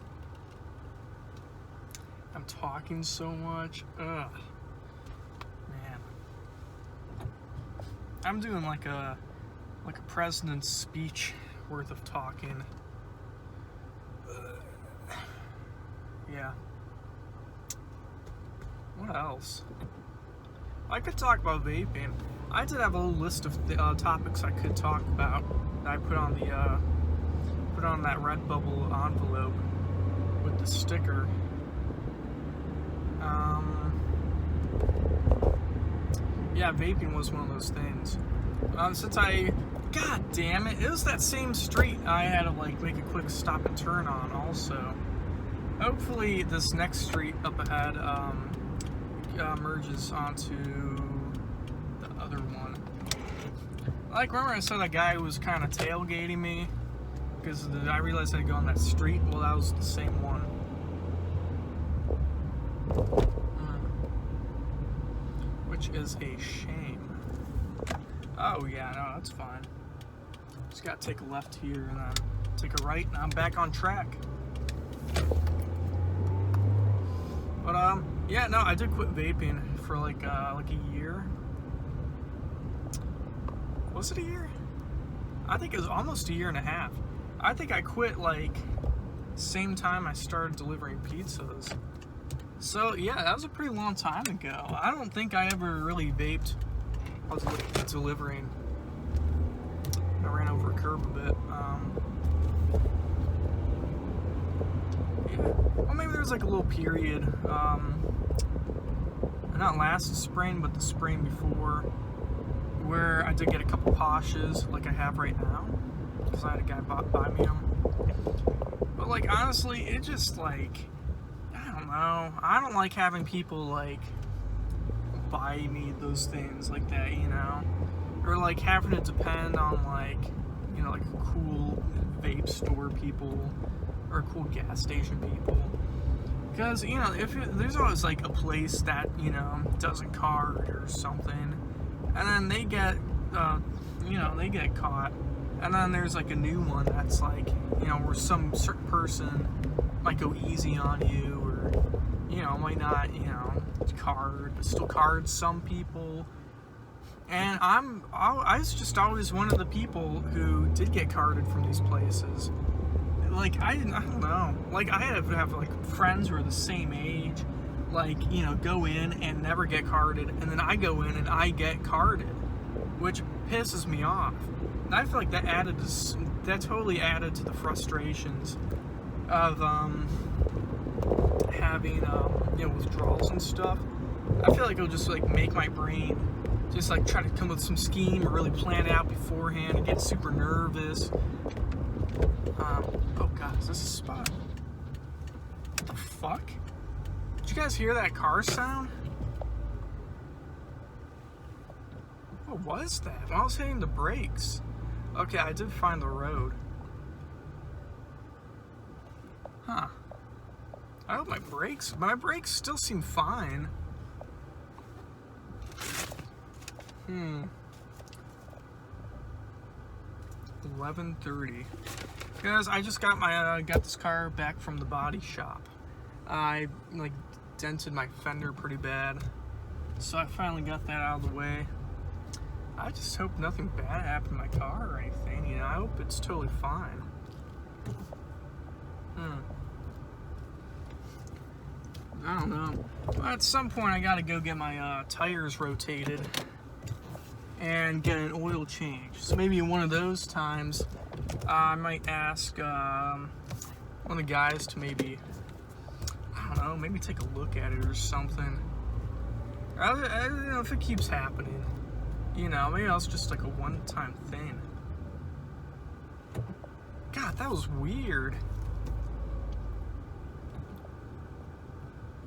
I'm talking so much. Ugh. Man. I'm doing like a president's speech worth of talking. Yeah. What else? I could talk about vaping. I did have a little list of topics I could talk about that I put on the that Redbubble envelope with the sticker. Yeah, vaping was one of those things. God damn it, it was that same street I had to like make a quick stop and turn on also. Hopefully this next street up ahead merges onto the other one. Like, remember I said that guy was kind of tailgating me because I realized I'd go on that street? Well, that was the same one. Which is a shame. Oh yeah, no, that's fine. Just gotta take a left here and then take a right and I'm back on track. But yeah, no, I did quit vaping for like a year. Was it a year? I think it was almost a year and a half. I think I quit like same time I started delivering pizzas. So yeah, that was a pretty long time ago. I don't think I ever really vaped. I was delivering. I ran over a curb a bit. Yeah. Well, maybe there was like a little period. Not last spring, but the spring before, where I did get a couple Poshes, like I have right now, because I had a guy buy me them. But like honestly, it just like, I don't know. I don't like having people like buy me those things like that, you know, or like having to depend on like, you know, like cool vape store people or cool gas station people. Because, you know, there's always like a place that, you know, doesn't card or something, and then they get, you know, they get caught, and then there's like a new one that's like, you know, where some certain person might go easy on you, or, you know, might not, you know, card, but still cards some people. And I was just always one of the people who did get carded from these places. Like, I don't know. Like, I have like friends who are the same age, like, you know, go in and never get carded, and then I go in and I get carded, which pisses me off. And I feel like that totally added to the frustrations of having you know, withdrawals and stuff. I feel like it'll just like make my brain just like try to come up with some scheme or really plan it out beforehand and get super nervous. Oh god, is this a spot? What the fuck? Did you guys hear that car sound? What was that? I was hitting the brakes. Okay, I did find the road. Huh. I hope my brakes still seem fine. 11:30. Guys, I just got got this car back from the body shop. I like dented my fender pretty bad, so I finally got that out of the way. I just hope nothing bad happened to my car or anything. You know, I hope it's totally fine. I don't know. At some point, I gotta go get my tires rotated and get an oil change. So maybe one of those times, I might ask one of the guys to maybe, I don't know, maybe take a look at it or something. I don't know if it keeps happening. You know, maybe it's just like a one-time thing. God, that was weird.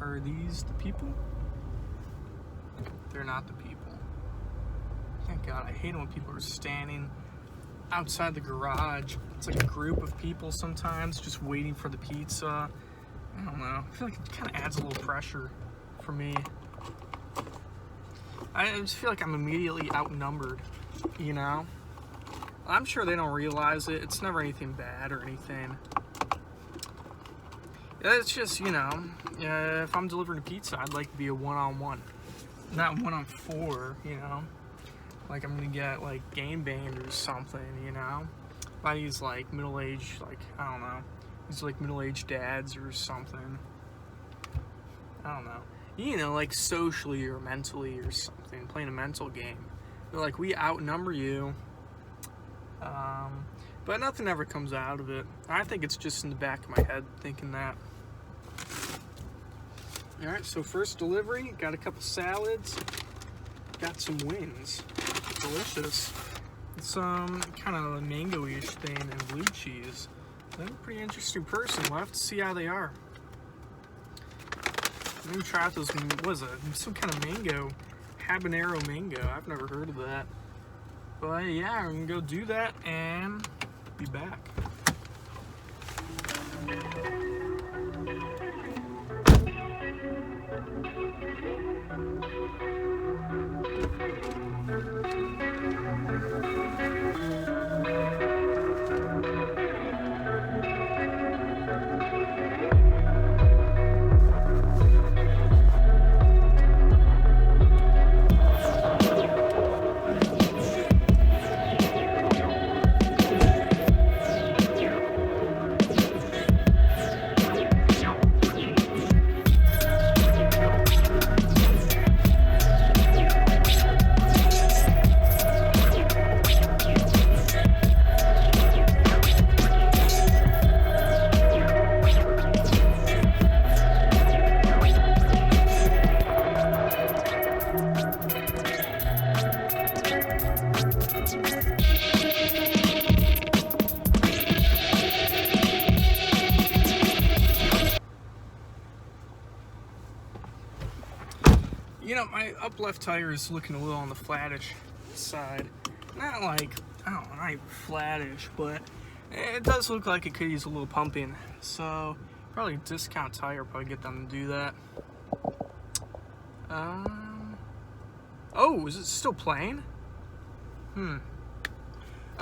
Are these the people? They're not the people. Thank God, I hate it when people are standing outside the garage. It's like a group of people sometimes just waiting for the pizza. I don't know. I feel like it kind of adds a little pressure for me. I just feel like I'm immediately outnumbered, you know? I'm sure they don't realize it. It's never anything bad or anything. It's just, you know, if I'm delivering a pizza, I'd like to be a one-on-one, not one-on-four, you know. Like I'm gonna get like game banged or something, you know. By these like middle-aged, like I don't know, these like middle-aged dads or something. I don't know. You know, like socially or mentally or something, playing a mental game. They're like, we outnumber you. But nothing ever comes out of it. I think it's just in the back of my head thinking that. Alright, so first delivery, got a couple salads, got some wings. Delicious. It's kind of a mango-ish thing and blue cheese. They're a pretty interesting person. We'll have to see how they are. Maybe try out those, what is it? Some kind of mango, habanero mango. I've never heard of that. But yeah, I'm gonna go do that and be back. You know, my up left tire is looking a little on the flattish side. Not like, I don't know, not even flattish, but it does look like it could use a little pumping. So, probably a discount tire, probably get them to do that. Oh, is it still playing?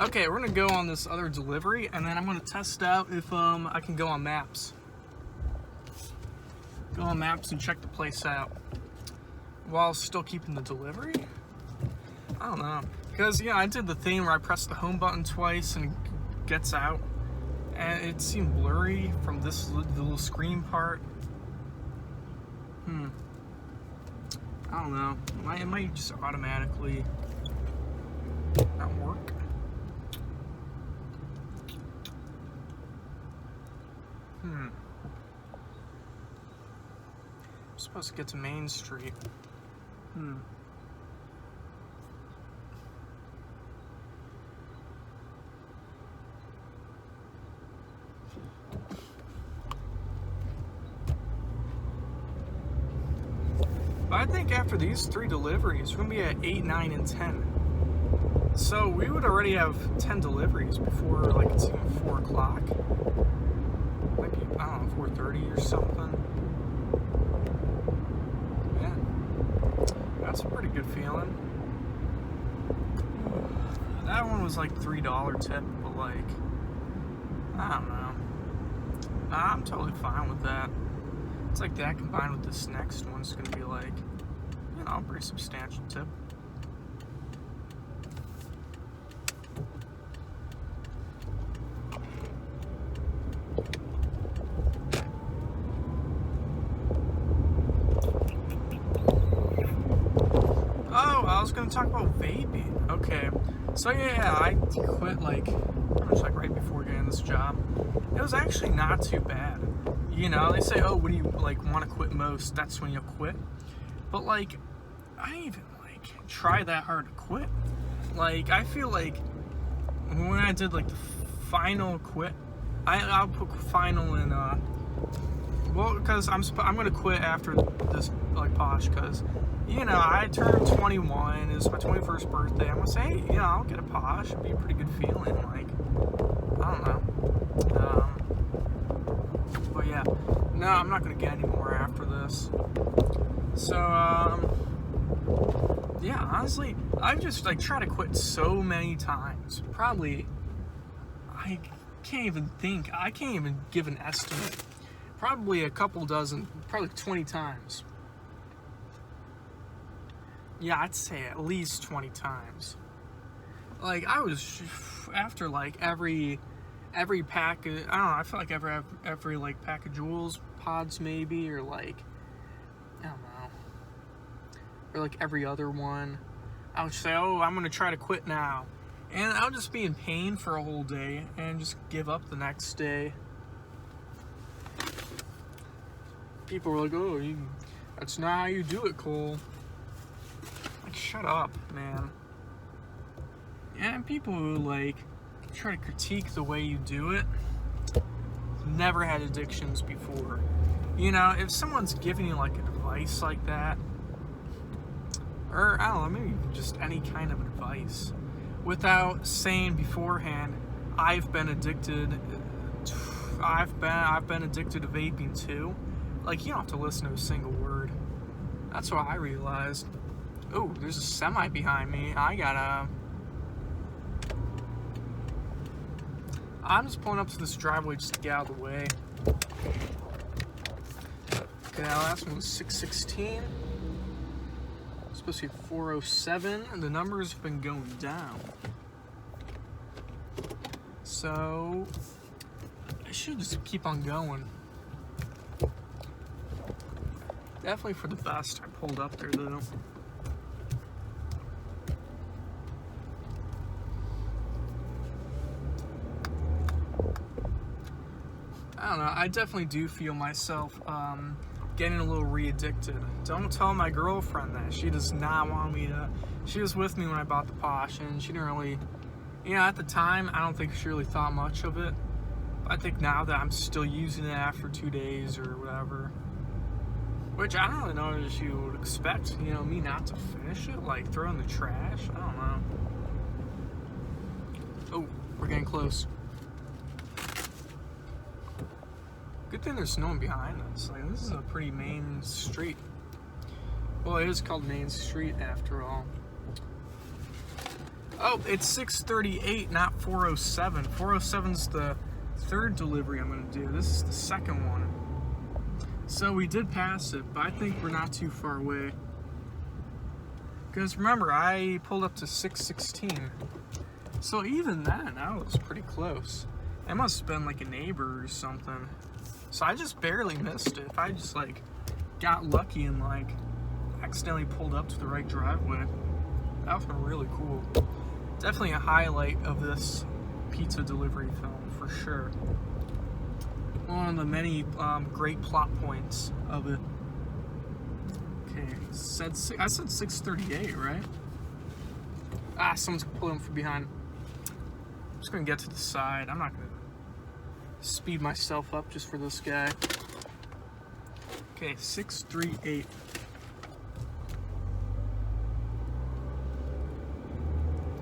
Okay, we're gonna go on this other delivery, and then I'm gonna test out if I can go on maps. Go on maps and check the place out while still keeping the delivery. I don't know, because I did the thing where I pressed the home button twice and it gets out, and it seemed blurry from the little screen part. I don't know. It might just automatically not work. I'm supposed to get to Main Street. I think after these 3 deliveries, we're gonna be at 8, 9, and 10. So we would already have 10 deliveries before, like, it's even 4 o'clock. Might be, I don't know, 4:30 or something. Yeah, that's a pretty good feeling. That one was like $3 tip, but like, I don't know. I'm totally fine with that. It's like that combined with this next one's gonna be like, a pretty substantial tip. Oh, I was gonna talk about vaping. Okay, so yeah, I quit like pretty much like right before getting this job. It was actually not too bad. They say, oh, when you like want to quit most, that's when you'll quit. But like, I didn't even like try that hard to quit. Like, I feel like when I did like the final quit, I'll put final in well, because I'm gonna quit after this like Posh, because I turned 21. It's my 21st birthday. I'm gonna say, hey, I'll get a Posh. It'd be a pretty good feeling. Like, I don't know. But yeah, no, I'm not gonna get any more after this. So yeah, honestly, I've just like tried to quit so many times. Probably, I can't even give an estimate. probably a couple dozen, probably 20 times. Yeah, I'd say at least 20 times. Like, I was, after like every pack of, I don't know, I feel like every like pack of Jewels pods maybe, or like, I don't know, or like every other one, I would say, oh, I'm gonna try to quit now. And I'll just be in pain for a whole day and just give up the next day. People were like, oh, that's not how you do it, Cole. Like, shut up, man. And people who, like, try to critique the way you do it, never had addictions before. You know, if someone's giving you, like, advice like that, or, I don't know, maybe just any kind of advice, without saying beforehand, I've been addicted to vaping too. Like, you don't have to listen to a single word. That's what I realized. Oh, there's a semi behind me. I'm just pulling up to this driveway just to get out of the way. Okay, that last one was 616. Supposed to be 407, and the numbers have been going down. So I should just keep on going. Definitely for the best. I pulled up there though. I don't know. I definitely do feel myself getting a little re-addicted. Don't tell my girlfriend that. She does not want me to. She was with me when I bought the Posh, and she didn't really, you know, at the time, I don't think she really thought much of it. But I think now that I'm still using it after 2 days or whatever, which I don't really know if she would expect, you know, me not to finish it, like throw it in the trash. I don't know. Oh, we're getting close. Good thing there's no one behind us. Like, this is a pretty main street. Well, it is called Main Street after all. Oh, it's 638, not 407. 407's the third delivery I'm gonna do. This is the second one. So we did pass it, but I think we're not too far away. Because remember, I pulled up to 616. So even then, I was pretty close. It must have been like a neighbor or something. So I just barely missed it. If I just like got lucky and like accidentally pulled up to the right driveway, that would have been really cool. Definitely a highlight of this pizza delivery film for sure. One of the many great plot points of it. Okay, I said 638, right? Ah, someone's pulling from behind. I'm just gonna get to the side. I'm not gonna speed myself up just for this guy. Okay, 638.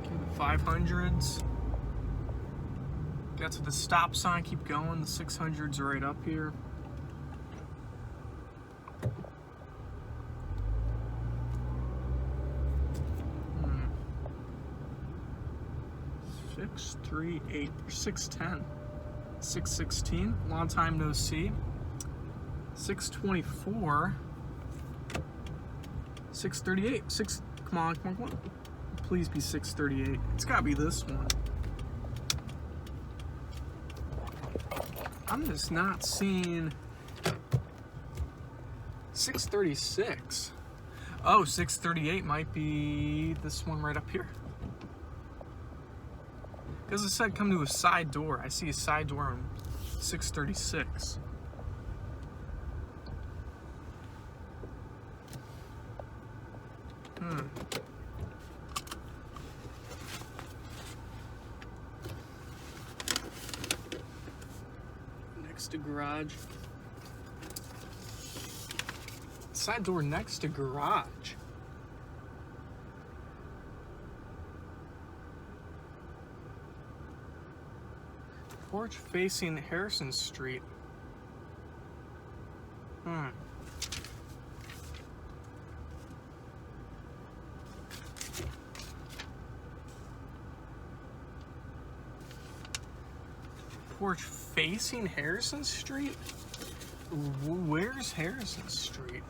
Okay, the 500s. Got to the stop sign, keep going. The 600s are right up here. Hmm. 638, 610. 616, long time no see. 624, 638, come on. Please be 638. It's gotta be this one. I'm just not seeing 636. Oh, 638 might be this one right up here. Because it said come to a side door. I see a side door on 636. Next to garage. Side door next to garage. Porch facing Harrison Street. Porch facing Harrison Street? Where's Harrison Street?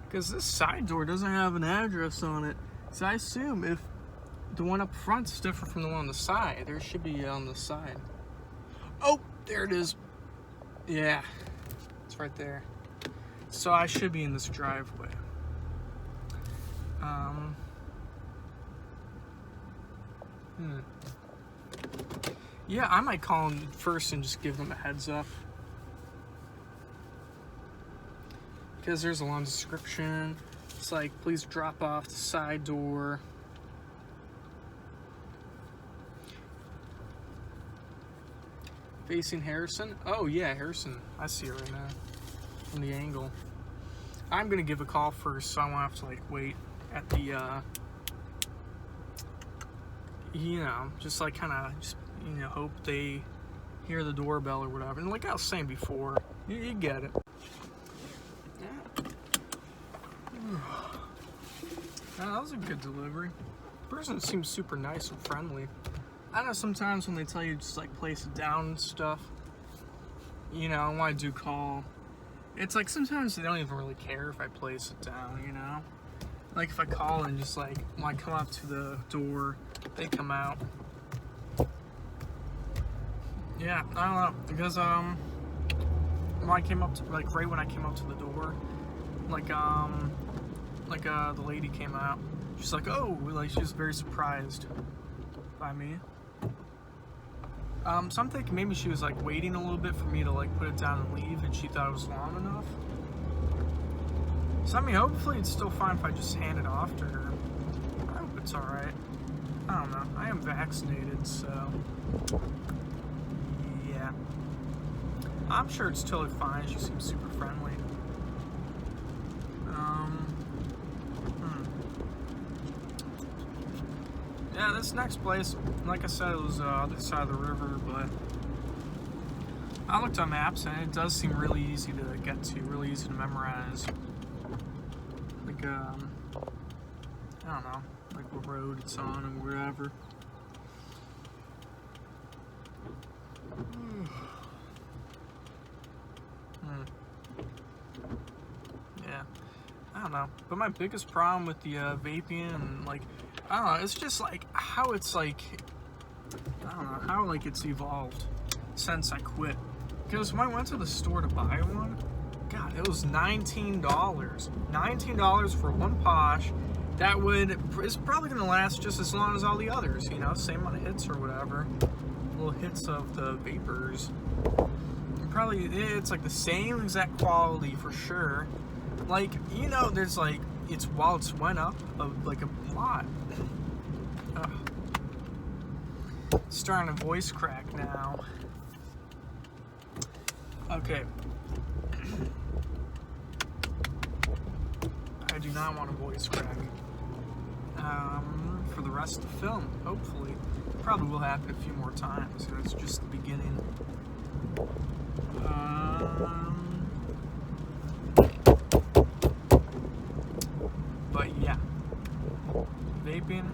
Because this side door doesn't have an address on it. So I assume if the one up front's different from the one on the side, there should be on the side. Oh, there it is. Yeah, it's right there. So I should be in this driveway. Yeah, I might call them first and just give them a heads up. Because there's a long description. It's like, please drop off the side door. Facing Harrison? Oh yeah, Harrison. I see it right now. From the angle. I'm gonna give a call first, so I won't have to like wait at the you know, just like kinda just, you know, hope they hear the doorbell or whatever. And like I was saying before, you get it. That was a good delivery. The person seems super nice and friendly. I know sometimes when they tell you just like place it down and stuff, you know, when I do call, it's like sometimes they don't even really care if I place it down, you know? Like if I call and just like, when I come up to the door, they come out. Yeah, I don't know, because when I came up to, like right when I came up to the door, the lady came out. She's like, oh, like she was very surprised by me. So I'm thinking maybe she was like waiting a little bit for me to like put it down and leave, and she thought it was long enough. So I mean, hopefully it's still fine if I just hand it off to her. I hope it's alright. I don't know. I am vaccinated, so yeah. I'm sure it's totally fine. She seems super friendly. Yeah, this next place, like I said, it was other side of the river, but I looked on maps and it does seem really easy to get to, really easy to memorize. Like, I don't know, like what road it's on and wherever. Yeah, I don't know. But my biggest problem with the vaping and like, I don't know, it's just like how it's like, I don't know, how like it's evolved since I quit. Because when I went to the store to buy one, God, it was $19. $19 for one Posh that is probably going to last just as long as all the others, you know, same amount of hits or whatever. Little hits of the vapors. And probably, it's like the same exact quality for sure. Like, you know, there's like, its wallets went up like a lot. Ugh. Starting to voice crack now. Okay. I do not want to voice crack. For the rest of the film, hopefully. Probably will happen a few more times. So it's just the beginning. But yeah. Vaping,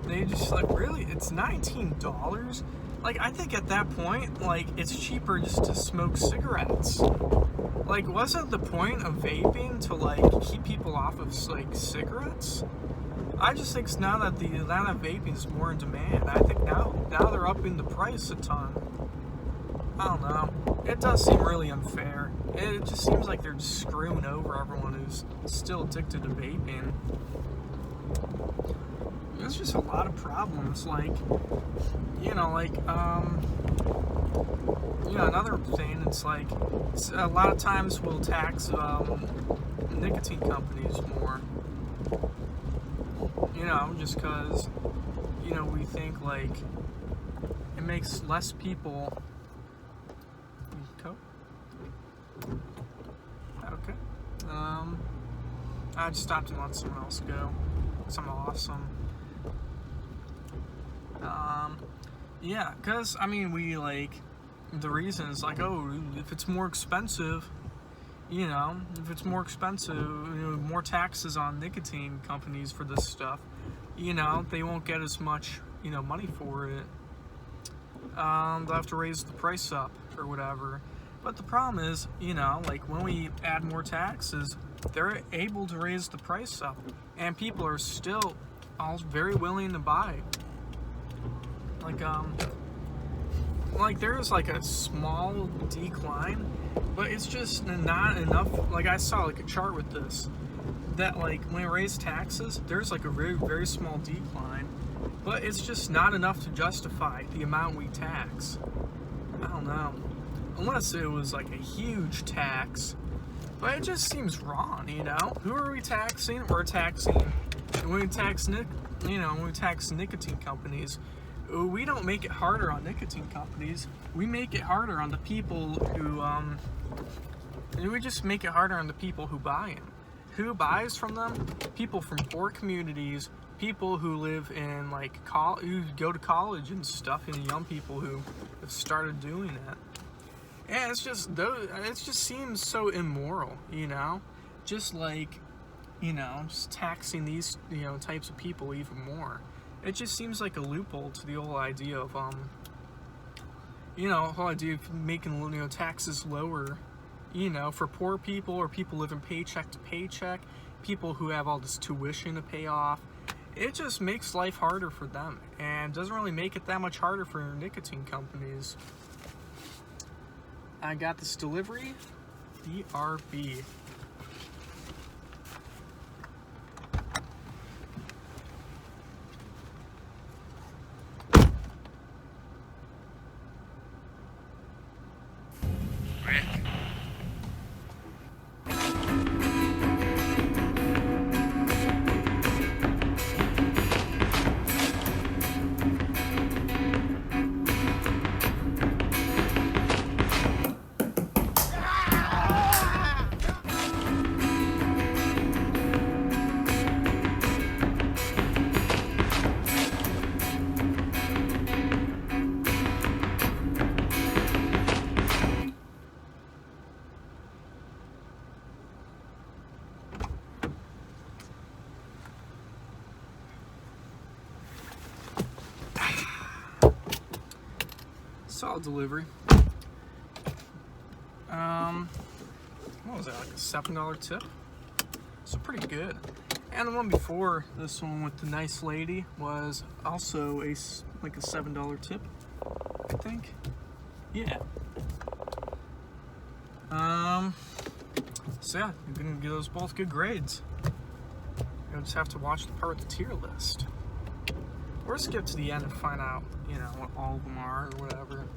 they just like, really? It's $19? Like, I think at that point, like, it's cheaper just to smoke cigarettes. Like, wasn't the point of vaping to, like, keep people off of, like, cigarettes? I just think now that vaping is more in demand, I think now they're upping the price a ton. I don't know. It does seem really unfair. It just seems like they're just screwing over everyone who's still addicted to vaping. There's just a lot of problems, like, you know, like, you know, another thing, it's like, a lot of times we'll tax, nicotine companies more, you know, just because, you know, we think, like, it makes less people, okay, I just stopped and let someone else go, because I'm awesome. Yeah, because, I mean, we, like, the reason is, like, oh, if it's more expensive, you know, you know, more taxes on nicotine companies for this stuff, you know, they won't get as much, you know, money for it. they'll have to raise the price up or whatever. But the problem is, like when we add more taxes, they're able to raise the price up, and people are still all very willing to buy. Like there's like a small decline, but it's just not enough. Like I saw like a chart with this, that like when we raise taxes, there's like a very, very small decline, but it's just not enough to justify the amount we tax. I don't know. Unless it was like a huge tax, but it just seems wrong, Who are we taxing? We're taxing, when we tax nicotine companies, we don't make it harder on nicotine companies. We make it harder on the people who, we just make it harder on the people who buy them. Who buys from them? People from poor communities, people who live in like who go to college and stuff, and young people who have started doing it. And it just seems so immoral, Just like, just taxing these, types of people even more. It just seems like a loophole to the whole idea of, whole idea of making, taxes lower, for poor people or people living paycheck to paycheck, people who have all this tuition to pay off. It just makes life harder for them, and doesn't really make it that much harder for nicotine companies. I got this delivery, DRB. Solid delivery. What was that, like a $7 tip? So pretty good. And the one before this one with the nice lady was also like a $7 tip, I think. Yeah. So yeah, you're gonna give those both good grades. You'll just have to watch the part with the tier list. Or skip to the end and find out, what all of them are or whatever.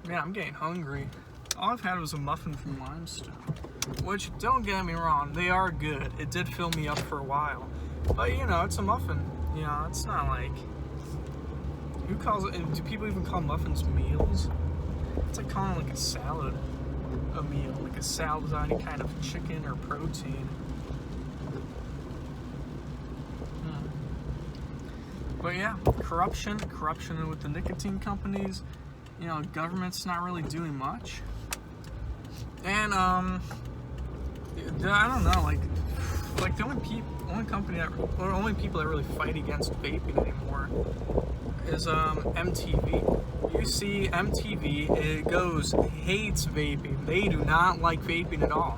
Man, I'm getting hungry. All I've had was a muffin from Limestone. Which, don't get me wrong, they are good. It did fill me up for a while. But, it's a muffin. It's not like... Who calls it... Do people even call muffins meals? It's like calling like a salad a meal. Like a salad without any kind of chicken or protein. But yeah, corruption with the nicotine companies. Government's not really doing much. And I don't know, like the only people that really fight against vaping anymore is MTV. You see MTV, it hates vaping. They do not like vaping at all.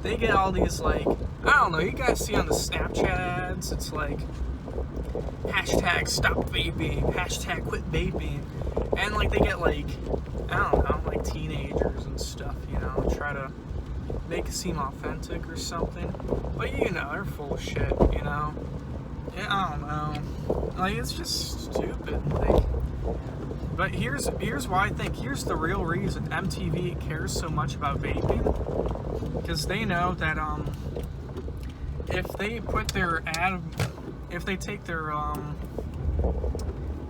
They get all these I don't know, you guys see on the Snapchat ads, it's like hashtag stop vaping, hashtag quit vaping, and they get I don't know, teenagers and stuff, try to make it seem authentic or something, but they're full of shit, yeah, I don't know, it's just stupid, but here's why I think, here's the real reason MTV cares so much about vaping, because they know that, if they put their if they take their,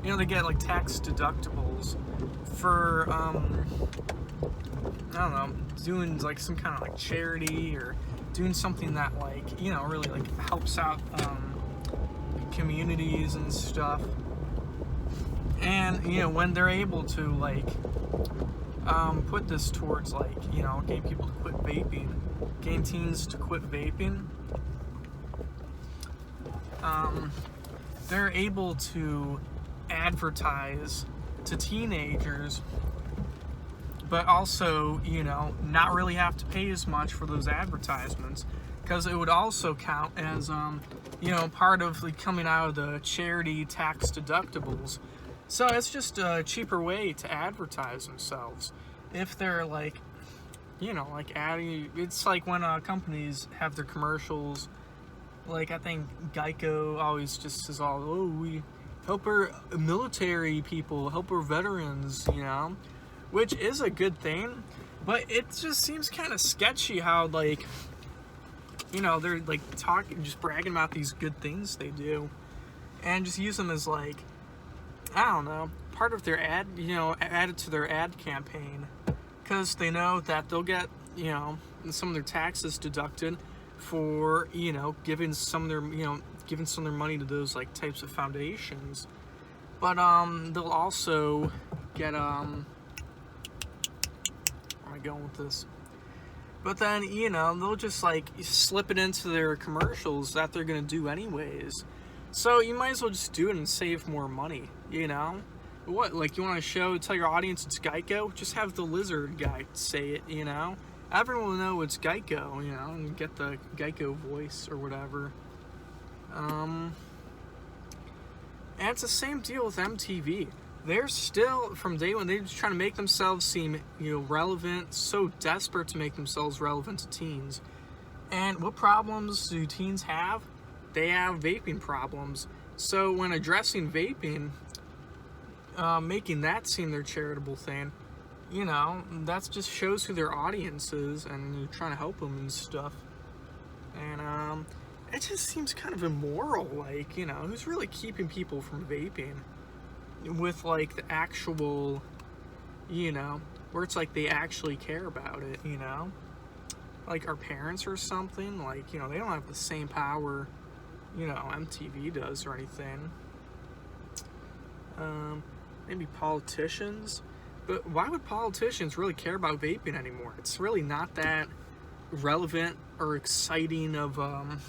they get tax deductibles for, I don't know, doing some kind of charity or doing something that really helps out communities and stuff. And when they're able to put this towards getting people to quit vaping, getting teens to quit vaping, they're able to advertise to teenagers, but also, not really have to pay as much for those advertisements, because it would also count as, part of coming out of the charity tax deductibles. So it's just a cheaper way to advertise themselves. If they're adding, it's like when companies have their commercials, I think Geico always just says we help our military people, help our veterans, which is a good thing, but it just seems kind of sketchy how they're talking, just bragging about these good things they do, and just use them as I don't know, part of their ad, added to their ad campaign, because they know that they'll get, some of their taxes deducted for, giving some of their money to those types of foundations. But they'll also get where am I going with this? But then, they'll just slip it into their commercials that they're gonna do anyways. So you might as well just do it and save more money, What, you want to tell your audience it's Geico? Just have the lizard guy say it, Everyone will know it's Geico, and get the Geico voice or whatever. And it's the same deal with MTV. They're still, from day one, they're just trying to make themselves seem, relevant, so desperate to make themselves relevant to teens. And what problems do teens have? They have vaping problems. So when addressing vaping, making that seem their charitable thing, that just shows who their audience is, and you're trying to help them and stuff. And it just seems kind of immoral, who's really keeping people from vaping with the actual, where it's they actually care about it, our parents or something, they don't have the same power, MTV does or anything. Maybe politicians, but why would politicians really care about vaping anymore? It's really not that relevant or exciting of a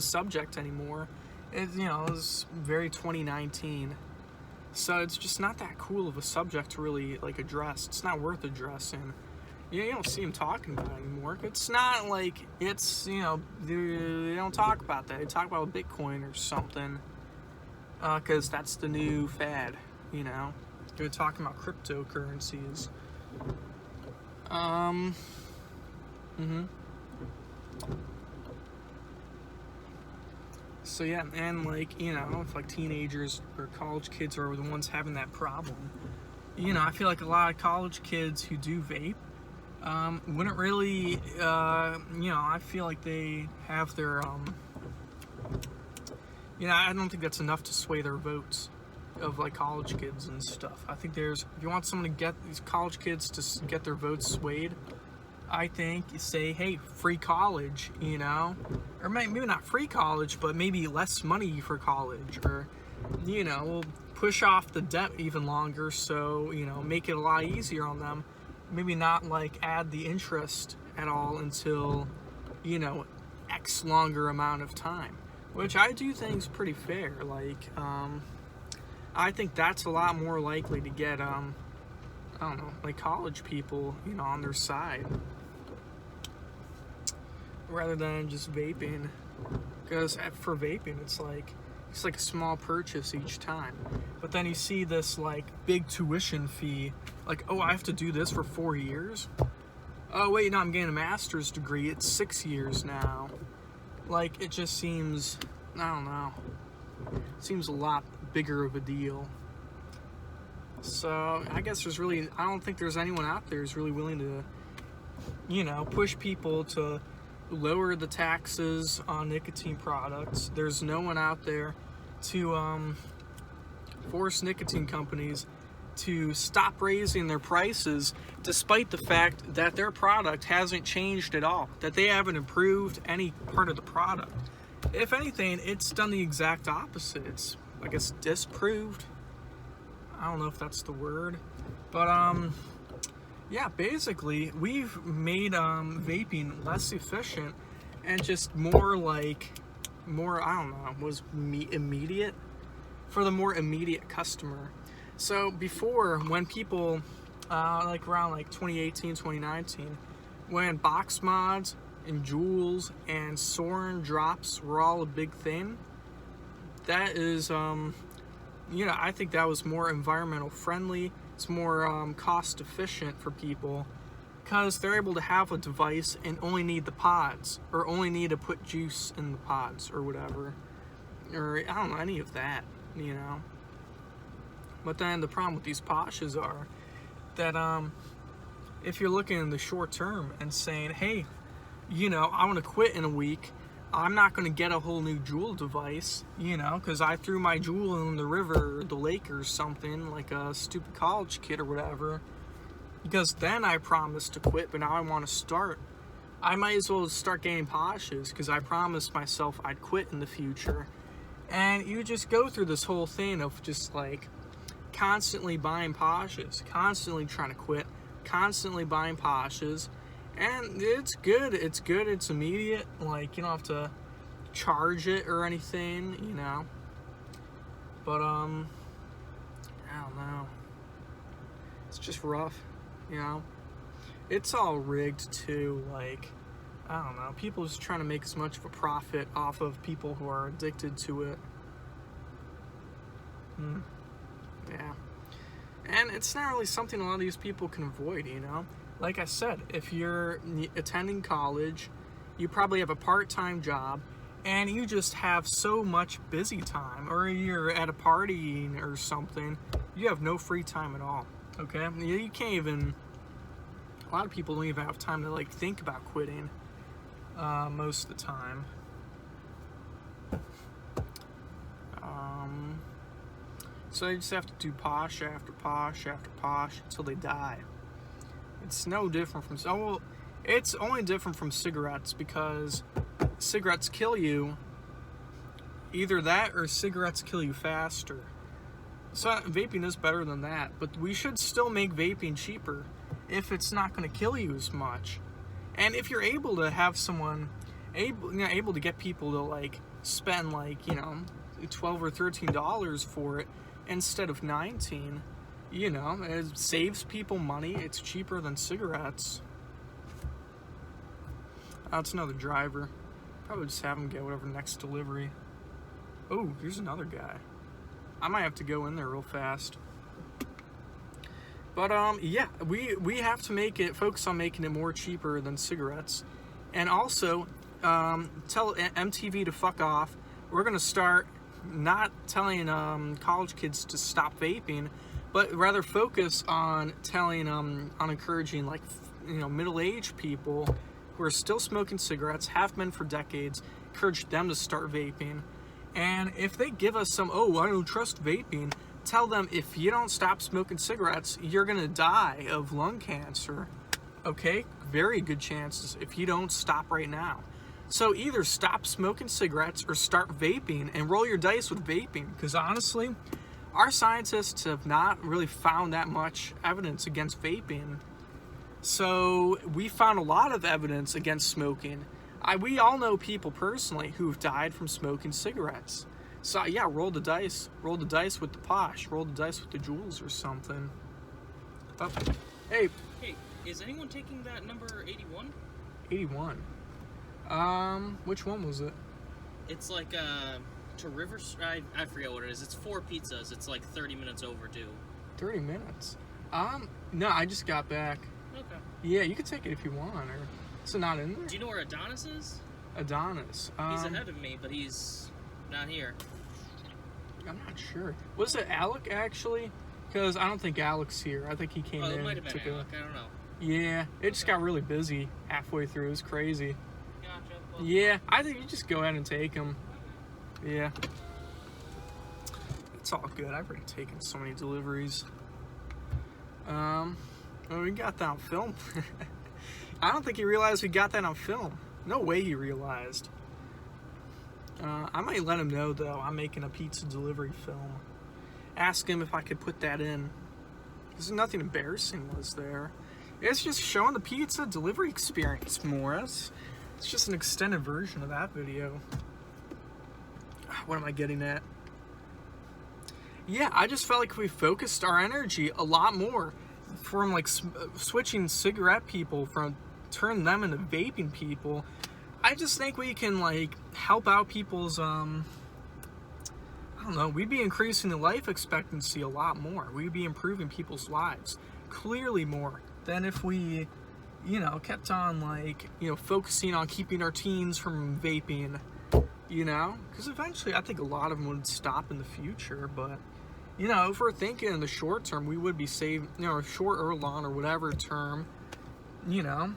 subject anymore. It's very 2019, so it's just not that cool of a subject to really address. It's not worth addressing. You don't see them talking about it anymore. It's not it's they don't talk about that. They talk about Bitcoin or something, because that's the new fad. They're talking about cryptocurrencies. So yeah, and if teenagers or college kids are the ones having that problem, I feel like a lot of college kids who do vape wouldn't really, I feel like they have their, I don't think that's enough to sway their votes of college kids and stuff. I think if you want someone to get these college kids to get their votes swayed, I think you say, hey, free college, or maybe not free college, but maybe less money for college, or, we'll push off the debt even longer, so, make it a lot easier on them. Maybe not add the interest at all until, X longer amount of time, which I do think is pretty fair. I think that's a lot more likely to get, I don't know, college people, on their side, rather than just vaping. Because for vaping, it's a small purchase each time. But then you see this big tuition fee, oh, I have to do this for 4 years? Oh wait, no, I'm getting a master's degree, it's 6 years now. It just seems, I don't know, it seems a lot bigger of a deal. So I guess I don't think there's anyone out there who's really willing to, push people to lower the taxes on nicotine products. There's no one out there to force nicotine companies to stop raising their prices, despite the fact that their product hasn't changed at all, that they haven't improved any part of the product. If anything, it's done the exact opposite. It's, I guess, disproved. I don't know if that's the word, but yeah, basically we've made vaping less efficient and just more I don't know, was immediate for the more immediate customer. So before, when people, like around like 2018, 2019, when box mods and jewels and Soren drops were all a big thing, that is, I think that was more environmental friendly. It's more cost efficient for people because they're able to have a device and only need the pods, or only need to put juice in the pods or whatever, or I don't know, any of that, But then the problem with these Poshes are that if you're looking in the short term and saying, hey, I want to quit in a week, I'm not going to get a whole new Juul device, because I threw my Juul in the river or the lake or something, like a stupid college kid or whatever, because then I promised to quit, but now I want to start. I might as well start getting Poshes, because I promised myself I'd quit in the future. And you just go through this whole thing of just like constantly buying Poshes, constantly trying to quit, constantly buying Poshes. And it's good, it's immediate, like, you don't have to charge it or anything, But, I don't know. It's just rough, It's all rigged too, like, I don't know. People just trying to make as much of a profit off of people who are addicted to it. Yeah. And it's not really something a lot of these people can avoid, Like I said, if you're attending college, you probably have a part-time job, and you just have so much busy time, or you're at a party or something, you have no free time at all, okay? You can't even, a lot of people don't even have time to, like, think about quitting most of the time. So they just have to do Posh after Posh after Posh until they die. It's no different from, it's only different from cigarettes, because cigarettes kill you. Either that or cigarettes kill you faster. So vaping is better than that, but we should still make vaping cheaper if it's not going to kill you as much. And if you're able to have someone able to get people to like spend like $12 or $13 for it instead of $19, it saves people money. It's cheaper than cigarettes. That's another driver. Probably just have him get whatever next delivery. Oh, here's another guy. I might have to go in there real fast. But yeah, we have to focus on making it more cheaper than cigarettes, and also tell MTV to fuck off. We're gonna start not telling college kids to stop vaping, but rather focus on telling on encouraging like middle-aged people who are still smoking cigarettes, have been for decades, encourage them to start vaping. And if they give us some, I don't trust vaping, tell them if you don't stop smoking cigarettes, you're gonna die of lung cancer. Okay? Very good chances if you don't stop right now. So either stop smoking cigarettes or start vaping, and roll your dice with vaping, because honestly, our scientists have not really found that much evidence against vaping. So we found a lot of evidence against smoking. We all know people personally who've died from smoking cigarettes. So yeah, roll the dice. Roll the dice with the Posh. Roll the dice with the Juuls or something. Hey, is anyone taking that number 81? 81. Which one was it? It's like to Riverside. I forget what it is. It's 4 pizzas. It's like 30 minutes overdue. 30 minutes. No, I just got back. Okay. Yeah, you can take it if you want, or is it not in there? Do you know where Adonis is? Adonis. He's ahead of me, but he's not here. I'm not sure. Was it Alec actually? Because I don't think Alec's here. I think he came in. It might have been Alec. I don't know. Yeah, it just got really busy halfway through. It was crazy. Gotcha. Well, Yeah, I think you just go ahead and take him. Yeah. It's all good. I've already taken so many deliveries. Well, we got that on film. I don't think he realized we got that on film. No way he realized. I might let him know, though, I'm making a pizza delivery film. Ask him if I could put that in. There's nothing embarrassing, was there? It's just showing the pizza delivery experience more. It's just an extended version of that video. What am I getting at? yeah, I just felt like we focused our energy a lot more from like switching cigarette people from turning them into vaping people. I just think we can like help out people's I don't know, we'd be increasing the life expectancy a lot more. We'd be improving people's lives clearly more than if we, you know, kept on like, you know, focusing on keeping our teens from vaping, you know, because eventually I think a lot of them would stop in the future. But you know, if we're thinking in the short term, we would be saving, you know, short or long or whatever term, you know,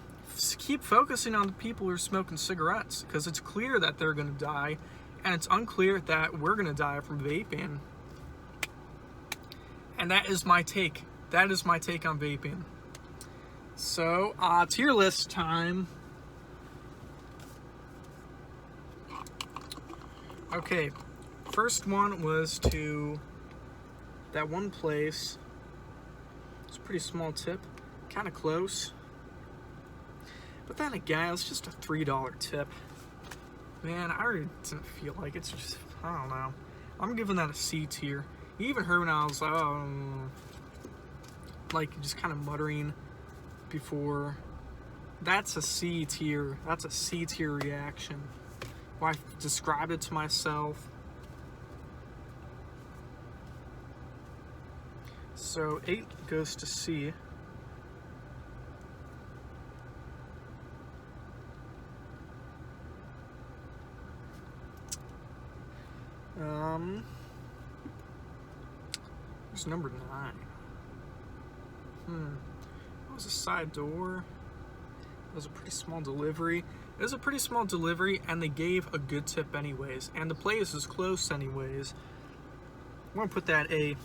keep focusing on the people who are smoking cigarettes, because it's clear that they're going to die, and it's unclear that we're going to die from vaping. And that is my take. That is my take on vaping. So, tier list time. Okay, first one was to that one place. It's a pretty small tip, kind of close. But then again, it's just a $3 tip. Man, I already didn't feel like it's just, I don't know. I'm giving that a C tier. You even heard when I was like just kind of muttering before. That's a C tier. That's a C tier reaction. Well, I described it to myself. So 8 goes to C. Where's number 9? It was a side door. It was a pretty small delivery. It was a pretty small delivery, and they gave a good tip anyways. And the place is close anyways. I'm gonna put that A.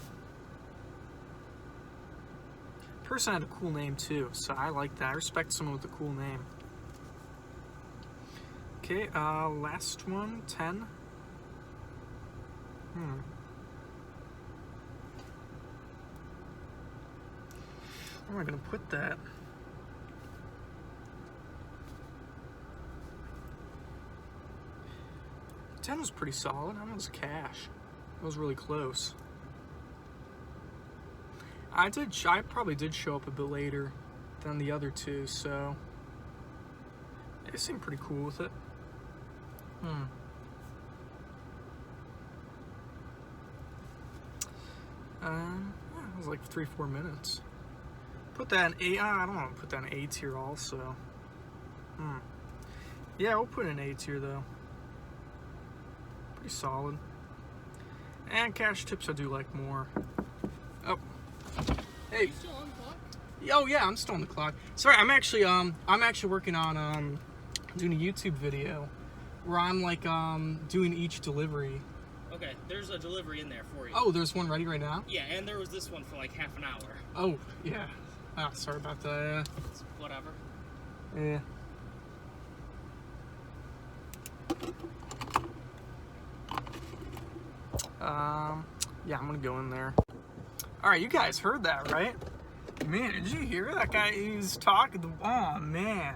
Person had a cool name too, so I like that. I respect someone with a cool name. Okay, last one, 10. Where am I gonna put that? 10 was pretty solid. That was cash. That was really close. I probably did show up a bit later than the other two, so they seemed pretty cool with it. It was like 3-4 minutes. Put that in A. I don't want to put that in A tier also. Yeah, we'll put it in A tier though. Pretty solid. And cash tips I do like more. Oh. Hey. You still on the clock? Oh yeah, I'm still on the clock. Sorry, I'm actually working on doing a YouTube video where I'm like doing each delivery. Okay, there's a delivery in there for you. Oh, there's one ready right now? Yeah, and there was this one for like half an hour. Oh, yeah. Ah, sorry about that. It's whatever. Yeah. Yeah, I'm gonna go in there. Alright, you guys heard that, right? Man, did you hear that guy? He's talking. Oh, man.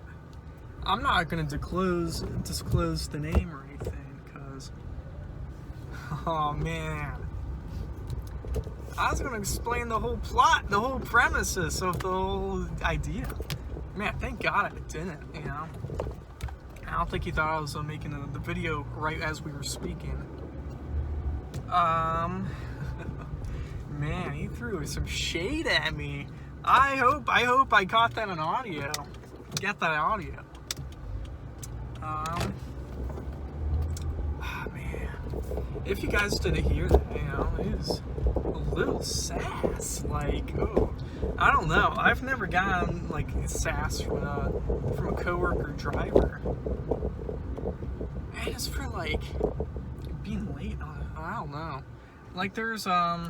I'm not gonna disclose the name or anything, because... Oh, man. I was gonna explain the whole plot, the whole premises of the whole idea. Man, thank God I didn't, you know? I don't think he thought I was making the video right as we were speaking. Man, he threw some shade at me. I hope I caught that on audio. Get that audio. Man. If you guys didn't hear that, you know, it was a little sass. Like, oh, I don't know. I've never gotten like sass from a coworker driver. And it's for like being late on, I don't know. Like there's I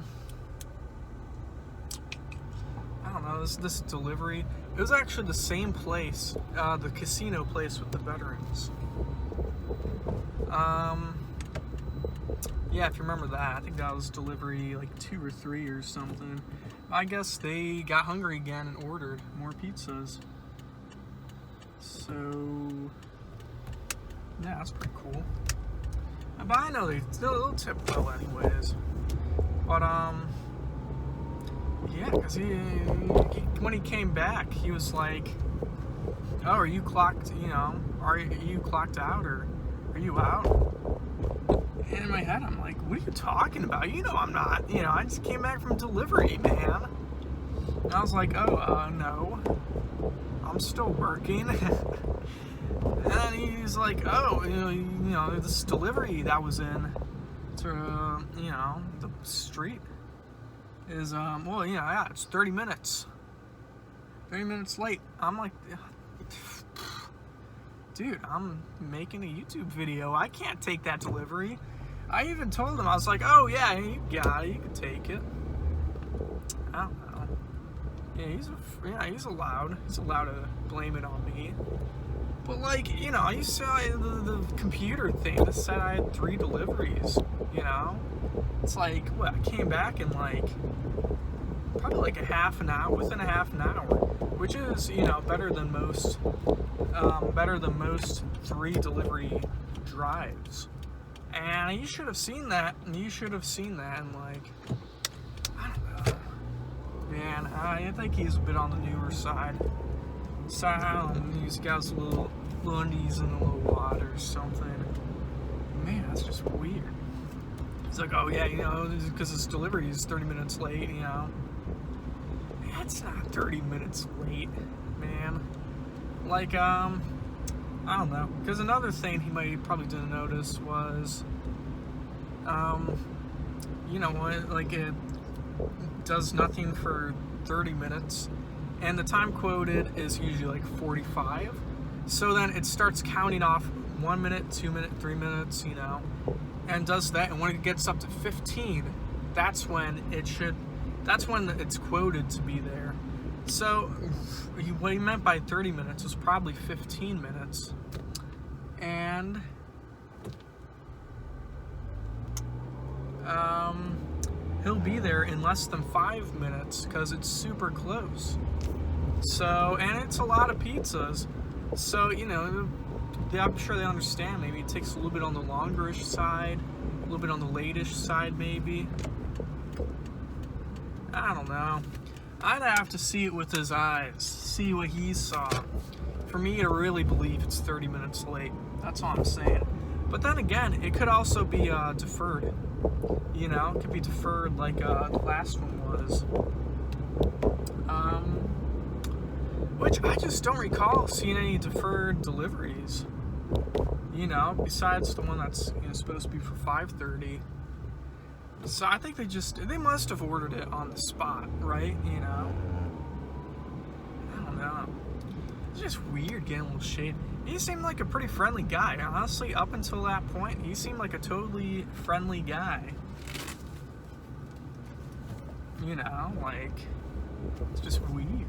don't know, this delivery. It was actually the same place, the casino place with the veterans. Yeah, if you remember that, I think that was delivery like 2 or 3 or something. I guess they got hungry again and ordered more pizzas. So, yeah, that's pretty cool. But I know they'll tip well anyways. But yeah, because when he came back, he was like, "Oh, are you clocked? Are you clocked out, or are you out?" And in my head, I'm like, "What are you talking about? I'm not. I just came back from delivery, man." And I was like, "Oh, no, I'm still working." And he's like, "Oh, this delivery that was in to the street is well, yeah, it's 30 minutes. 30 minutes late." I'm like, dude, I'm making a YouTube video. I can't take that delivery. I even told him, I was like, "Oh yeah, you got it. You can take it." I don't know. Yeah, he's allowed. He's allowed to blame it on me. But you saw the computer thing that said I had 3 deliveries. It's like, what? I came back in probably like a half an hour, within a half an hour, which is better than most 3 delivery drives. And you should have seen that. And I don't know, man. I think he's a bit on the newer side. So I don't know, he's got a little undies in a little water or something. Man, that's just weird. He's like, "Oh yeah, because his delivery is 30 minutes late, That's not 30 minutes late, man. I don't know. Because another thing he probably didn't notice was, it does nothing for 30 minutes, and the time quoted is usually 45. So then it starts counting off 1 minute, 2 minutes, 3 minutes, and does that. And when it gets up to 15, that's when it's quoted to be there. So what he meant by 30 minutes was probably 15 minutes. And he'll be there in less than 5 minutes because it's super close. So, and it's a lot of pizzas. So, I'm sure they understand. Maybe it takes a little bit on the longerish side, a little bit on the late-ish side, maybe. I don't know. I'd have to see it with his eyes, see what he saw, for me to really believe it's 30 minutes late. That's all I'm saying. But then again, it could also be deferred. It could be deferred like the last one was. Which I just don't recall seeing any deferred deliveries. Besides the one that's supposed to be for 5:30. So I think they must have ordered it on the spot, right? I don't know. It's just weird getting a little shade. He seemed like a pretty friendly guy. Honestly, up until that point, he seemed like a totally friendly guy. It's just weird.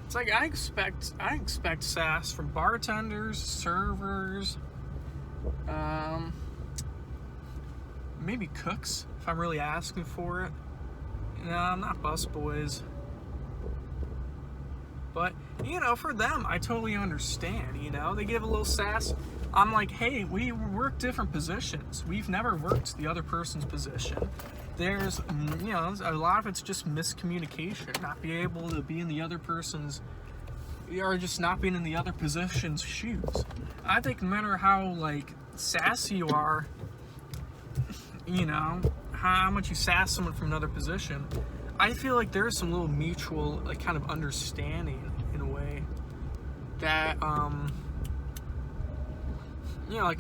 It's like I expect sass from bartenders, servers, maybe cooks if I'm really asking for it. Not busboys. But for them, I totally understand. They give a little sass. I'm like, hey, we work different positions. We've never worked the other person's position. There's, a lot of it's just miscommunication, not being able to be in the other person's, or just not being in the other position's shoes. I think no matter how, sassy you are, how much you sass someone from another position, I feel like there's some little mutual, kind of understanding in a way that, a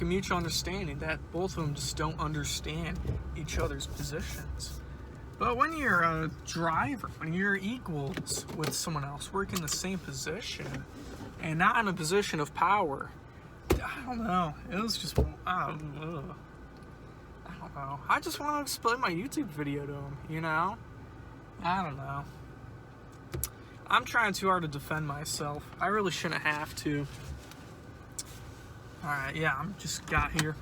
mutual understanding that both of them just don't understand each other's positions. But when you're a driver, when you're equals with someone else working the same position and not in a position of power, I don't know. It was just, I don't know. I just want to explain my YouTube video to him, I don't know. I'm trying too hard to defend myself. I really shouldn't have to. Alright, yeah, I'm just got here.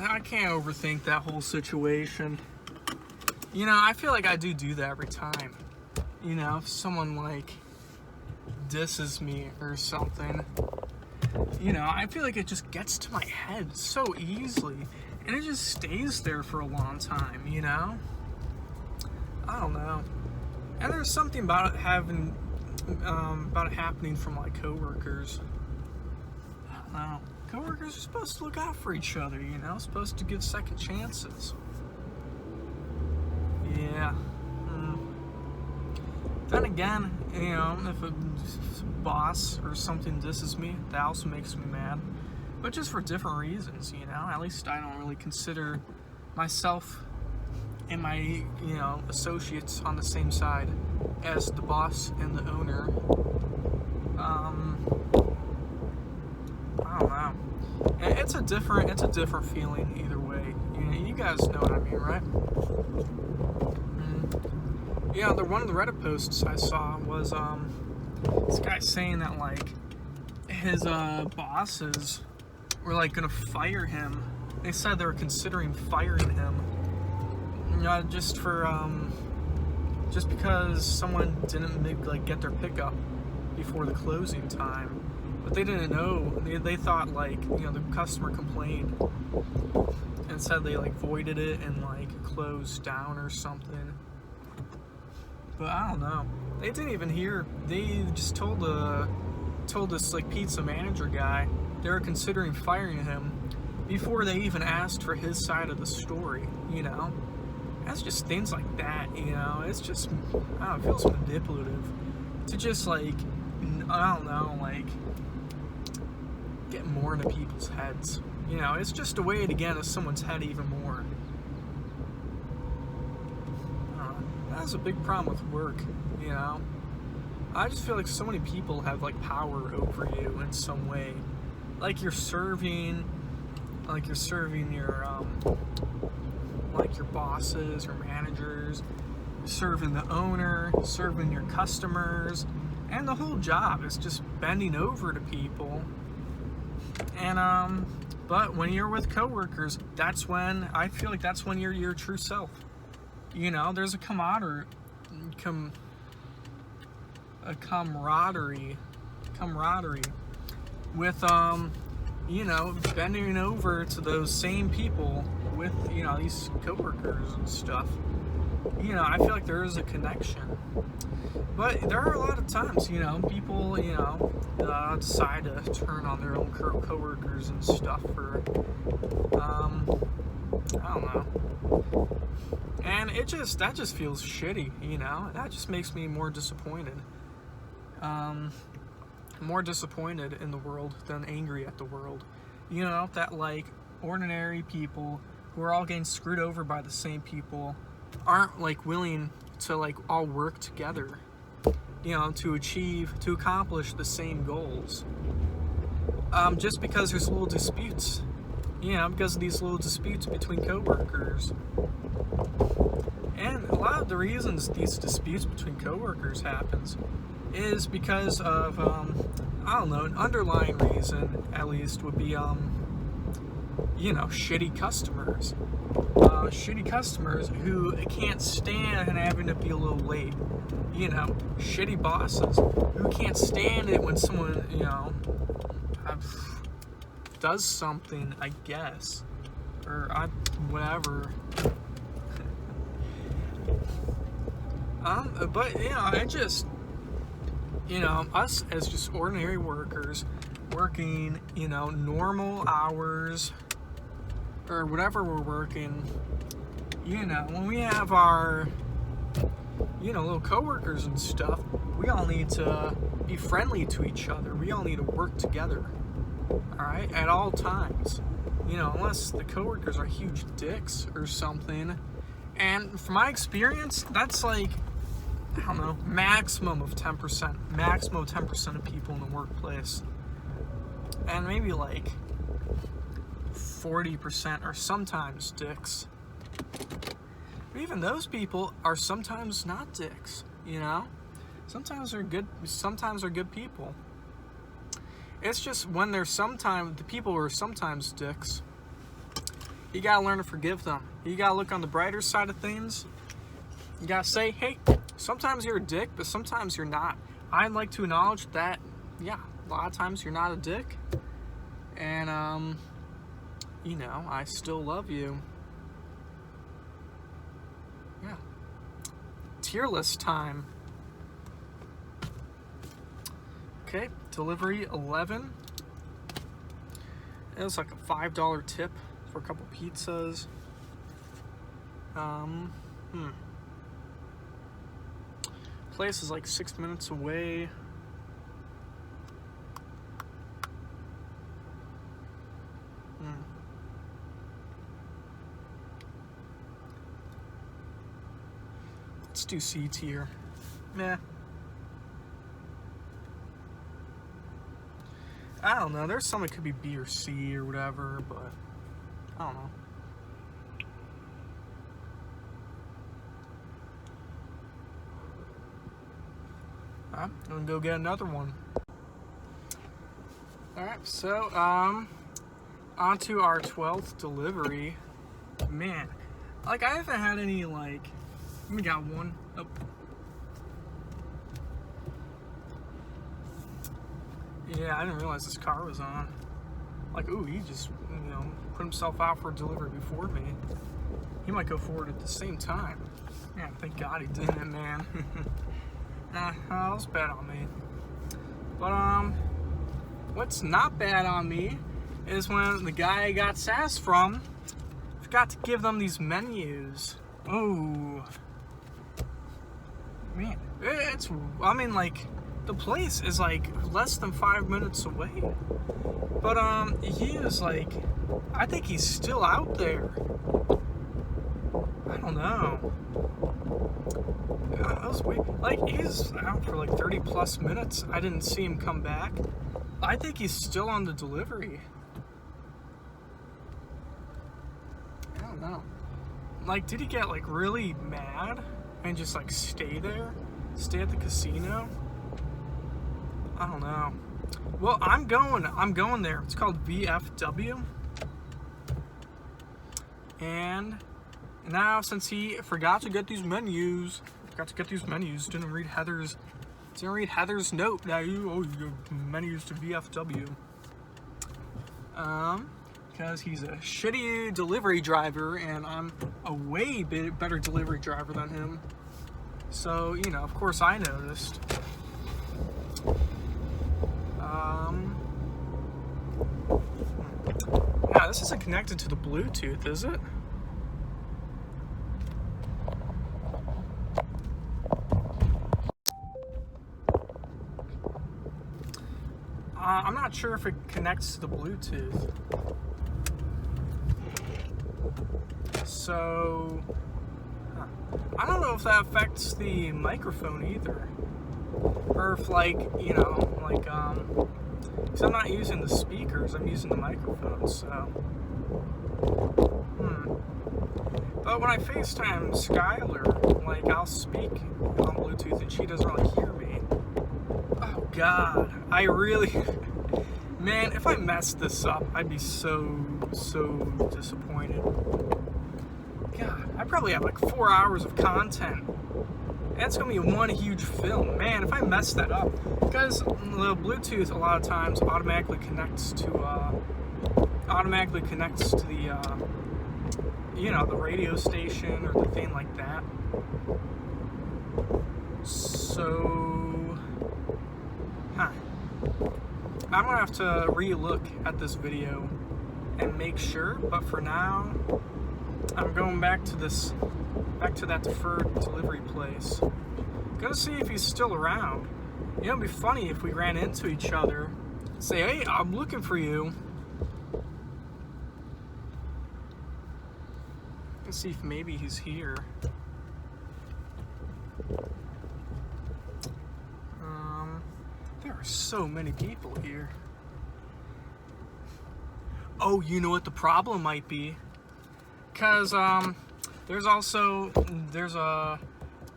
I can't overthink that whole situation. You know, I feel like I do that every time. You know, if someone like disses me or something, you know, I feel like it just gets to my head so easily, and it just stays there for a long time, you know? I don't know. And there's something about it happening from like coworkers. I don't know. Coworkers are supposed to look out for each other, you know? Supposed to give second chances. Yeah. Then again, you know, if a boss or something disses me, that also makes me mad. But just for different reasons, you know? At least I don't really consider myself and my, you know, associates on the same side as the boss and the owner. I don't know. It's a different feeling either way. You guys know what I mean, right? Yeah, one of the Reddit posts I saw was this guy saying that like his bosses were like gonna fire him. They said they were considering firing him, just because someone didn't like get their pickup before the closing time. But they didn't know. They thought like, you know, the customer complained and said they like voided it and like closed down or something. But I don't know. They didn't even hear. They just told this like pizza manager guy they were considering firing him before they even asked for his side of the story. You know, that's just things like that. You know, it's just, I don't know, it feels manipulative to just like, I don't know, like get more into people's heads. You know, it's just a way to get into someone's head even more. That's a big problem with work, you know. I just feel like so many people have like power over you in some way. Like you're serving your like your bosses or managers, serving the owner, serving your customers, and the whole job is just bending over to people. And but when you're with coworkers, that's when I feel like that's when you're your true self. You know, there's a camaraderie with you know, bending over to those same people with, you know, these coworkers and stuff. You know, I feel like there is a connection. But there are a lot of times, you know, people, you know, decide to turn on their own coworkers and stuff for I don't know. And that just feels shitty, you know? That just makes me more disappointed. More disappointed in the world than angry at the world. You know, that like ordinary people who are all getting screwed over by the same people aren't like willing to like all work together, you know, to accomplish the same goals. Just because there's little disputes. You know, because of these little disputes between coworkers. And a lot of the reasons these disputes between coworkers happens is because of, I don't know, an underlying reason, at least, would be, you know, shitty customers. Shitty customers who can't stand having to be a little late. You know, shitty bosses who can't stand it when someone, you know, does something, I guess, or whatever. But you know, I just, you know, us as just ordinary workers working, you know, normal hours or whatever we're working, you know, when we have our, you know, little coworkers and stuff, we all need to be friendly to each other. We all need to work together. Alright, at all times. You know, unless the coworkers are huge dicks or something. And from my experience, that's like, I don't know, maximum of 10%. Maximum of 10% of people in the workplace. And maybe like 40% are sometimes dicks. But even those people are sometimes not dicks, you know? Sometimes they're good people. It's just when the people who are sometimes dicks, you gotta learn to forgive them. You gotta look on the brighter side of things. You gotta say, hey, sometimes you're a dick, but sometimes you're not. I'd like to acknowledge that, yeah, a lot of times you're not a dick. And, you know, I still love you. Yeah. Tier list time. Okay, delivery 11. It was like a $5 tip for a couple pizzas. Place is like 6 minutes away. Let's do C tier. Meh. I don't know. There's some that could be B or C or whatever, but I don't know. I'm gonna go get another one. Alright, so on to our 12th delivery. Man, like I haven't had any like, we got one. Oh. Yeah, I didn't realize this car was on. Like, ooh, he just, you know, put himself out for delivery before me. He might go forward at the same time. Yeah, thank God he didn't, man. That was bad on me. But, what's not bad on me is when the guy I got sass from forgot to give them these menus. Ooh. Man, it's, I mean, like, the place is like less than 5 minutes away. But he is like, I think he's still out there. I don't know. That was weird. Like, he's out for like 30 plus minutes. I didn't see him come back. I think he's still on the delivery. I don't know. Like, did he get like really mad and just like stay there? Stay at the casino? I don't know. Well, I'm going there. It's called VFW. And now, since he forgot to get these menus, didn't read Heather's note. Now you menus to VFW. Because he's a shitty delivery driver, and I'm a way better delivery driver than him. So, you know, of course I noticed. Yeah, this isn't connected to the Bluetooth, is it? I'm not sure if it connects to the Bluetooth. So, I don't know if that affects the microphone either. Or if, like, you know, like, because I'm not using the speakers, I'm using the microphone, so. But when I FaceTime Skylar, like, I'll speak on Bluetooth and she doesn't really hear me. Oh, God. I really. Man, if I messed this up, I'd be so disappointed. God, I probably have like 4 hours of content. And it's gonna be one huge film. Man, if I mess that up, because the Bluetooth a lot of times automatically connects to the you know, the radio station or the thing like that. So, I'm gonna have to re-look at this video and make sure. But for now, I'm going back to that deferred delivery place. Gonna see if he's still around. You know, it'd be funny if we ran into each other, say, hey, I'm looking for you. Let's see if maybe he's here. There are so many people here. Oh, you know what the problem might be? Because there's a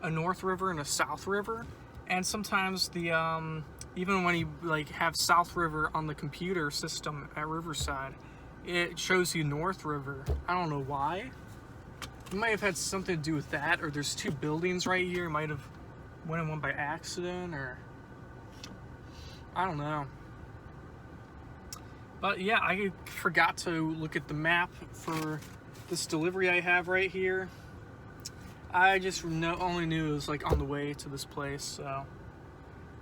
North River and a South River, and sometimes the even when you like have South River on the computer system at Riverside, it shows you North River. I don't know why. It might have had something to do with that, or there's two buildings right here. It might have went in one by accident, or I don't know. But yeah, I forgot to look at the map for this delivery I have right here. I just only knew it was like on the way to this place, so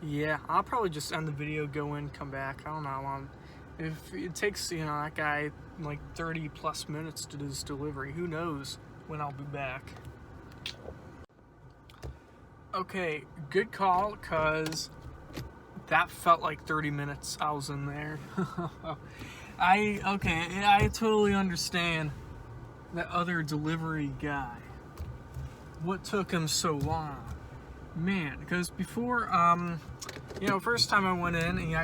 yeah, I'll probably just end the video, go in, come back. I don't know how long. If it takes, you know, that guy like 30 plus minutes to do this delivery, who knows when I'll be back. Okay, good call, cause that felt like 30 minutes I was in there. I totally understand that other delivery guy. What took him so long? Man, because before, you know, first time I went in, and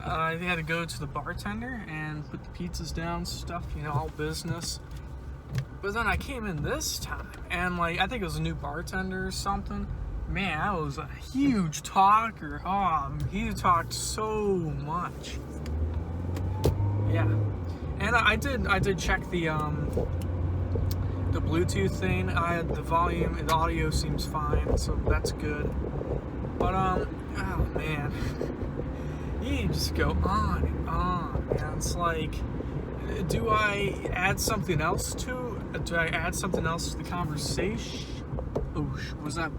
I had to go to the bartender and put the pizzas down, stuff, you know, all business. But then I came in this time, and like, I think it was a new bartender or something. Man, that was a huge talker. Oh, he talked so much. Yeah, and I did check the Bluetooth thing. I had the volume, the audio seems fine, so that's good. But oh man, you just go on and on, and it's like, do I add something else to? Do I add something else to the conversation? Oh, was that?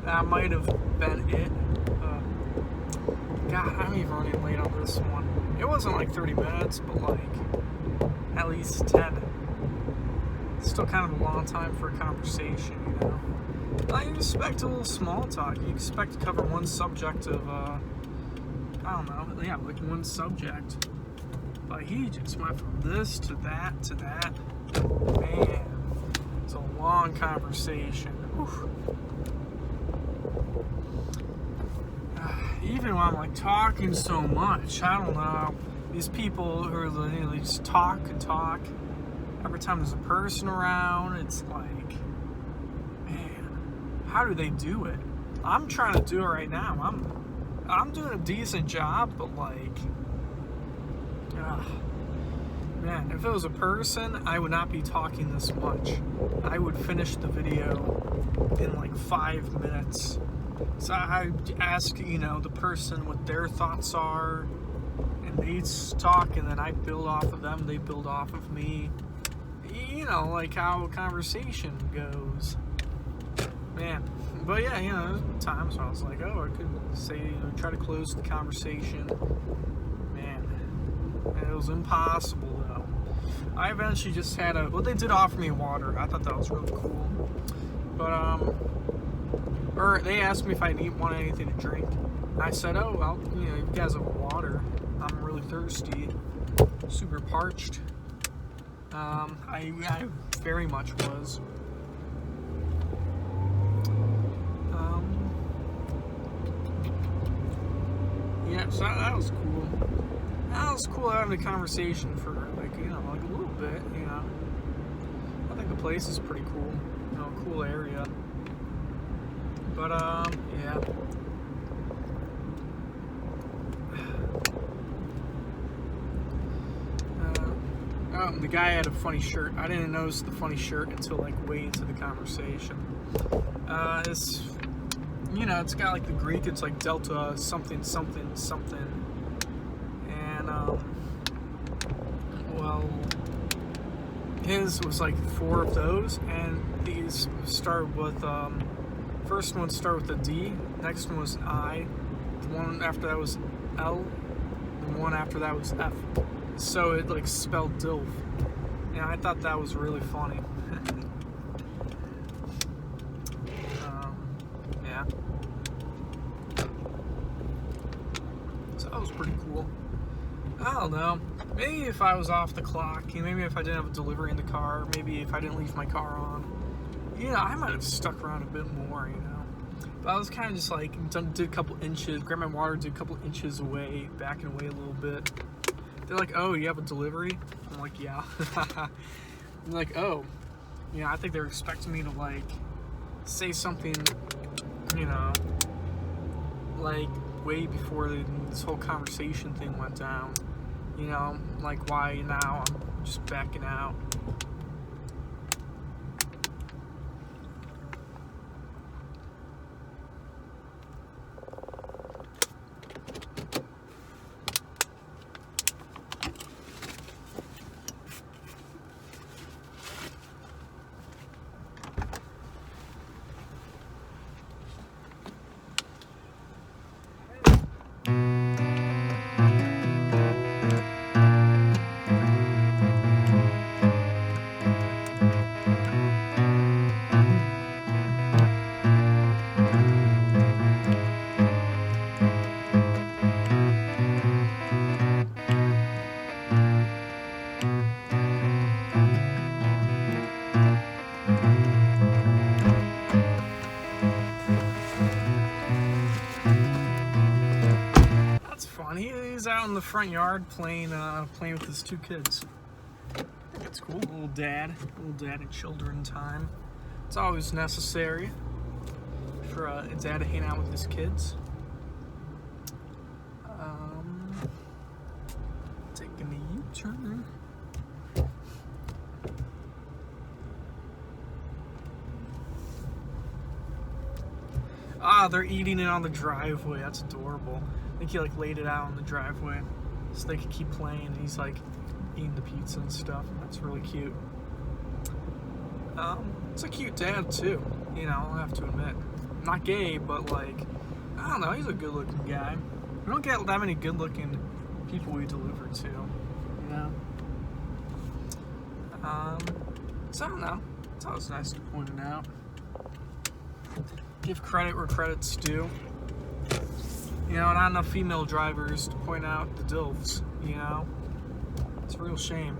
That might have been it. God, I'm even running late on this one. It wasn't like 30 minutes, but like at least 10. It's still kind of a long time for a conversation, you know. I expect a little small talk. You expect to cover one subject of, I don't know, yeah, like one subject. But he just went from this to that to that. Man, it's a long conversation. Whew. Even when I'm like talking so much, I don't know. These people who are they just talk and talk. Every time there's a person around, it's like, man, how do they do it? I'm trying to do it right now. I'm doing a decent job, but like, man, if it was a person, I would not be talking this much. I would finish the video in like 5 minutes. So I ask, you know, the person what their thoughts are, and they talk, and then I build off of them, they build off of me. You know, like how a conversation goes. Man, but yeah, you know, there's times when I was like, oh, I could say, you know, try to close the conversation. Man, and it was impossible though. I eventually just had well, they did offer me water. I thought that was really cool. But, or they asked me if I want anything to drink. I said, oh, well, you know, you guys have water. I'm really thirsty, super parched. I very much was. Yeah, so that was cool. That was cool having a conversation for, like, you know, like a little bit, you know. I think the place is pretty cool, you know, cool area. But, yeah. The guy had a funny shirt. I didn't notice the funny shirt until like way into the conversation. It's, you know, it's got like the Greek. It's like Delta something something something, and well, his was like 4 of those, and these start with first one started with a D. Next one was I. The one after that was L. The one after that was F. So it like spelled DILF. And I thought that was really funny. Yeah. So that was pretty cool. I don't know. Maybe if I was off the clock, maybe if I didn't have a delivery in the car, maybe if I didn't leave my car on, you know, I might have stuck around a bit more, you know. But I was kind of just like, did a couple inches, grabbed my water, did a couple inches away, backing away a little bit. They're like, oh, you have a delivery? I'm like, yeah. I'm like, oh. Yeah, I think they're expecting me to, like, say something, you know, like way before this whole conversation thing went down. You know, like why now I'm just backing out. That's fun. He's out in the front yard playing with his 2 kids. That's cool. Little dad and children time. It's always necessary for a dad to hang out with his kids. Taking a U-turn. Ah, they're eating it on the driveway. That's adorable. I think he like laid it out on the driveway so they could keep playing. And he's like eating the pizza and stuff. That's really cute. It's a cute dad too. You know, I'll have to admit. Not gay, but like, I don't know. He's a good-looking guy. We don't get that many good-looking people we deliver to. You know. So I don't know. It's always nice to point it out. Give credit where credit's due. You know, not enough female drivers to point out the DILFs, you know? It's a real shame.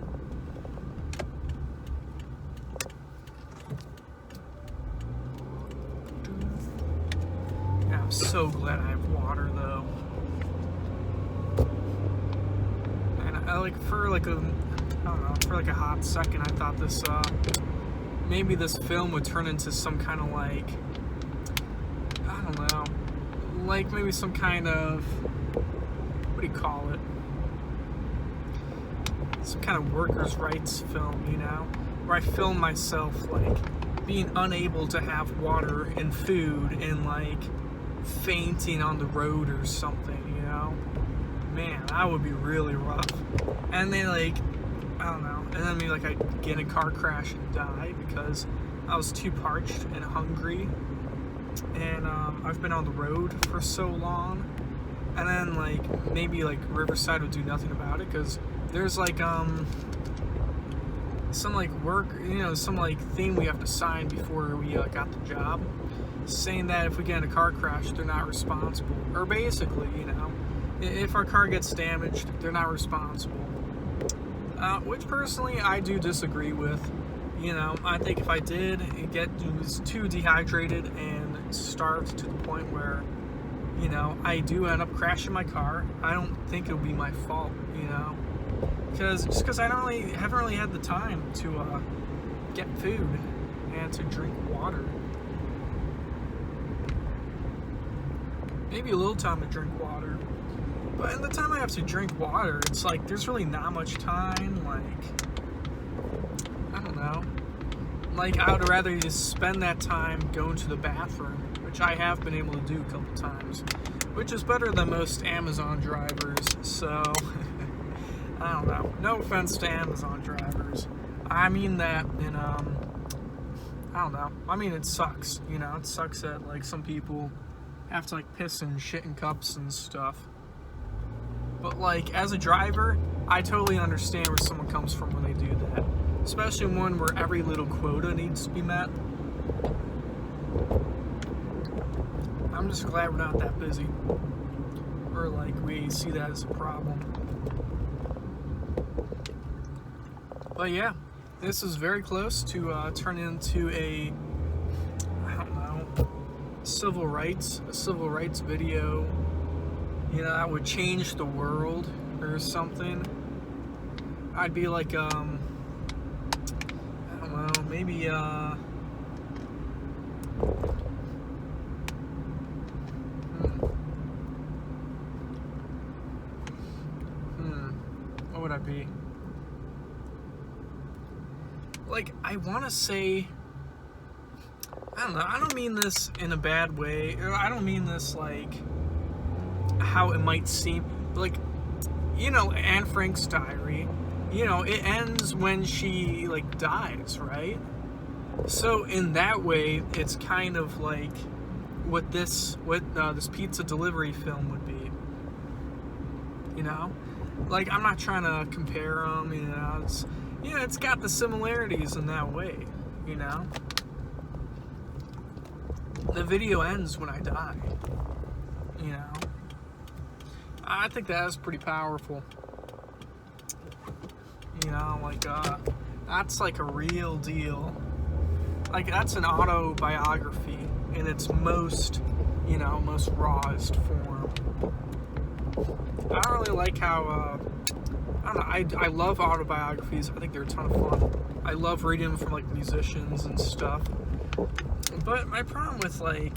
Yeah, I'm so glad I have water, though. And I like, for like a, I don't know, for like a hot second, I thought this, maybe this film would turn into some kind of like, I don't know, like maybe some kind of, what do you call it? Some kind of workers' rights film, you know? Where I film myself, like, being unable to have water and food and, like, fainting on the road or something, you know? Man, that would be really rough. And then, like, I don't know, and then maybe, like, I'd get in a car crash and die because I was too parched and hungry. And I've been on the road for so long, and then like maybe like Riverside would do nothing about it because there's like some like work, you know, some like thing we have to sign before we got the job, saying that if we get in a car crash, they're not responsible, or basically, you know, if our car gets damaged, they're not responsible. Which personally I do disagree with. You know, I think if I did was too dehydrated and starved to the point where, you know, I do end up crashing my car, I don't think it would be my fault, you know, because I haven't really had the time to get food and to drink water. Maybe a little time to drink water, but in the time I have to drink water, it's like there's really not much time. Like, I don't know. Like, I would rather just spend that time going to the bathroom, which I have been able to do a couple times, which is better than most Amazon drivers, so, I don't know. No offense to Amazon drivers. I mean that in, I don't know. I mean, it sucks, you know? It sucks that, like, some people have to, like, piss and shit in cups and stuff. But, like, as a driver, I totally understand where someone comes from when they do that. Especially one where every little quota needs to be met. I'm just glad we're not that busy. Or like we see that as a problem. But yeah, this is very close to turning into a, I don't know, civil rights video. You know, that would change the world or something. I'd be like, maybe, What would I be? Like, I want to say, I don't know, I don't mean this in a bad way, or I don't mean this like how it might seem, but like, you know, Anne Frank's diary, you know, it ends when she like dies, right? So in that way, it's kind of like what this pizza delivery film would be, you know? Like, I'm not trying to compare them, you know, it's got the similarities in that way, you know? The video ends when I die, you know? I think that is pretty powerful. You know, like, that's like a real deal. Like, that's an autobiography in its most, you know, most rawest form. I don't really like how, I don't know, I love autobiographies. I think they're a ton of fun. I love reading them from, like, musicians and stuff. But my problem with, like,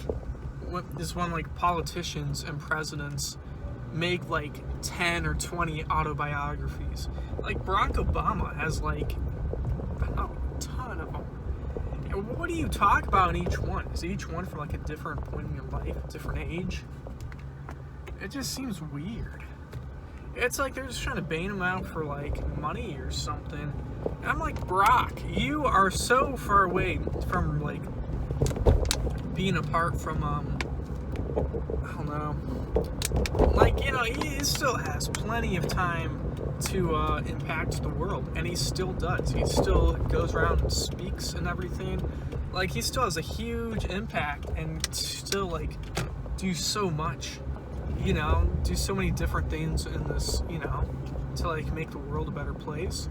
is when, like, politicians and presidents make, like, 10 or 20 autobiographies. Like, Barack Obama has, like, I don't know, a ton of them. What do you talk about in each one? Is each one from, like, a different point in your life, a different age? It just seems weird. It's like they're just trying to bait him out for, like, money or something. And I'm like, Barack, you are so far away from, like, being apart from, I don't know. Like, you know, he still has plenty of time to impact the world, and he still does. He still goes around and speaks and everything. Like, he still has a huge impact and still, like, do so much, you know, do so many different things in this, you know, to, like, make the world a better place.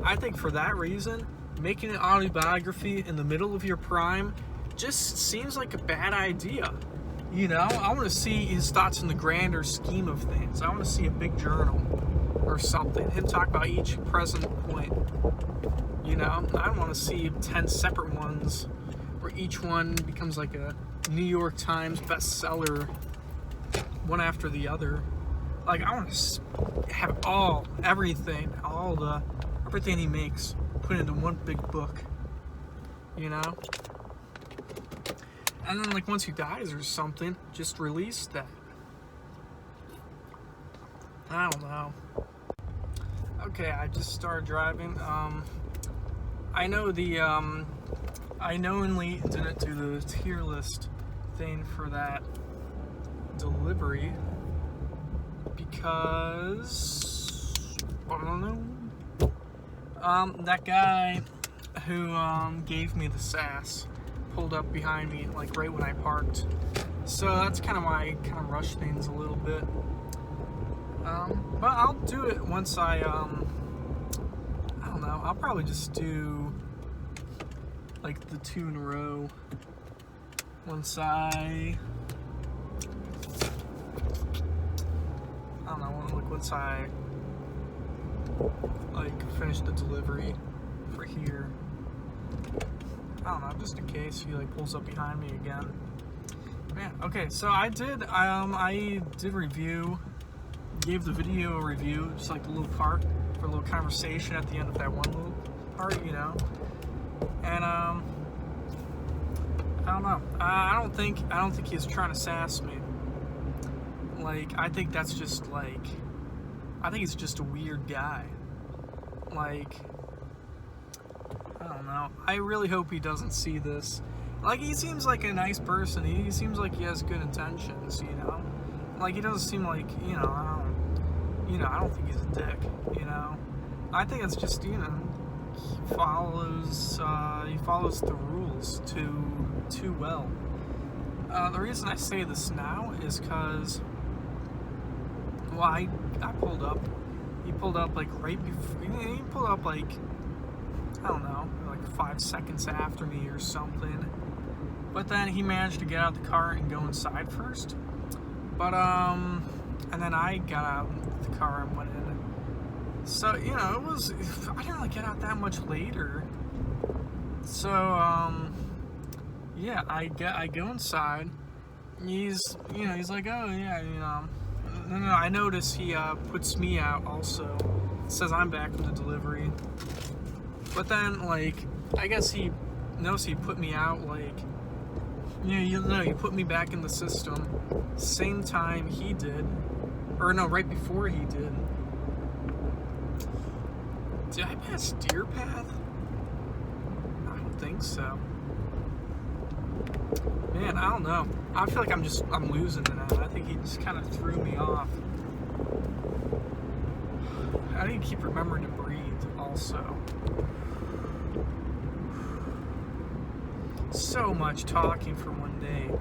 I think for that reason, making an autobiography in the middle of your prime just seems like a bad idea. You know, I want to see his thoughts in the grander scheme of things. I want to see a big journal or something. Him talk about each present point. You know, I don't want to see 10 separate ones where each one becomes like a New York Times bestseller, one after the other. Like, I want to have everything he makes put into one big book. You know? And then, like, once he dies or something, just release that. I don't know. Okay, I just started driving. I know I knowingly didn't do the tier list thing for that delivery because I don't know. That guy who gave me the sass pulled up behind me, like, right when I parked. So that's kind of why I kind of rush things a little bit. But I'll do it once I don't know, I'll probably just do, like, the 2 in a row once I don't know, like, once I, like, finish the delivery for here. I don't know, just in case he, like, pulls up behind me again. Yeah, okay, so I did review, gave the video a review, just like the little part for a little conversation at the end of that one little part, you know. And I don't know. I don't think he's trying to sass me. Like, I think that's just, like, I think he's just a weird guy. Like, I don't know. I really hope he doesn't see this. Like, he seems like a nice person. He seems like he has good intentions, you know? Like, he doesn't seem like, you know, I don't think he's a dick, you know? I think it's just, you know, he follows the rules too well. The reason I say this now is because, well, I pulled up. He pulled up, like, right before, he pulled up, like, I don't know, like 5 seconds after me or something. But then he managed to get out of the car and go inside first. But, and then I got out of the car and went in. So, you know, I didn't really get out that much later. So, yeah, I go inside. He's like, oh yeah, no, I notice he puts me out also. Says I'm back from the delivery. But then, like, I guess he knows he put me out, like, he put me back in the system same time he did. Or no, right before he did. Did I pass Deer Path? I don't think so. Man, I don't know. I feel like I'm losing it now. I think he just kind of threw me off. I need to keep remembering to breathe also. So much talking for one day.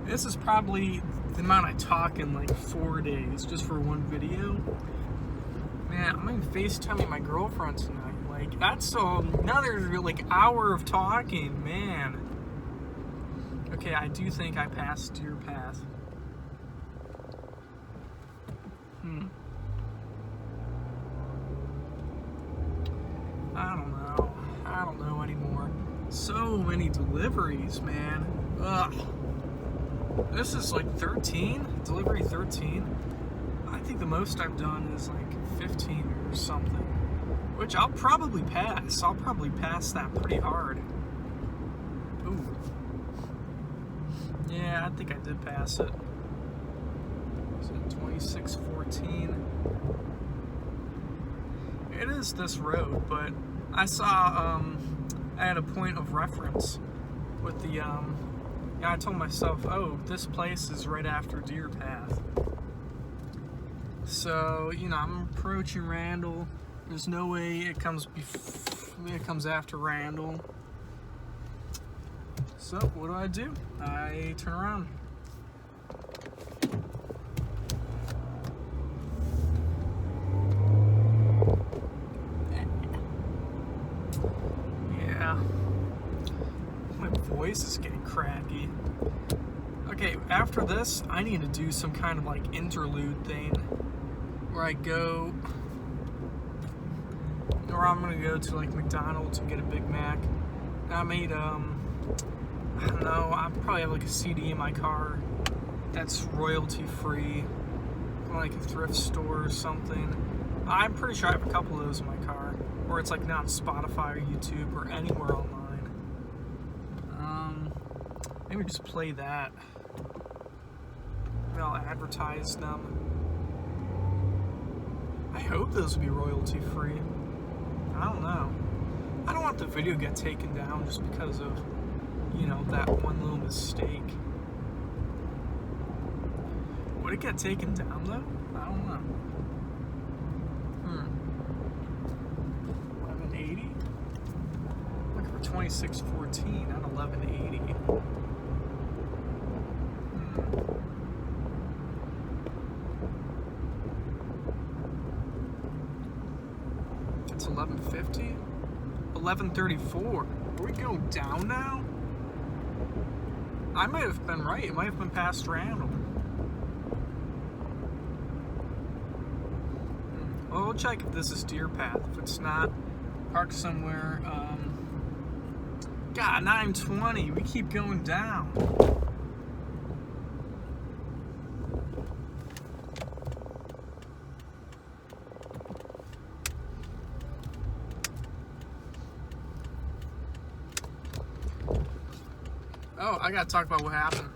This is probably the amount I talk in like 4 days just for one video. Man, I'm even FaceTiming my girlfriend tonight. Like, that's another like hour of talking, man. Okay, I do think I passed Deer Path. I don't know anymore. So many deliveries, man. Ugh. This is like 13? Delivery 13? I think the most I've done is like 15 or something. Which I'll probably pass. I'll probably pass that pretty hard. Ooh. Yeah, I think I did pass it. Is it 2614? It is this road, but I saw, I had a point of reference with the, I told myself, oh, this place is right after Deer Path. So, I'm approaching Randall. There's no way it comes after Randall. So, what do? I turn around. Yeah. My voice is getting cracky. Okay, after this, I need to do some kind of like interlude thing where I'm gonna go to like McDonald's and get a Big Mac. I made I don't know, I probably have like a CD in my car that's royalty free from like a thrift store or something. I'm pretty sure I have a couple of those in my car, or it's like not on Spotify or YouTube or anywhere online. Maybe just play that. Maybe I'll advertise them. I hope those will be royalty free. I don't know. I don't want the video to get taken down just because of, that one little mistake. Would it get taken down though? I don't know. 1180? Looking for 2614 at 1180. It's 1150? 1134. Are we going down now? I might have been right. It might have been past Randall. Well, we'll check if this is Deer Path. If it's not, park somewhere. God, 920. We keep going down. Oh, I gotta talk about what happened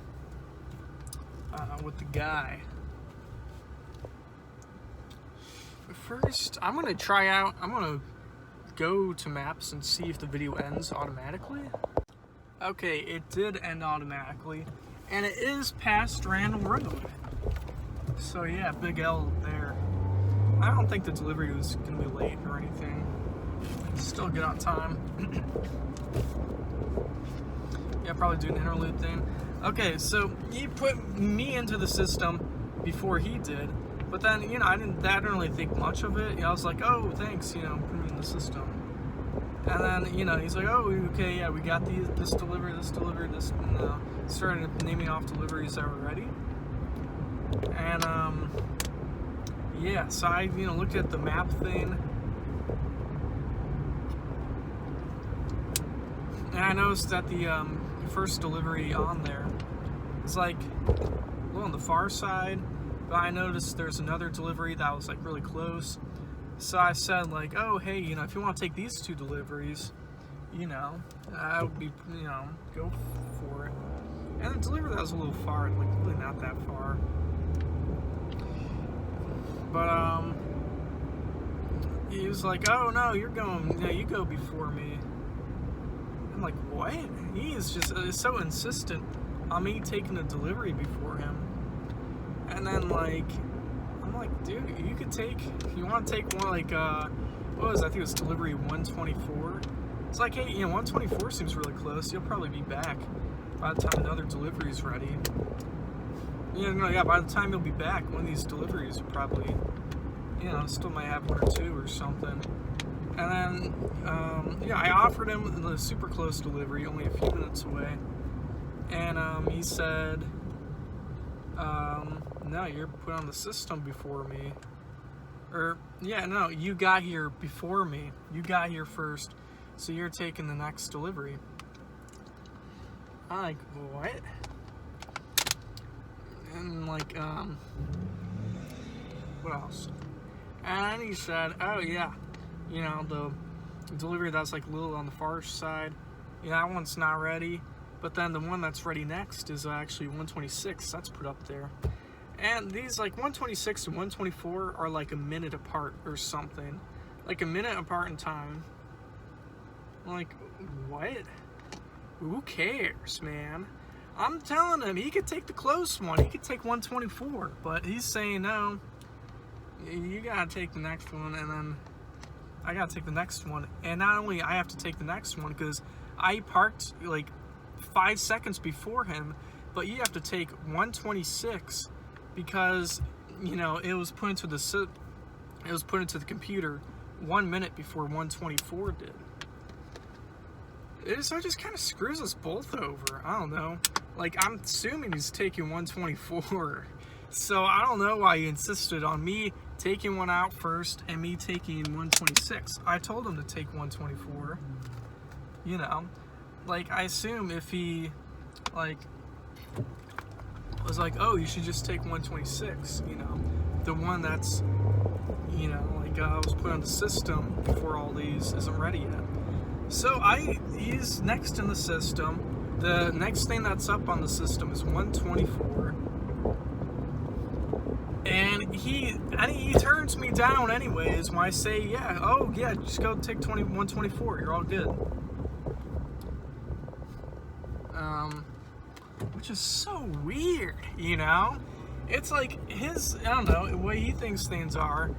with the guy. But first, I'm gonna go to maps and see if the video ends automatically. Okay, it did end automatically, and it is past Randall Road. So yeah, big L there. I don't think the delivery was gonna be late or anything. Still good on time. Yeah, probably do an interlude thing. Okay, so he put me into the system before he did, but then, I didn't really think much of it. I was like, oh, thanks, put me in the system. And then, he's like, oh, okay, yeah, we got this delivery, this, and started naming off deliveries that were ready. And, yeah, so I, looked at the map thing, and I noticed that the first delivery on there. It's like a little on the far side, but I noticed there's another delivery that was like really close. So I said like, oh hey, you know, if you want to take these 2 deliveries, you know, I would be, you know, go for it. And the delivery that was a little far, like really not that far. But he was like, oh no, you're going, you go before me. I'm like, what? He is just so insistent on me taking a delivery before him. And then like, I'm like, dude, you want to take one, like, what was it? I think it was delivery 124. It's like, hey, you know, 124 seems really close. You'll probably be back by the time another delivery is ready. You know, yeah, by the time you'll be back, one of these deliveries will probably, you know, still might have 1 or 2 or something. And then, yeah, I offered him the super close delivery, only a few minutes away. And he said, no, you're put on the system before me. Or, yeah, no, you got here before me. You got here first, so you're taking the next delivery. I'm like, what? And like, what else? And he said, oh yeah, you know, the delivery that's like a little on the far side, yeah, that one's not ready. But then the one that's ready next is actually 126. That's put up there. And these, like, 126 and 124 are like a minute apart or something. Like a minute apart in time. I'm like, what? Who cares, man? I'm telling him he could take the close one. He could take 124. But he's saying, no, you gotta take the next one. And then I gotta take the next one. And not only I have to take the next one, because I parked, like, 5 seconds before him, but you have to take 126 because, you know, it was put into the computer 1 minute before 124 did. So it just kind of screws us both over. I don't know. Like, I'm assuming he's taking 124. So I don't know why he insisted on me taking one out first and me taking 126. I told him to take 124. You know. Like, I assume if he, like, was like, oh, you should just take 126, you know, the one that's, you know, like, was put on the system before all these isn't ready yet. So he's next in the system. The next thing that's up on the system is 124. And he turns me down anyways when I say, yeah, oh, yeah, just go take 124, you're all good. Which is so weird, you know? It's like his, I don't know, the way he thinks things are,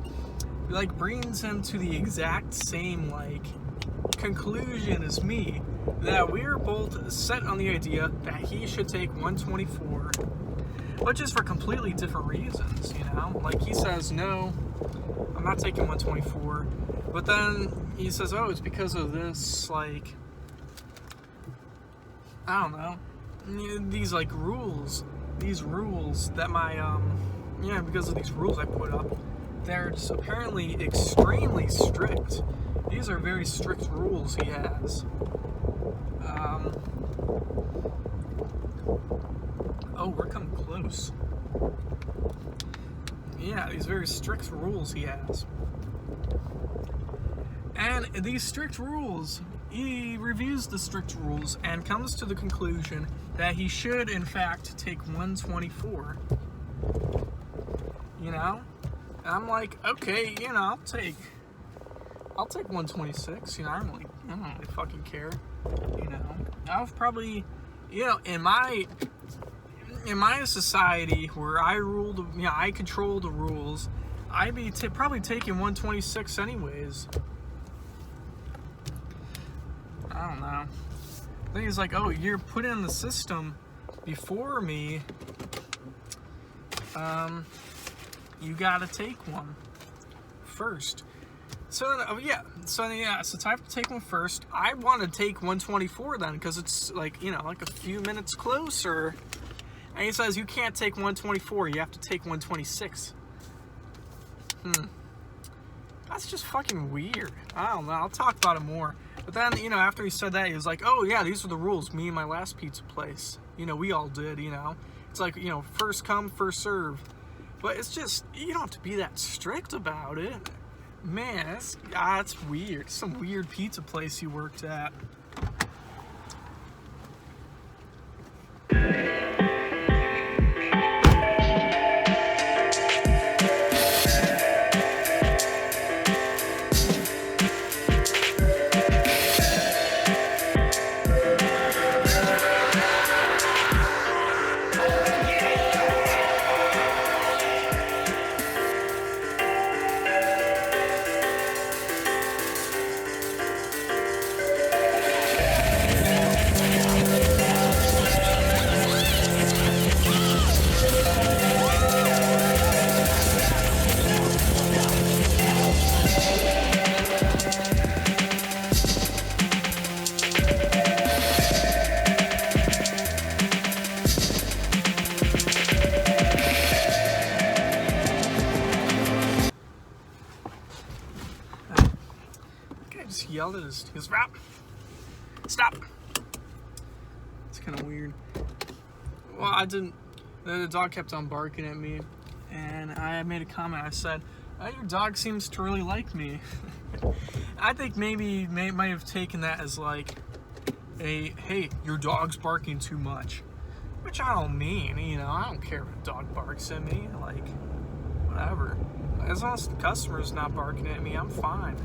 like, brings him to the exact same, like, conclusion as me, that we're both set on the idea that he should take 124, but just for completely different reasons, you know? Like, he says, no, I'm not taking 124, but then he says, oh, it's because of this, like, I don't know, these, like, rules that my, yeah, because of these rules I put up, they're just apparently extremely strict. These are very strict rules he has. Oh, we're coming close. Yeah, these very strict rules he has. And these strict rules, he reviews the strict rules and comes to the conclusion that he should, in fact, take 124. You know? And I'm like, okay, you know, I'll take 126. You know, I don't really fucking care. You know, I've probably, you know, in my society where I ruled, you know, I control the rules, I'd be probably taking 126 anyways. I don't know. I think it's like, oh, you're put in the system before me. You gotta take one first. So yeah, so I have to take one first. I want to take 124 then, because it's like, you know, like a few minutes closer. And he says you can't take 124. You have to take 126. That's just fucking weird. I don't know. I'll talk about it more. But then, you know, after he said that, he was like, oh yeah, these are the rules, me and my last pizza place. You know, we all did, you know. It's like, you know, first come, first serve. But it's just, you don't have to be that strict about it. Man, that's weird. It's some weird pizza place you worked at. Just yelled at us. He goes, stop. It's kind of weird. Well, the dog kept on barking at me, and I made a comment. I said, your dog seems to really like me. I think maybe might have taken that as like hey, your dog's barking too much. Which I don't mean, you know, I don't care if a dog barks at me, like, whatever. As long as the customer's not barking at me, I'm fine.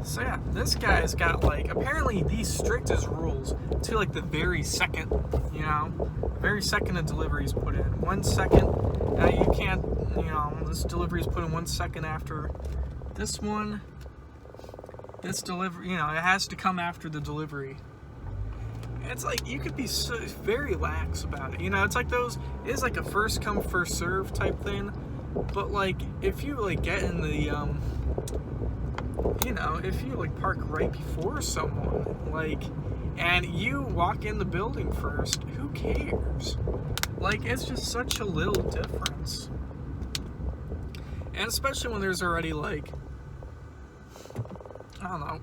So yeah, this guy's got like, apparently the strictest rules to like the very second, you know, very second a delivery is put in. 1 second, you can't, you know, this delivery is put in 1 second after this one. This delivery, you know, it has to come after the delivery. It's like, you could be so very lax about it, you know, it's like it is like a first come, first serve type thing, but like, if you like get in the, you know, if you like park right before someone, like, and you walk in the building first, who cares? Like, it's just such a little difference. And especially when there's already like, I don't know,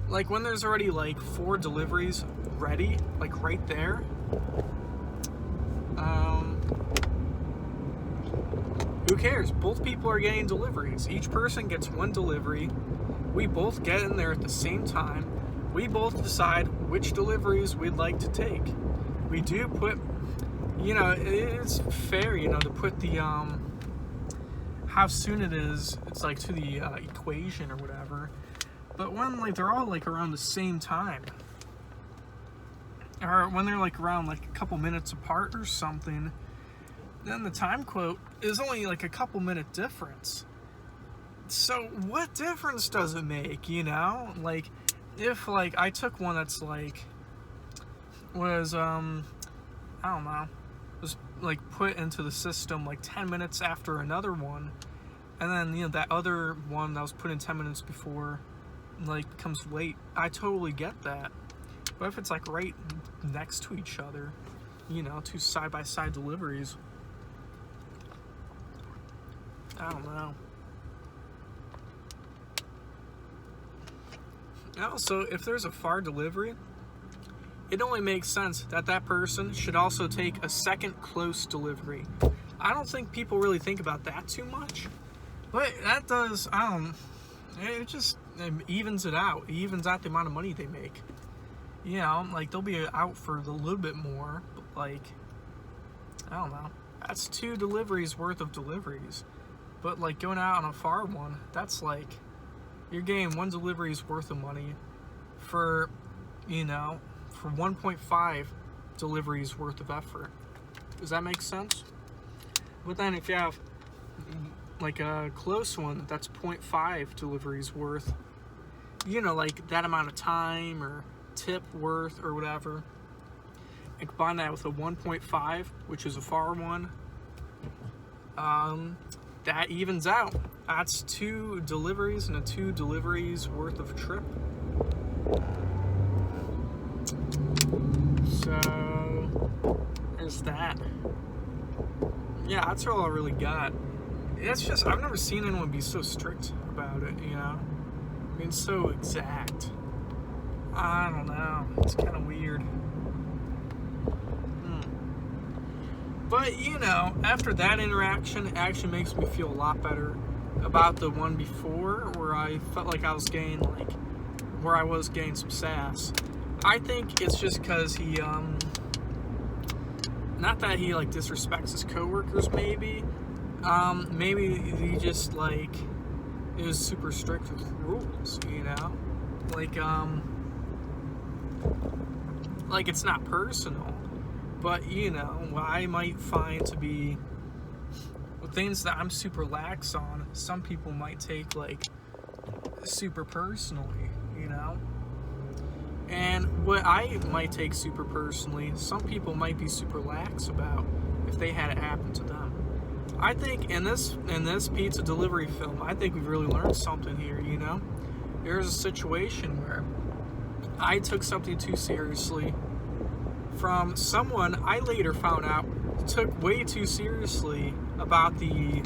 like when there's already like 4 deliveries ready, like right there. Who cares? Both people are getting deliveries. Each person gets 1 delivery. We both get in there at the same time. We both decide which deliveries we'd like to take. We do put, you know, it's fair, you know, to put the how soon it is, it's like to the equation or whatever. But when like they're all like around the same time, or when they're like around like a couple minutes apart or something, then the time quote is only like a couple minute difference. So what difference does it make, you know? Like, if like I took one that's like was I don't know, was like put into the system like 10 minutes after another one, and then, you know, that other one that was put in 10 minutes before like comes late, I totally get that. But if it's like right next to each other, you know, 2 side-by-side deliveries, I don't know. Also, if there's a far delivery, it only makes sense that that person should also take a second close delivery. I don't think people really think about that too much, but that does, it evens it out. It evens out the amount of money they make. You know, like, they'll be out for a little bit more, but like, I don't know. That's 2 deliveries worth of deliveries. But like going out on a far one, that's like, you're getting 1 delivery's worth of money for, you know, for 1.5 deliveries worth of effort. Does that make sense? But then if you have like a close one, that's 0.5 deliveries worth, you know, like that amount of time or tip worth or whatever, and combine that with a 1.5, which is a far one, that evens out. That's 2 deliveries and a 2 deliveries worth of trip. So there's that. Yeah, that's all I really got. It's just, I've never seen anyone be so strict about it, you know? being so exact. I don't know. It's kind of weird. But, you know, after that interaction, it actually makes me feel a lot better about the one before, where I felt like I was getting, some sass. I think it's just because he, not that he, disrespects his coworkers, maybe. Maybe he just, is super strict with rules, you know? It's not personal. But, you know, what I might find to be things that I'm super lax on, some people might take, super personally, you know? And what I might take super personally, some people might be super lax about if they had it happen to them. I think in this pizza delivery film, I think we've really learned something here, you know? There's a situation where I took something too seriously from someone I later found out took way too seriously about the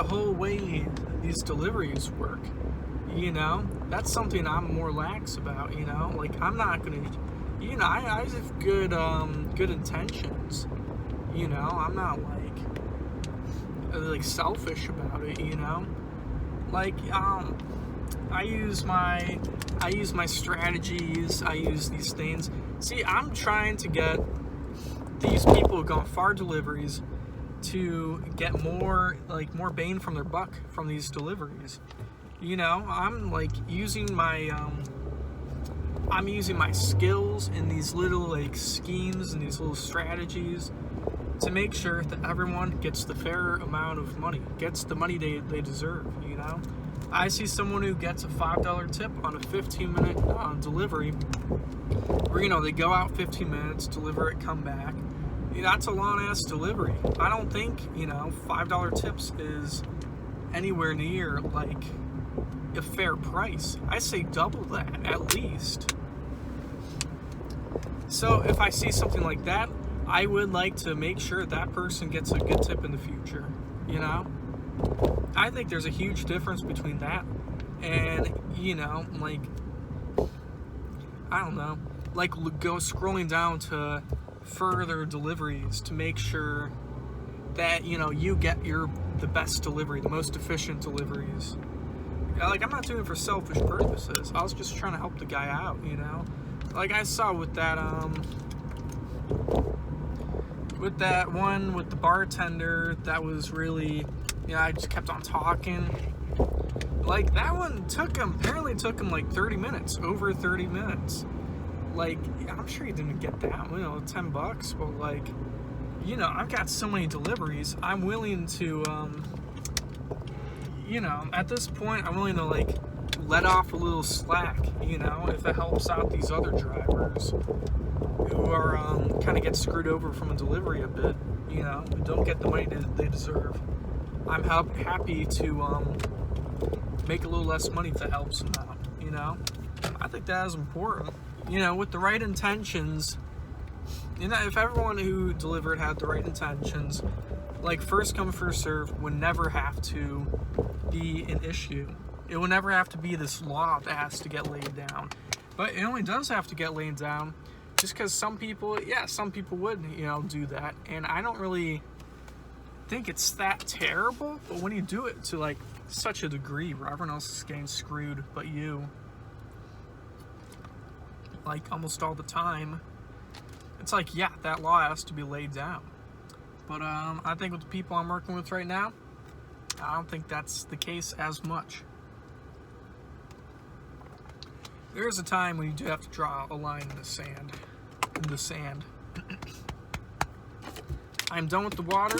whole way these deliveries work. You know, that's something I'm more lax about. You know, I'm not gonna, you know, I have good intentions. You know, I'm not selfish about it. You know, I use my strategies. I use these things. See, I'm trying to get these people who go on far deliveries to get more bang from their buck from these deliveries. You know, I'm using my skills in these little schemes and these little strategies to make sure that everyone gets the fair amount of money, gets the money they deserve. You know, I see someone who gets a $5 tip on a 15-minute delivery, where, you know, they go out 15 minutes, deliver it, come back. You know, that's a long-ass delivery. I don't think, you know, $5 tips is anywhere near, a fair price. I say double that, at least. So, if I see something like that, I would like to make sure that person gets a good tip in the future, you know? I think there's a huge difference between that and, you know, I don't know, go scrolling down to further deliveries to make sure that, you know, you get the best delivery, the most efficient deliveries. I'm not doing it for selfish purposes. I was just trying to help the guy out, you know? I saw with that one with the bartender that was really, you know, I just kept on talking. That one apparently took him 30 minutes, over 30 minutes. I'm sure he didn't get that, you know, $10, but you know, I've got so many deliveries, I'm willing to, you know, at this point, I'm willing to let off a little slack, you know, if it helps out these other drivers who are, kind of get screwed over from a delivery a bit, you know, who don't get the money they deserve. I'm happy to, make a little less money if it helps them out, you know? I think that is important. You know, with the right intentions, you know, if everyone who delivered had the right intentions, first come, first serve would never have to be an issue. It will never have to be this law that has to get laid down. But it only does have to get laid down just because some people would, you know, do that. And I don't really think it's that terrible, but when you do it to such a degree where everyone else is getting screwed but you, almost all the time, it's yeah, that law has to be laid down. But I think with the people I'm working with right now, I don't think that's the case as much. There's a time when you do have to draw a line in the sand. I'm done with the water.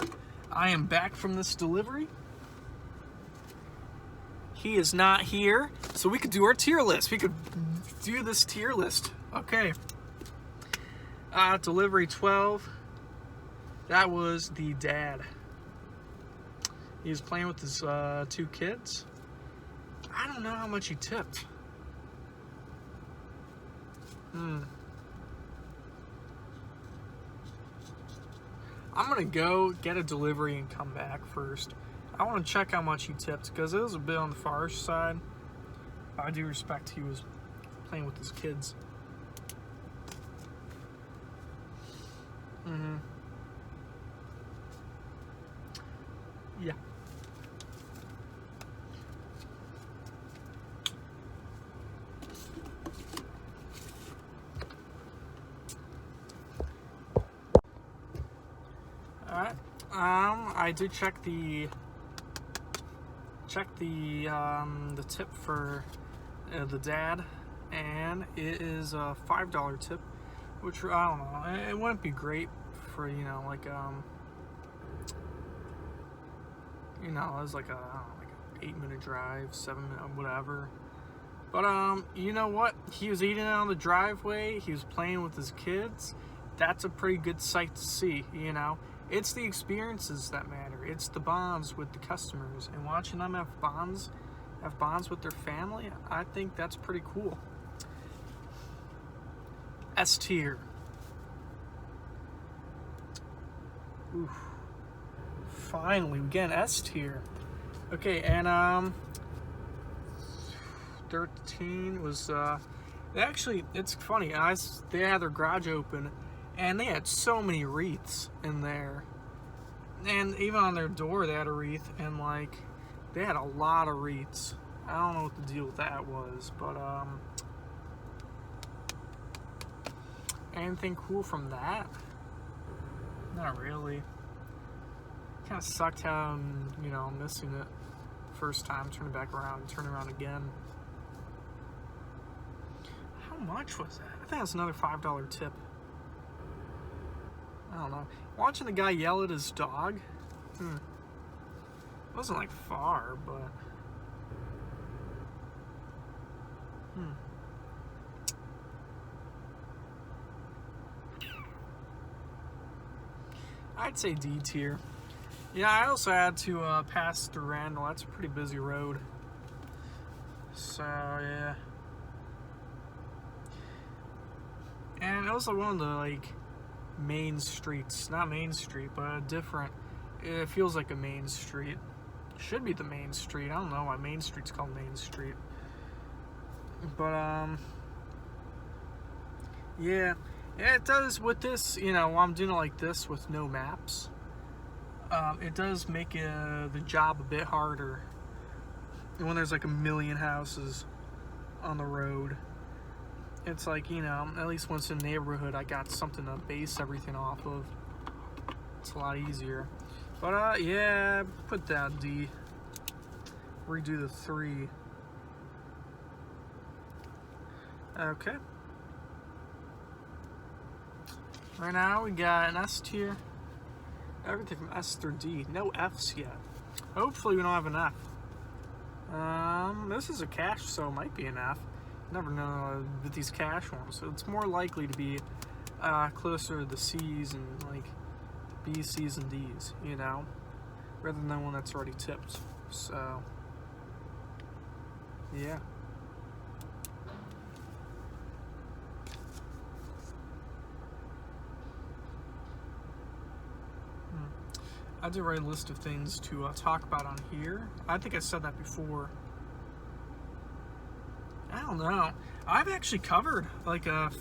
I am back from this delivery. He is not here, so we could do our tier list. We could do this tier list. Okay. Delivery 12. That was the dad. He was playing with his 2 kids. I don't know how much he tipped. I'm gonna go get a delivery and come back first. I want to check how much he tipped because it was a bit on the far side. I do respect he was playing with his kids. Yeah. Alright. I did check the tip for the dad, and it is a $5 tip, which I don't know. It wouldn't be great for it was like a 8-minute drive, 7-minute, whatever. But you know what? He was eating out on the driveway. He was playing with his kids. That's a pretty good sight to see. It's the experiences that matter. It's the bonds with the customers, and watching them have bonds with their family. I think that's pretty cool. S tier. Oof. Finally, we get an S tier. Okay, and 13 was actually, it's funny. They had their garage open, and they had so many wreaths in there, and even on their door they had a wreath, and they had a lot of wreaths. I don't know what the deal with that was, but anything cool from that? Not really. Kind of sucked how I'm missing it first time, turn it back around, turn around again. How much was that? I think that's another $5 tip. I don't know. Watching the guy yell at his dog. It wasn't far, but I'd say D tier. Yeah, I also had to pass through Randall. That's a pretty busy road. So, yeah. And it was one of the, main streets. Not Main Street, but a different... It feels like a main street. Should be the main street. I don't know why Main Street's called Main Street. But, yeah. Yeah, it does with this, while I'm doing it like this with no maps. It does make the job a bit harder when there's a million houses on the road. It's at least once in the neighborhood, I got something to base everything off of. It's a lot easier. But yeah, put that D. Redo the 3. Okay. Right now we got an S tier. Everything from S through D. No Fs yet. Hopefully we don't have an F. This is a cash, so it might be an F. Never know with these cash ones. So it's more likely to be closer to the C's and B's, C's, and D's, rather than one that's already tipped. So, yeah. I did write a list of things to talk about on here. I think I said that before. I don't know. I've actually covered a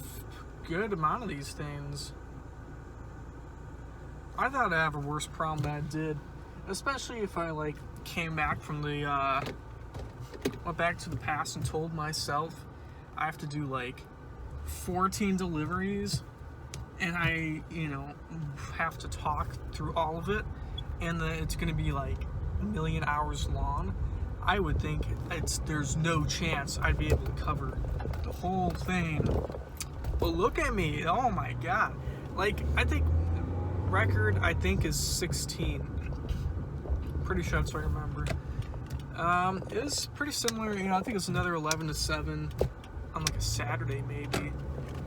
good amount of these things. I thought I'd have a worse problem than I did, especially if I came back from went back to the past and told myself I have to do 14 deliveries, and I have to talk through all of it, and it's gonna be a million hours long. I would think there's no chance I'd be able to cover the whole thing. But look at me, oh my god. I think record is 16. Pretty sure that's what I remember. It was pretty similar, I think it's another 11 to 7 on a Saturday maybe.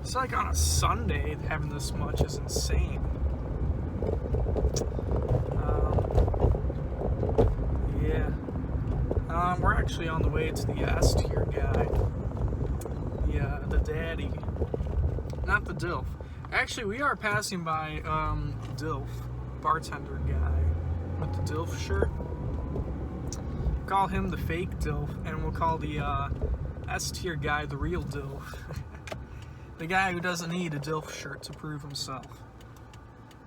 It's on a Sunday having this much is insane. Yeah. We're actually on the way to the S tier guy. The daddy. Not the DILF. Actually, we are passing by DILF, bartender guy with the DILF shirt. Call him the fake DILF, and we'll call the S-tier guy the real DILF. The guy who doesn't need a DILF shirt to prove himself.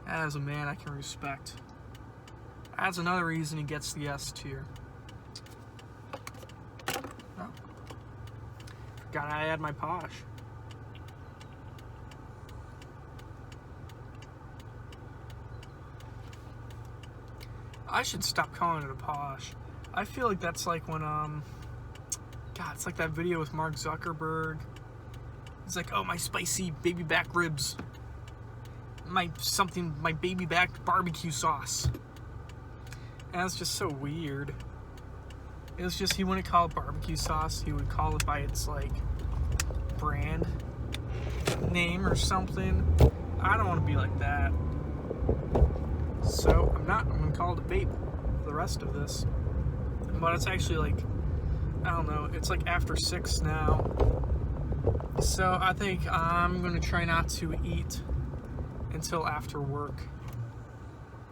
That is a man I can respect. That's another reason he gets the S-tier. Oh. Forgot I had my posh. I should stop calling it a posh. I feel like that's like when, God, it's like that video with Mark Zuckerberg. It's like, oh, my spicy baby back ribs. My baby back barbecue sauce. And it's just so weird. It was just, he wouldn't call it barbecue sauce. He would call it by its, like, brand name or something. I don't want to be like that. So, I'm going to call it a vape for the rest of this. But it's actually like, I don't know, it's like after 6 now. So, I think I'm going to try not to eat until after work.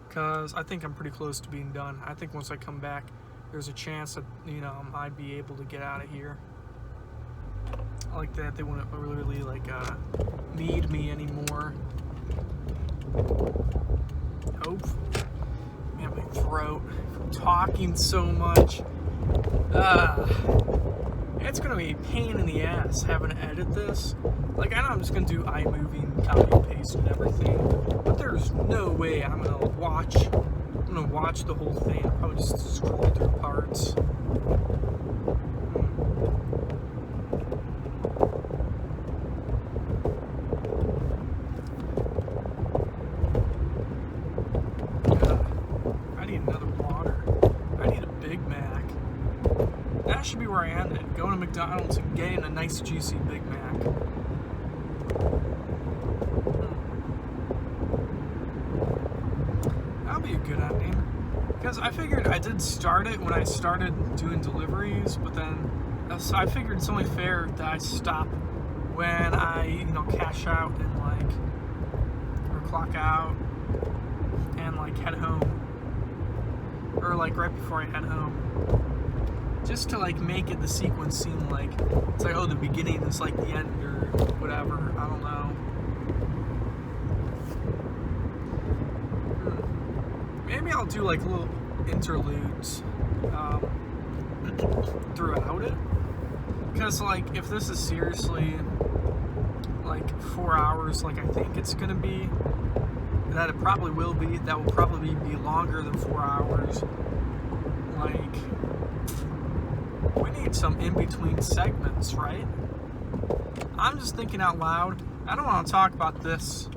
Because I think I'm pretty close to being done. I think once I come back, there's a chance that, you know, I'd be able to get out of here. Like that, they wouldn't really, like, need me anymore. Hope. Man, my throat from talking so much. It's gonna be a pain in the ass having to edit this. Like, I know I'm just gonna do iMovie and copy and paste and everything, but there's no way I'm gonna watch the whole thing. I'll probably just scroll through parts. I need another water. I need a Big Mac. That should be where I end it. Going to McDonald's and getting a nice juicy Big Mac. That'll be a good ending. Because I figured I did start it when I started doing deliveries, but then I figured it's only fair that I stop when I, you know, cash out and like, or clock out and like head home. Or like right before I head home. Just to like make it, the sequence seem like it's like, oh, the beginning is like the end or whatever. I don't know. Maybe I'll do like little interludes throughout it. Because like if this is seriously like 4 hours like I think it's gonna be, that it probably will be, that will probably be longer than 4 hours. Like, we need some in-between segments, right? I'm just thinking out loud. I don't want to talk about this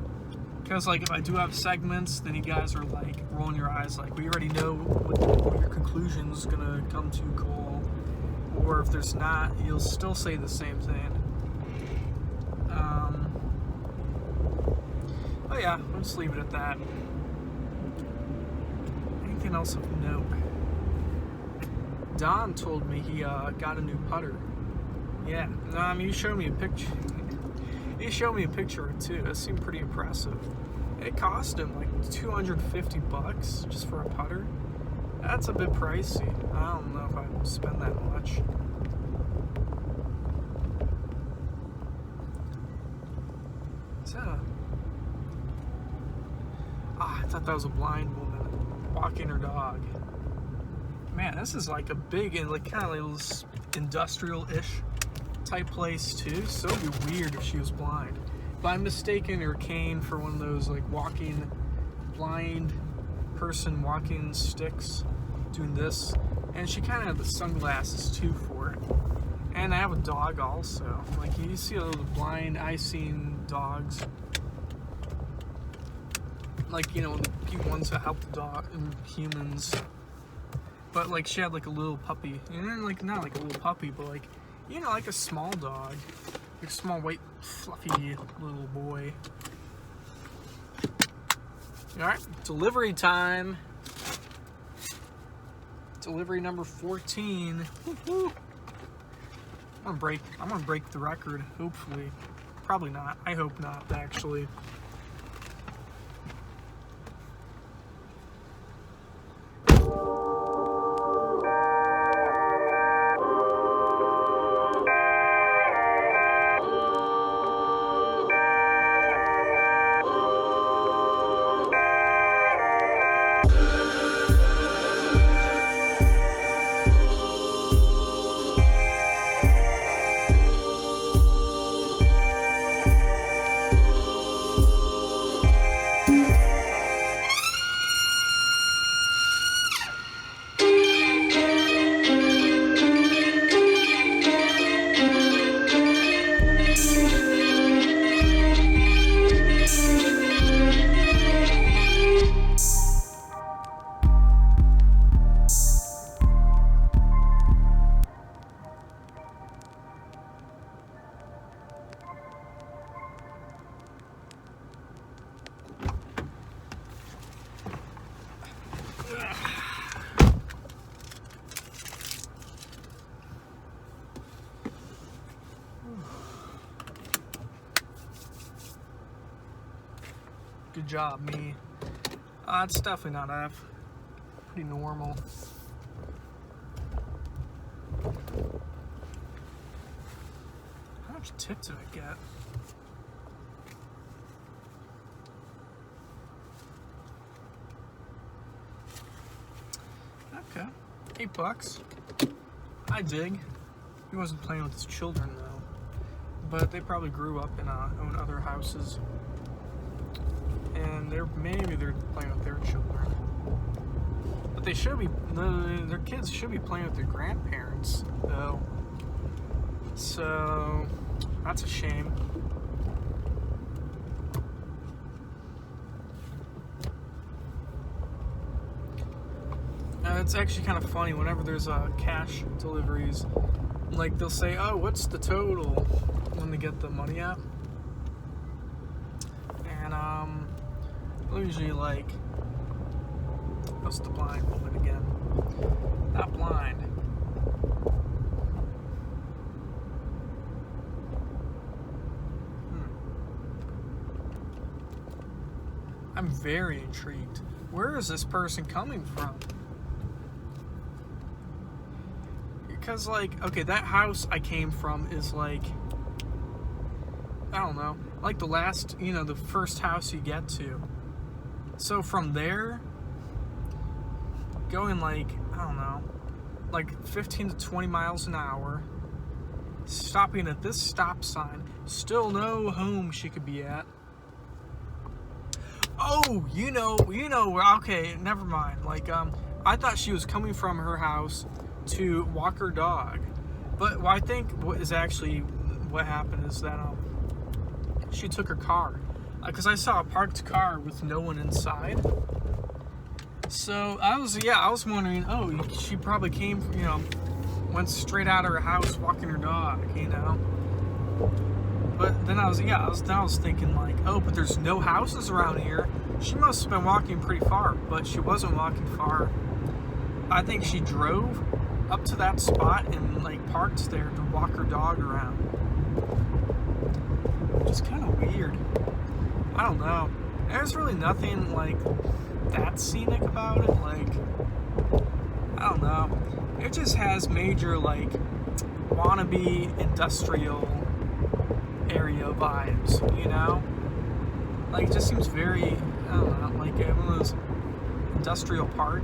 because, like, if I do have segments, then you guys are like rolling your eyes, like, we already know what your conclusion's gonna come to, Cole. Or if there's not, you'll still say the same thing. Oh yeah, we'll just leave it at that. Anything else of note? Don told me he got a new putter. Yeah, no, I mean, he showed me a picture. He showed me a picture of it too. It seemed pretty impressive. It cost him like $250 just for a putter. That's a bit pricey. I don't know if I'd spend that much. I thought that was a blind woman walking her dog. Man, this is like a big and like kind of like industrial-ish type place too. So it'd be weird if she was blind. But I'm mistaking her cane for one of those like walking blind person walking sticks, doing this. And she kind of had the sunglasses too for it. And I have a dog also. Like you see all the blind, eye-seeing dogs. Like, you know, the ones that help the dog and humans. But like she had like a little puppy. And like not like a little puppy, but like, you know, like a small dog. Like a small white fluffy little boy. Alright, delivery time. Delivery number 14. Woo-hoo. I'm gonna break the record, hopefully. Probably not. I hope not, actually. job, me. It's definitely not F. Pretty normal. How much tip did I get? Okay, $8. I dig. He wasn't playing with his children though, but they probably grew up in own other houses, and maybe they're playing with their children. But they should be. Their kids should be playing with their grandparents though. So that's a shame. It's actually kind of funny whenever there's cash deliveries, like they'll say, "Oh, what's the total?" when they get the money out, and they'll usually like, what's the blind woman again? Not blind. I'm very intrigued. Where is this person coming from? Because, like, okay, that house I came from is, like, I don't know, like the last, the first house you get to. So from there, going, like, I don't know, like 15 to 20 miles an hour, stopping at this stop sign, still no home she could be at. Oh, okay, never mind. Like, I thought she was coming from her house to walk her dog, but I think what happened is that she took her car, because I saw a parked car with no one inside. So I was wondering, oh, she probably came from, went straight out of her house walking her dog, But then I was thinking, like, oh, but there's no houses around here. She must have been walking pretty far, but she wasn't walking far. I think she drove up to that spot and, like, parked there to walk her dog around. Which is kind of weird. I don't know. There's really nothing, like, that scenic about it. Like, I don't know. It just has major, like, wannabe industrial area vibes, Like, it just seems very, I don't know, like one of those industrial park.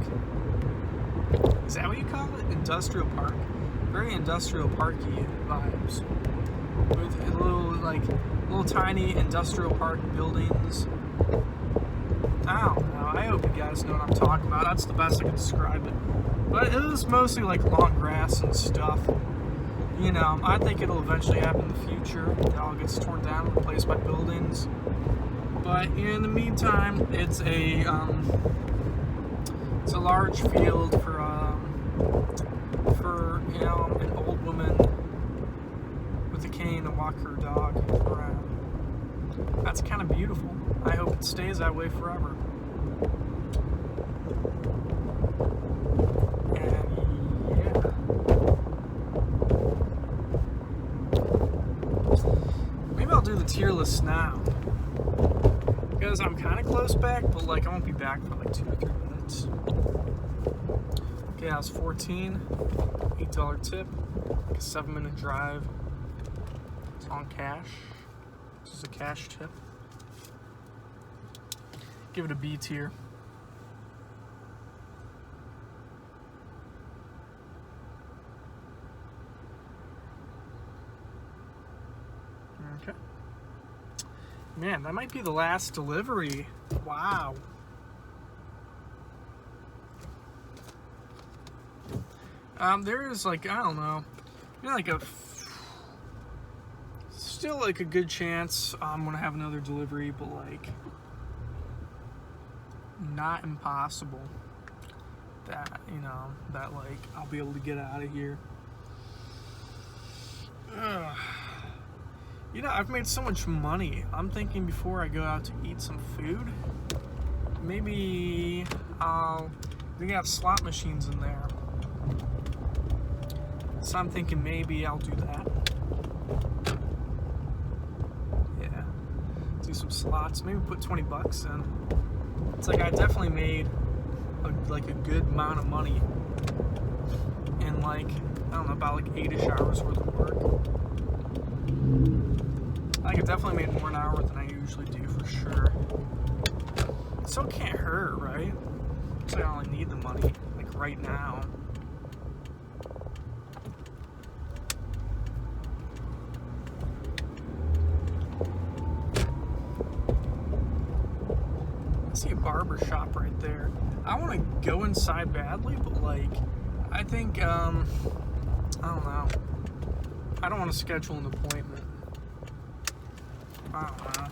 Is that what you call it? Industrial park. Very industrial parky vibes. With little tiny industrial park buildings. I don't know. I hope you guys know what I'm talking about. That's the best I can describe it. But it was mostly like long grass and stuff. I think it'll eventually happen in the future. It all gets torn down and replaced by buildings. But in the meantime, it's a large field for an old woman with a cane to walk her dog around. That's kind of beautiful. I hope it stays that way forever. I'll do the tier list now, because I'm kind of close back, but like I won't be back for like 2 or 3 minutes. Okay, I was 14, $8 tip, like a 7-minute drive. It's on cash. This is a cash tip. Give it a B tier. Okay. Man, that might be the last delivery. Wow. There is like, I don't know, still like a good chance I'm gonna have another delivery, but like not impossible that, that like I'll be able to get out of here. Ugh. I've made so much money. I'm thinking before I go out to eat some food, maybe they got slot machines in there. So I'm thinking maybe I'll do that. Yeah. do some slots, maybe put 20 bucks in. It's like I definitely made a good amount of money in like, I don't know, about like 8-ish hours worth of work. I could definitely made more an hour than I usually do for sure. So it can't hurt, right? So I only need the money like right now. I see a barber shop right there. I want to go inside badly, but like, I think, I don't know. I don't want to schedule an appointment. I don't know.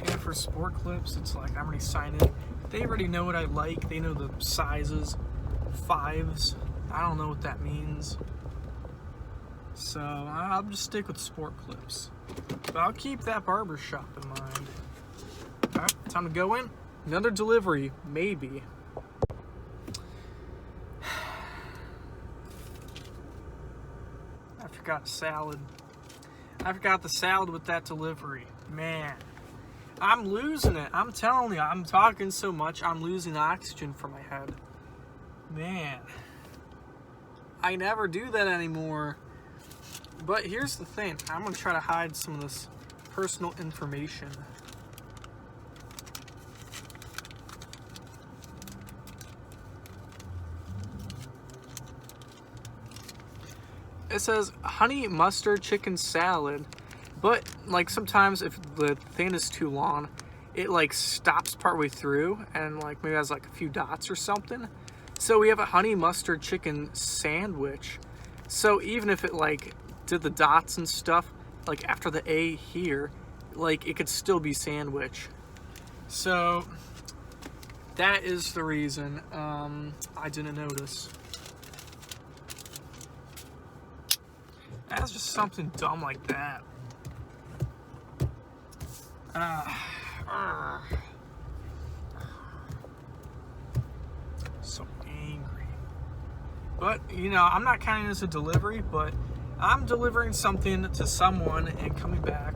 And for sport clips, it's like I'm already signed in. They already know what I like. They know the sizes. 5s. I don't know what that means. So I'll just stick with sport clips. But I'll keep that barber shop in mind. Alright, time to go in. Another delivery, maybe. I forgot a salad. I forgot the salad with that delivery. Man, I'm losing it. I'm telling you, I'm talking so much, I'm losing oxygen from my head. Man, I never do that anymore. But here's the thing. I'm going to try to hide some of this personal information. It says honey mustard chicken salad, but like sometimes if the thing is too long, it like stops partway through and like maybe has like a few dots or something. So we have a honey mustard chicken sandwich. So even if it like did the dots and stuff, like after the A here, like it could still be sandwich. So that is the reason I didn't notice. That's just something dumb like that. So angry. But, you know, I'm not counting this a delivery, but I'm delivering something to someone and coming back.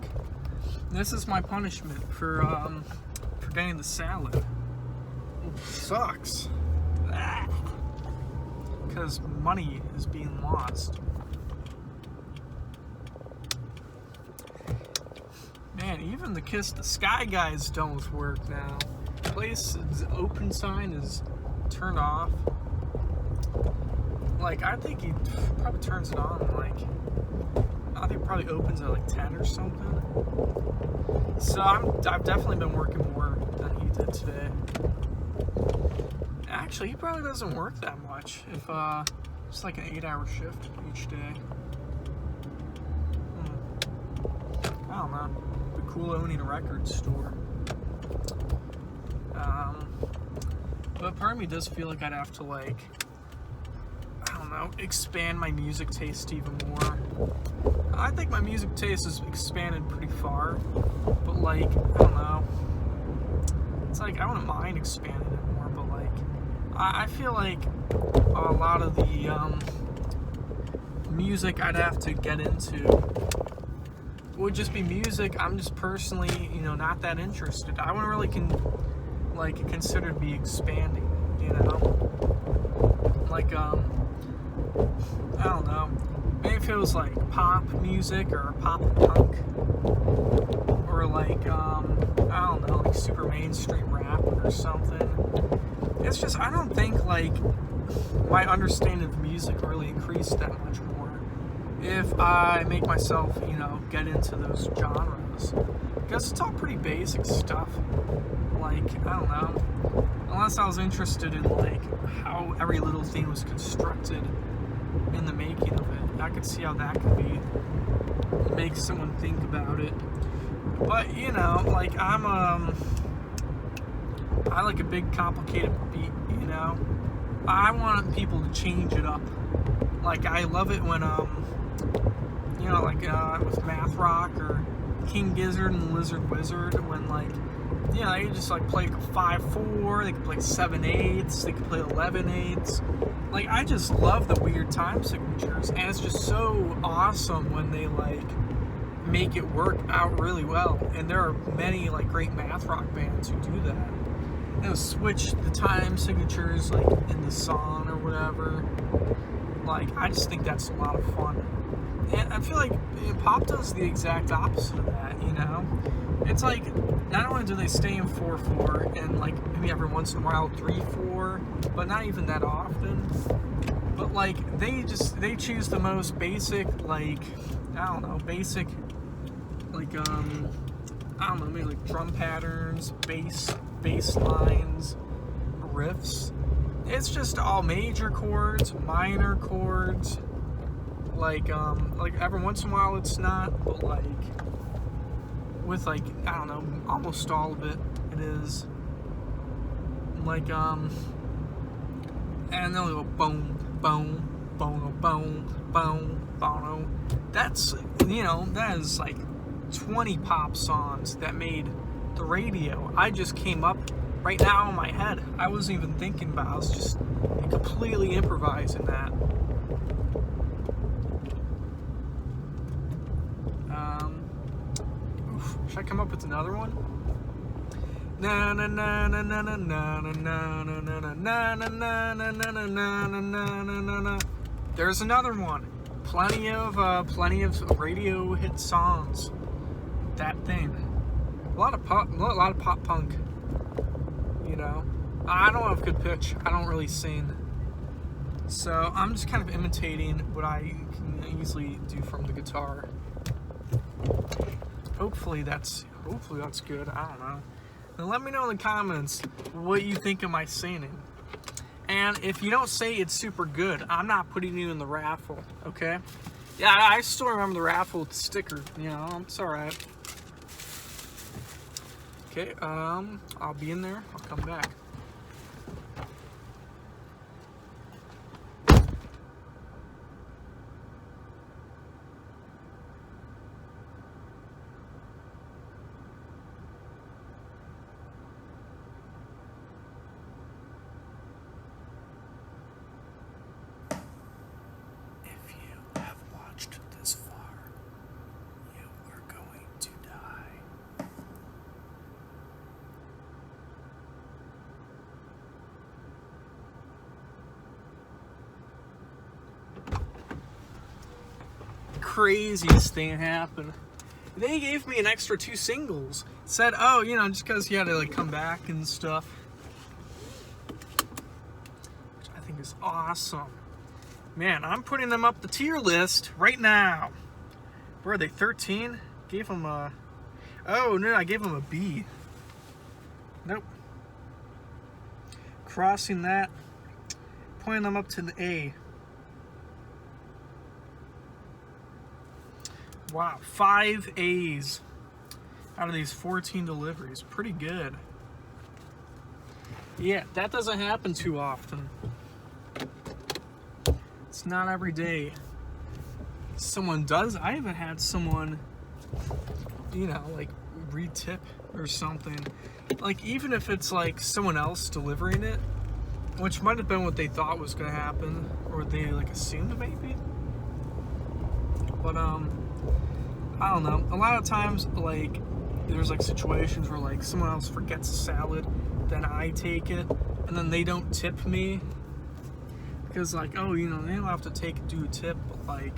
This is my punishment for getting the salad. It sucks. Because money is being lost. Man, even the Kiss the Sky guys don't work now. Place's open sign is turned off. Like, I think he probably turns it on, like, I think it probably opens at like 10 or something. So I've definitely been working more than he did today. Actually, he probably doesn't work that much if it's like an 8-hour shift each day. I don't know. It'd be cool owning a record store. But part of me does feel like I'd have to, like, I don't know, expand my music taste even more. I think my music taste has expanded pretty far, but like, I don't know. It's like, I wouldn't mind expanding it more, but like, I feel like a lot of the music I'd have to get into would just be music I'm just personally, you know, not that interested. I wouldn't really consider to be expanding, you know? Like, I don't know. Maybe if it was like pop music or pop punk, or like, I don't know, like super mainstream rap or something. It's just, I don't think like my understanding of music really increased that much more if I make myself, you know, get into those genres. Because it's all pretty basic stuff. Like, I don't know. Unless I was interested in like how every little thing was constructed in the making of it, I could see how that could be make someone think about it. But you know, like I like a big complicated beat, you know. I want people to change it up. Like I love it when you know, like with Math Rock or King Gizzard and Lizard Wizard, when like, you know, they just like play 5/4, they could play 7/8, they could play 11/8. Like, I just love the weird time signatures, and it's just so awesome when they like make it work out really well. And there are many like great math rock bands who do that. Switch the time signatures like in the song or whatever. Like, I just think that's a lot of fun. And I feel like pop does the exact opposite of that, you know? It's like, not only do they stay in 4/4 and like maybe every once in a while 3/4, but not even that often. But like, they choose the most basic, like, I don't know, like, I don't know, maybe like drum patterns, bass lines, riffs. It's just all major chords, minor chords. Like every once in a while it's not, but like with like, I don't know, almost all of it is. Like and they'll go boom, boom, boom, boom, boom, boom. That's, you know, that is like 20 pop songs that made the radio. I just came up right now in my head. I wasn't even thinking about it. I was just completely improvising that. Should I come up with another one? Na na na na na na na na na na na na na na na na na na na. There's another one. Plenty of radio hit songs. That thing. A lot of pop punk. You know, I don't have good pitch. I don't really sing, so I'm just kind of imitating what I can easily do from the guitar. Hopefully that's good. I don't know. Now let me know in the comments what you think of my singing. And if you don't say it's super good, I'm not putting you in the raffle, okay? Yeah, I still remember the raffle with the sticker, you know, it's alright. Okay, I'll be in there. I'll come back. If you have watched this far, you are going to die. Craziest thing happened. They gave me an extra 2 singles. Said, oh, you know, just because he had to like come back and stuff. Which I think is awesome. Man, I'm putting them up the tier list right now. Where are they? 13? Gave them a... Oh, no, I gave them a B. Nope. Crossing that. Pointing them up to the A. Wow, 5 A's out of these 14 deliveries. Pretty good. Yeah, that doesn't happen too often. It's not every day someone does. I haven't had someone, you know, like re-tip or something. Like, even if it's like someone else delivering it, which might have been what they thought was going to happen, or they like assumed maybe. But I don't know. A lot of times, like, there's like situations where like someone else forgets a salad, then I take it, and then they don't tip me because like, oh, you know, they don't have to do a tip, but like,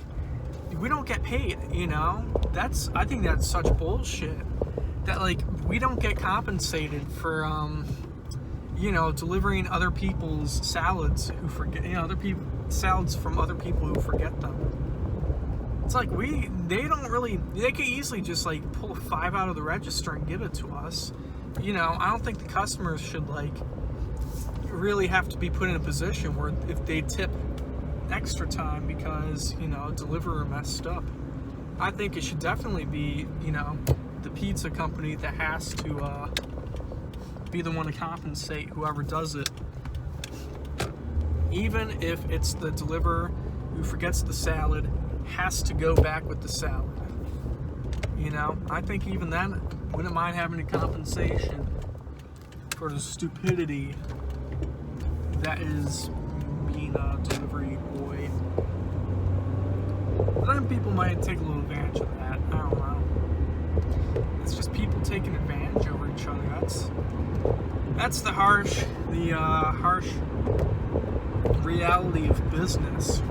we don't get paid, you know. I think that's such bullshit that like we don't get compensated for you know, delivering other people's salads who forget, you know, salads from other people who forget them. It's like they could easily just like pull a 5 out of the register and give it to us. You know, I don't think the customers should like really have to be put in a position where if they tip extra time because, you know, a deliverer messed up. I think it should definitely be, you know, the pizza company that has to be the one to compensate whoever does it. Even if it's the deliverer who forgets the salad, has to go back with the salad. You know, I think even then, wouldn't mind having a compensation for the stupidity that is being a delivery boy. But then people might take a little advantage of that. I don't know. It's just people taking advantage over each other. That's the harsh reality of business,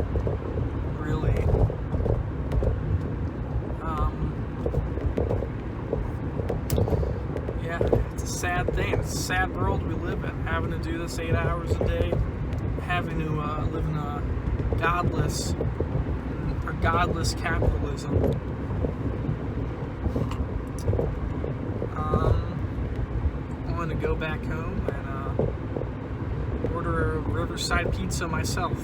really. Yeah, it's a sad thing. It's a sad world we live in. Having to do this 8 hours a day, having to live in a godless capitalism. I want to go back home and order a Riverside pizza myself.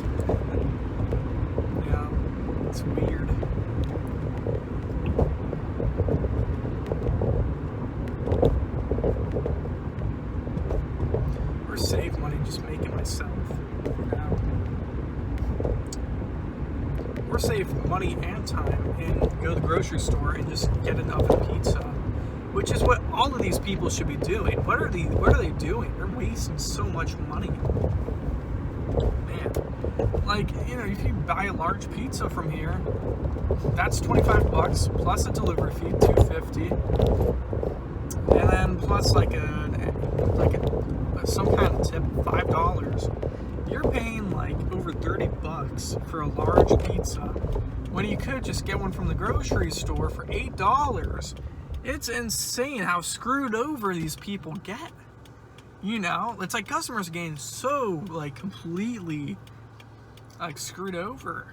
Yeah, it's weird. Or save money just make it myself. Or save money and time and go to the grocery store and just get an oven pizza, which is what all of these people should be doing. What are they doing? They're wasting so much money. Man, like, if you buy a large pizza from here, that's $25 plus a delivery fee, $2.50, and then plus like some kind of tip, $5. You're paying like over $30 for a large pizza when you could just get one from the grocery store for $8. It's insane how screwed over these people get. It's like customers getting so like completely like screwed over.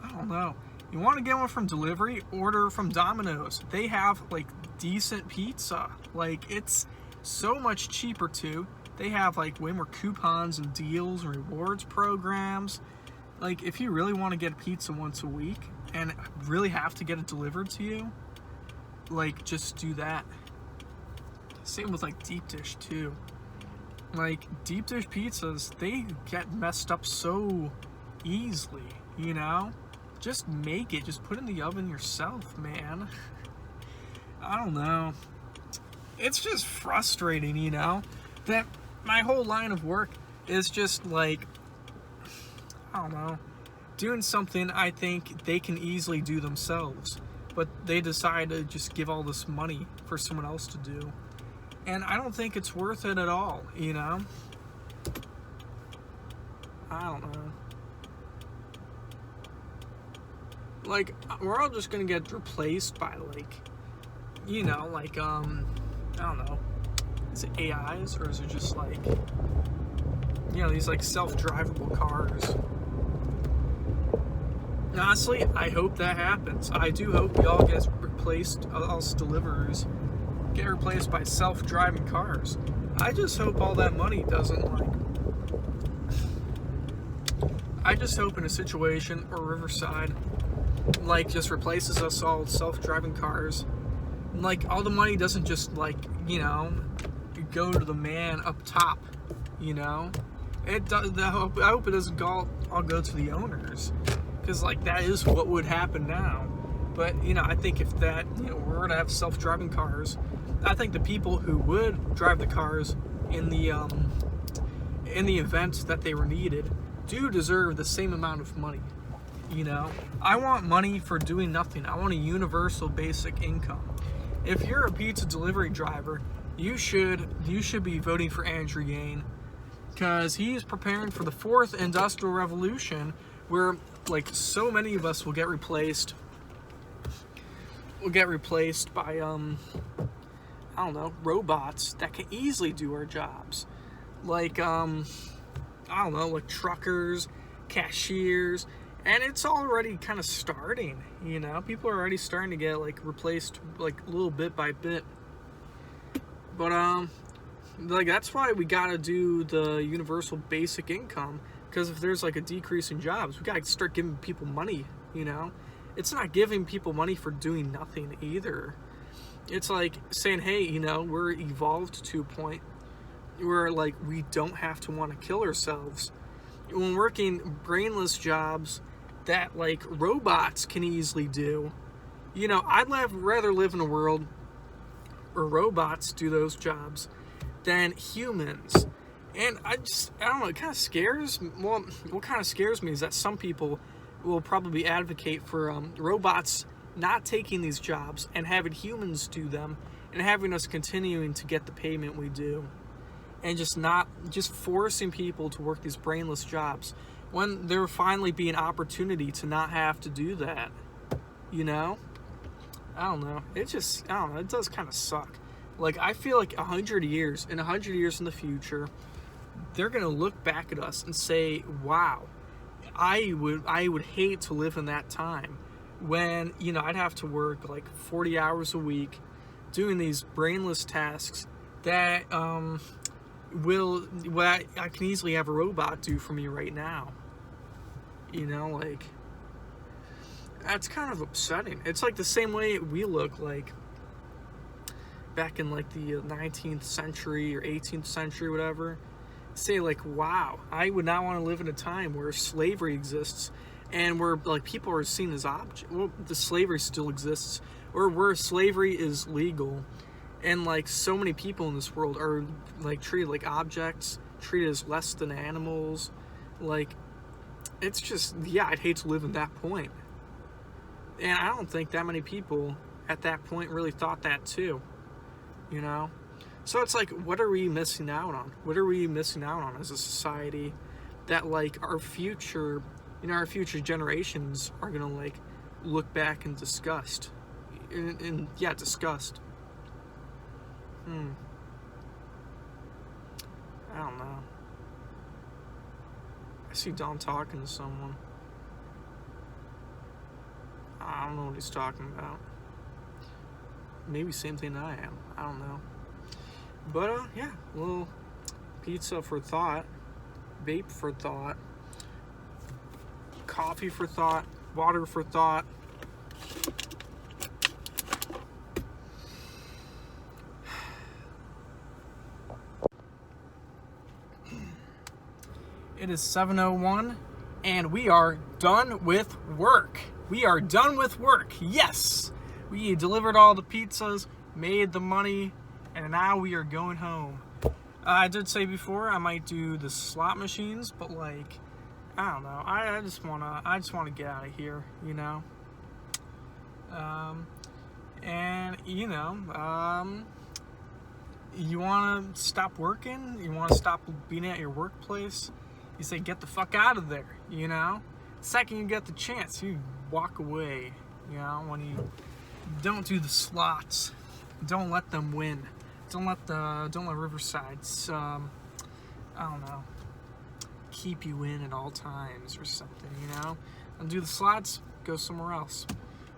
I don't know. You want to get one from delivery? Order from Domino's. They have like decent pizza. Like, it's so much cheaper too. They have like way more coupons and deals and rewards programs. Like, if you really want to get pizza once a week and really have to get it delivered to you, like, just do that. Same with like deep dish too. Like, deep dish pizzas, they get messed up so easily, Just make it. Just put it in the oven yourself, man. I don't know. It's just frustrating, that my whole line of work is just like, I don't know, doing something I think they can easily do themselves, but they decide to just give all this money for someone else to do. And I don't think it's worth it at all, I don't know. Like, we're all just gonna get replaced by like, I don't know. Is it AIs, or is it just like, these like self-drivable cars? Honestly, I hope that happens. I do hope we all get replaced, us deliverers get replaced by self-driving cars. I just hope all that money doesn't I just hope in a situation where Riverside just replaces us all with self-driving cars, all the money doesn't just go to the man up top, It does. I hope it doesn't all go to the owners, because that is what would happen now. But I think if that we're to have self-driving cars, I think the people who would drive the cars in the event that they were needed do deserve the same amount of money. I want money for doing nothing. I want a universal basic income. If you're a pizza delivery driver, you should be voting for Andrew Yang, because he's preparing for the 4th industrial revolution, where so many of us will get replaced by I don't know, robots that can easily do our jobs, I don't know, like truckers, cashiers. And it's already kind of starting, People are already starting to get replaced little bit by bit. But that's why we gotta do the universal basic income, because if there's a decrease in jobs, we gotta start giving people money. It's not giving people money for doing nothing either. It's saying, hey, we're evolved to a point where we don't have to want to kill ourselves when working brainless jobs that robots can easily do. I'd rather live in a world where robots do those jobs than humans. And I don't know, it kind of scares me. Well, what kind of scares me is that some people will probably advocate for robots not taking these jobs and having humans do them and having us continuing to get the payment we do, and just forcing people to work these brainless jobs when there would finally be an opportunity to not have to do that, you know? I don't know. It does kind of suck. Like, I feel like 100 years in the future, they're going to look back at us and say, wow, I would hate to live in that time when, you know, I'd have to work like 40 hours a week doing these brainless tasks that I can easily have a robot do for me right now. You know, like, that's kind of upsetting. It's like the same way we look like back in like the 19th century or 18th century, whatever. Say like, wow, I would not want to live in a time where slavery exists and where like people are seen as objects. Well, the slavery still exists, or where slavery is legal, and like so many people in this world are like treated like objects, treated as less than animals. Like, it's just, yeah, I'd hate to live in that point. And I don't think that many people at that point really thought that too, you know? So it's like, what are we missing out on? What are we missing out on as a society that like our future generations are gonna like look back in disgust? Disgust. I don't know. I see Don talking to someone. I don't know what he's talking about. Maybe same thing I am. I don't know. But, yeah, a little pizza for thought, vape for thought, coffee for thought, water for thought. It is 7:01, and we are done with work. We are done with work. Yes! We delivered all the pizzas, made the money, and now we are going home. I did say before I might do the slot machines, but like, I don't know. I just wanna get out of here, you know. You wanna stop working? You wanna stop being at your workplace? You say, get the fuck out of there, you know? Second you get the chance, you walk away, you know, when you don't do the slots. Don't let them win. Don't let Riverside, I don't know, keep you in at all times or something, you know? And do the slots, go somewhere else.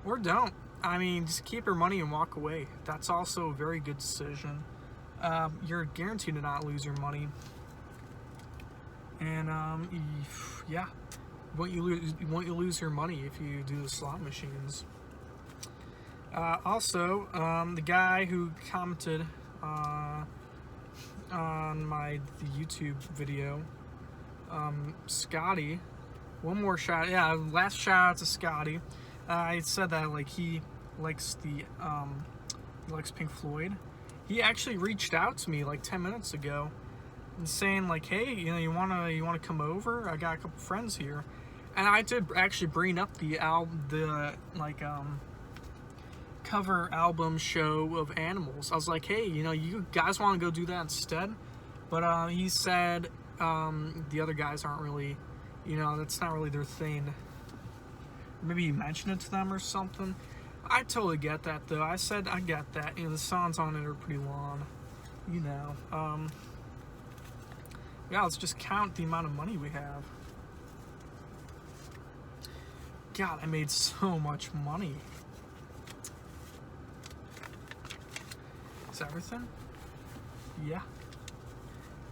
Or don't. I mean, just keep your money and walk away. That's also a very good decision. You're guaranteed to not lose your money. And, yeah, won't you lose your money if you do the slot machines. Also, the guy who commented on the YouTube video, Scotty, one more shout, last shout out to Scotty. I said that like he likes Pink Floyd. He actually reached out to me like 10 minutes ago and saying like, hey, you know, you wanna come over? I got a couple friends here. And I did actually bring up the cover album show of Animals. I was like, hey, you know, you guys want to go do that instead? But he said the other guys aren't really, you know, that's not really their thing. Maybe you mentioned it to them or something. I totally get that though. I said I get that. You know, the songs on it are pretty long. You know. Yeah, let's just count the amount of money we have. God, I made so much money. Is everything? Yeah.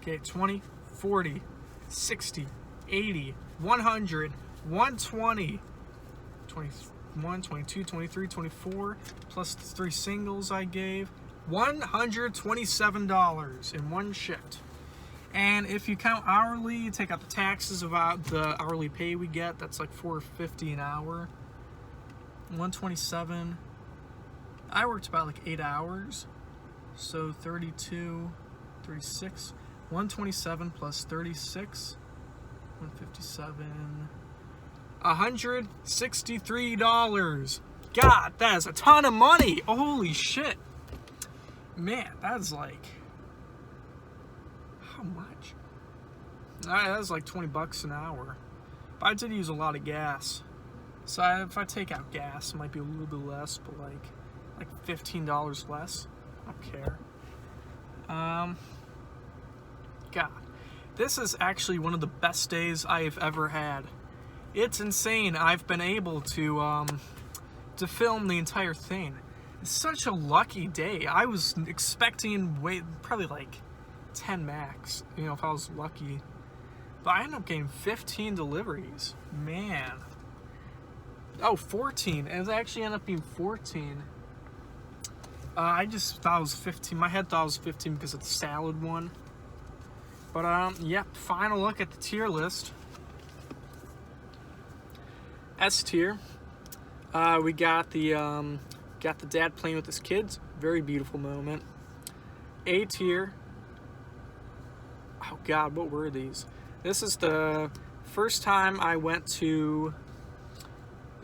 Okay, 20, 40, 60, 80, 100, 120, 21, 22, 23, 24, plus the 3 singles I gave, $127 in one shift. And if you count hourly, you take out the taxes about the hourly pay we get, that's like $4.50 an hour. 127. I worked about like 8 hours. So 32, 36, 127 plus 36, 157, $163. God, that is a ton of money. Holy shit. Man, that's like, how much? That was like 20 bucks an hour. But I did use a lot of gas. So if I take out gas, it might be a little bit less, but like $15 less. I don't care. God, this is actually one of the best days I've ever had. It's insane. I've been able to film the entire thing. It's such a lucky day. I was expecting probably like 10 max, you know, if I was lucky. But I ended up getting 15 deliveries. Man. Oh, 14. It actually ended up being 14. I just thought it was 15. My head thought it was 15 because of the salad one. But, yeah, final look at the tier list. S tier. We got the dad playing with his kids. Very beautiful moment. A tier. Oh, God, what were these? This is the first time I went to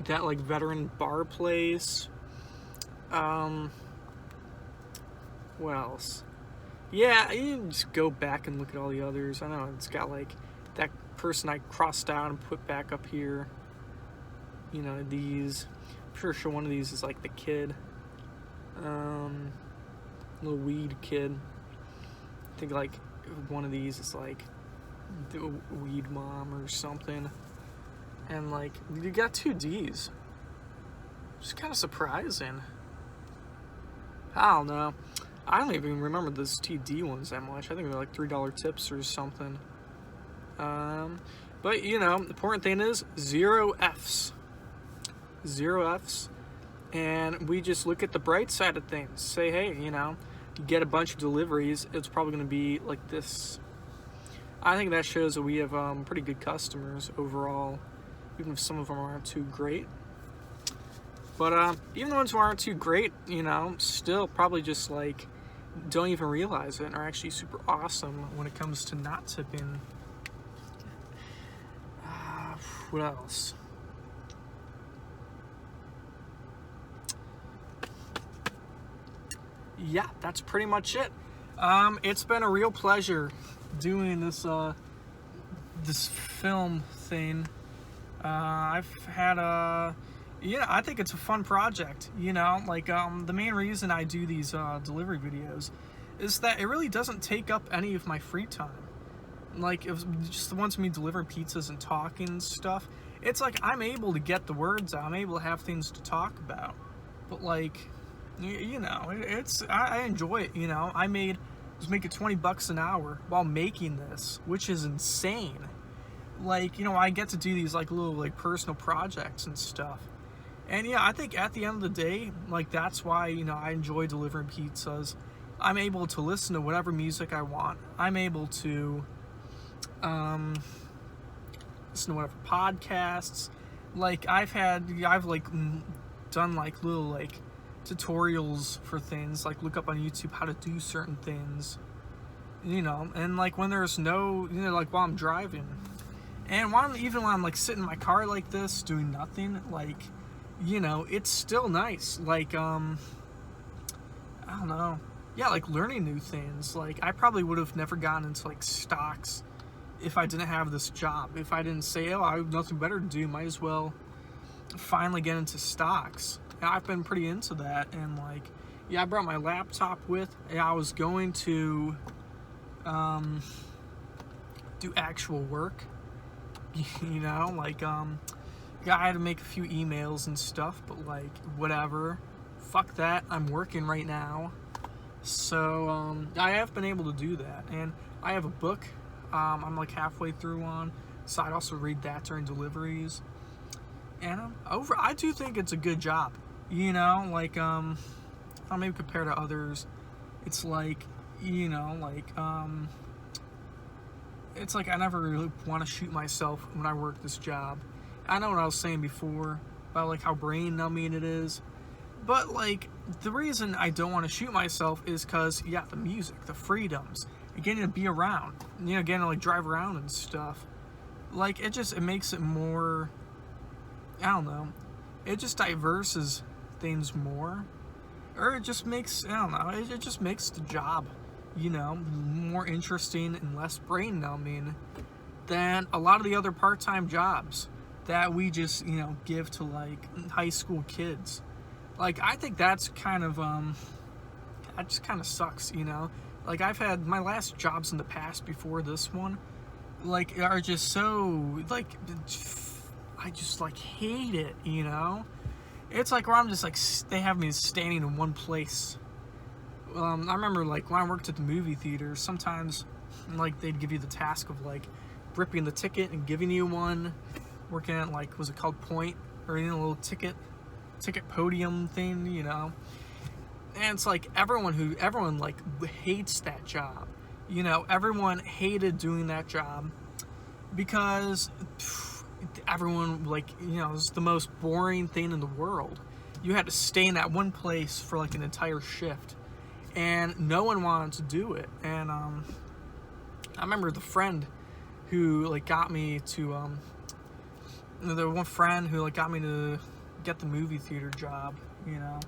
that, like, veteran bar place. What else? Yeah, you can just go back and look at all the others. I know it's got, like, that person I crossed out and put back up here. You know, these. I'm sure one of these is, like, the kid. Little weed kid. I think, like, one of these is, like, the weed mom or something. And, like, you got 2 Ds. It's kind of surprising. I don't know. I don't even remember those TD ones that much. I think they're like $3 tips or something. But, you know, the important thing is 0 Fs. 0 Fs. And we just look at the bright side of things. Say, hey, you know, you get a bunch of deliveries, it's probably going to be like this. I think that shows that we have pretty good customers overall, even if some of them aren't too great. But even the ones who aren't too great, you know, still probably just like don't even realize it and are actually super awesome when it comes to not tipping. What else? Yeah, that's pretty much it. It's been a real pleasure doing this this film thing. I've had yeah, I think it's a fun project, you know, like, the main reason I do these, delivery videos is that it really doesn't take up any of my free time. Like, if just the ones of me delivering pizzas and talking and stuff, it's like I'm able to get the words out, I'm able to have things to talk about. But, like, you know, I enjoy it, you know. I was making 20 bucks an hour while making this, which is insane. Like, you know, I get to do these, like, little, like, personal projects and stuff. And yeah, I think at the end of the day, like, that's why, you know, I enjoy delivering pizzas. I'm able to listen to whatever music I want. I'm able to listen to whatever podcasts. Like, I've like done like little like tutorials for things, like look up on YouTube how to do certain things, you know. And like when there's no, you know, like while I'm driving, and even when I'm like sitting in my car like this doing nothing, like, you know, it's still nice. Like, I don't know. Yeah, like learning new things. Like, I probably would have never gotten into like stocks if I didn't have this job. If I didn't say, oh, I have nothing better to do, might as well finally get into stocks. And I've been pretty into that. And like, yeah, I brought my laptop with. And I was going to do actual work. You know, like, yeah, I had to make a few emails and stuff, but like, whatever. Fuck that. I'm working right now. So, I have been able to do that. And I have a book I'm like halfway through on, so I'd also read that during deliveries. And I do think it's a good job. You know, like, I'll maybe compare to others. It's like, you know, like, it's like I never really want to shoot myself when I work this job. I know what I was saying before about like how brain numbing it is, but like the reason I don't want to shoot myself is because, yeah, the music, the freedoms, getting to be around, you know, getting to like drive around and stuff. Like, it makes it more, I don't know, it just diverses things more, or it just makes, I don't know, it just makes the job, you know, more interesting and less brain numbing than a lot of the other part-time jobs that we just, you know, give to like high school kids. Like, I think that's kind of that just kind of sucks, you know. Like, I've had my last jobs in the past before this one, like, are just so, like, I just like hate it, you know. It's like where I'm just like, they have me standing in one place. I remember like when I worked at the movie theater, sometimes like they'd give you the task of like ripping the ticket and giving you one, working at like, was it called Point, or you know, a little ticket podium thing, you know. And it's like everyone like hates that job, you know. Everyone hated doing that job because everyone, like, you know, it's the most boring thing in the world. You had to stay in that one place for like an entire shift, and no one wanted to do it. And I remember the friend who like got me to the one friend who like got me to get the movie theater job, you know,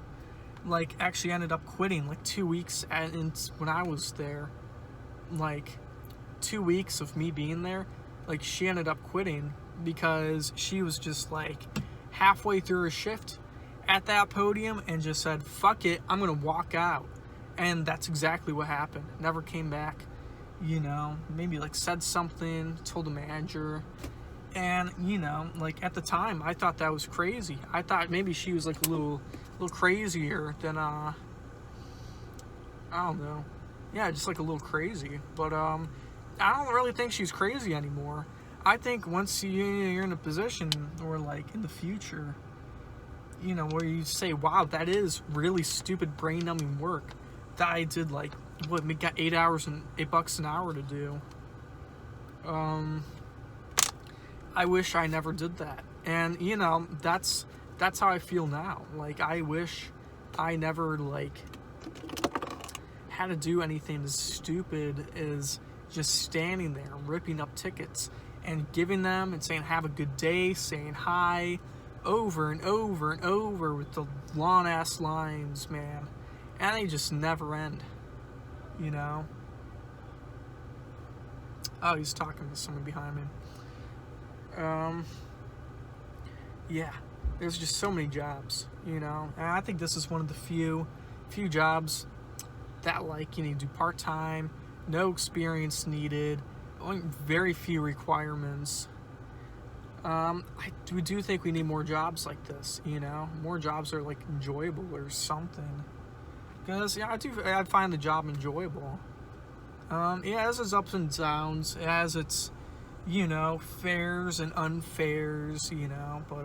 like actually ended up quitting like 2 weeks when I was there. Like 2 weeks of me being there, like she ended up quitting because she was just like halfway through her shift at that podium and just said, fuck it, I'm gonna walk out. And that's exactly what happened. Never came back, you know. Maybe like said something, told the manager. And, you know, like at the time I thought that was crazy. I thought maybe she was like a little crazier than I don't know. Yeah, just like a little crazy. But I don't really think she's crazy anymore. I think once you're in a position, or like in the future, you know, where you say, wow, that is really stupid brain numbing work that I did, like, what, got 8 hours and $8 an hour to do. I wish I never did that. And, you know, that's how I feel now. Like, I wish I never, like, had to do anything as stupid as just standing there ripping up tickets and giving them and saying have a good day, saying hi over and over and over with the long ass lines, man. And they just never end, you know. Oh, he's talking to someone behind me. Yeah, there's just so many jobs, you know. And I think this is one of the few jobs that, like, you need to do part-time, no experience needed, only very few requirements. We do think we need more jobs like this, you know. More jobs are like enjoyable or something. Because yeah, I find the job enjoyable. It has its ups and downs. It has its, you know, fairs and unfairs, you know. But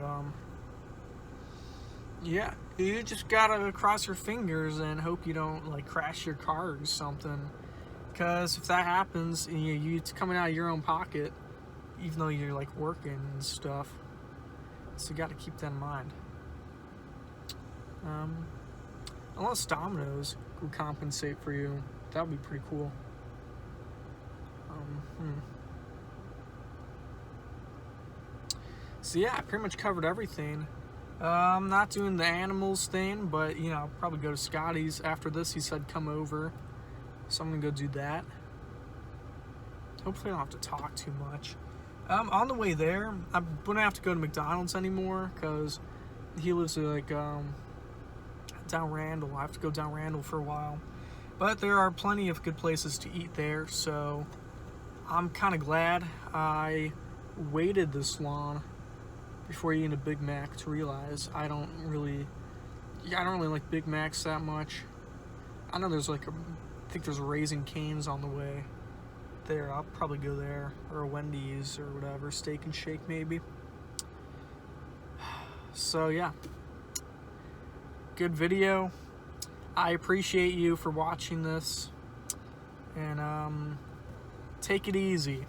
yeah, you just gotta cross your fingers and hope you don't like crash your car or something. Because if that happens, it's coming out of your own pocket, even though you're like working and stuff. So you got to keep that in mind. Unless Domino's would compensate for you, that would be pretty cool. So yeah, I pretty much covered everything. I'm not doing the animals thing, but you know, I'll probably go to Scotty's after this. He said come over, so I'm gonna go do that. Hopefully I don't have to talk too much. On the way there, I wouldn't have to go to McDonald's anymore because he lives like down Randall. I have to go down Randall for a while, but there are plenty of good places to eat there, so I'm kind of glad I waited this long before eating a Big Mac to realize I don't really like Big Macs that much. I know there's like I think there's Raising Cane's on the way there. I'll probably go there, or a Wendy's or whatever, Steak and Shake maybe. So yeah, good video. I appreciate you for watching this, and take it easy.